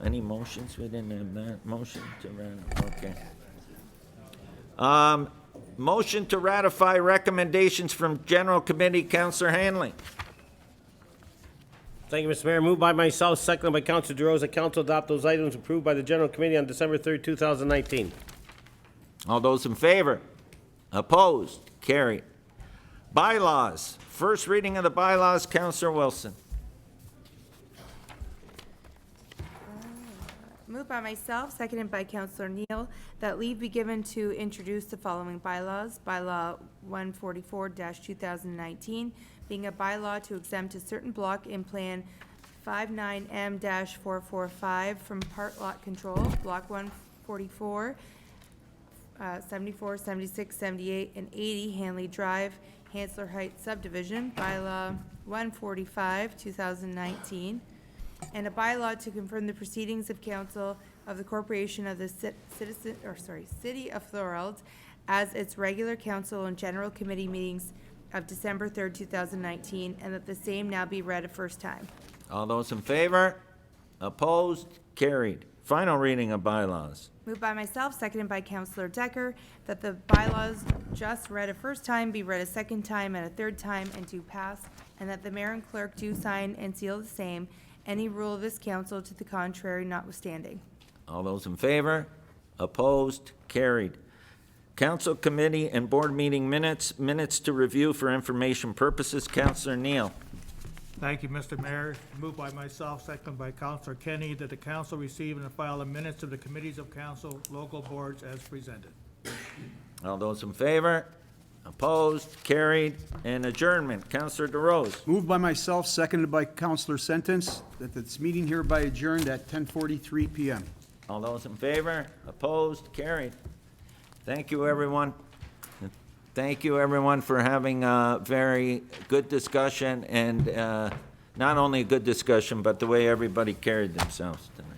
Any motions? We didn't have that. Motion to ratify, okay. Motion to ratify recommendations from General Committee, Councillor Hanley. Thank you, Mr. Mayor. Moved by myself, seconded by Councilor DeRose, that council adopt those items approved by the General Committee on December 3rd, 2019. All those in favor? Opposed? Carried. Bylaws. First reading of the bylaws, Councillor Wilson. Moved by myself, seconded by Councillor Neal, that leave be given to introduce the following bylaws. Bylaw 144-2019, being a bylaw to exempt a certain block in Plan 59M-445 from part lot control, Block 144, 74, 76, 78, and 80 Hanley Drive, Hansler Heights subdivision. Bylaw 145-2019, and a bylaw to confirm the proceedings of council of the corporation of the city of Thorold as its regular council and general committee meetings of December 3rd, 2019, and that the same now be read a first time. All those in favor? Opposed? Carried. Final reading of bylaws. Moved by myself, seconded by Councillor Decker, that the bylaws just read a first time be read a second time and a third time and do pass, and that the mayor and clerk do sign and seal the same, any rule of this council to the contrary notwithstanding. All those in favor? Opposed? Carried. Council committee and board meeting minutes to review for information purposes. Councillor Neal. Thank you, Mr. Mayor. Moved by myself, seconded by Councillor Kenny, that the council receive and file the minutes of the committees of council, local boards as presented. All those in favor? Opposed? Carried. And adjournment. Councillor DeRose. Moved by myself, seconded by Councillor Sentence, that this meeting hereby adjourned at 10:43 p.m. All those in favor? Opposed? Carried. Thank you, everyone. Thank you, everyone, for having a very good discussion, and not only a good discussion, but the way everybody carried themselves tonight.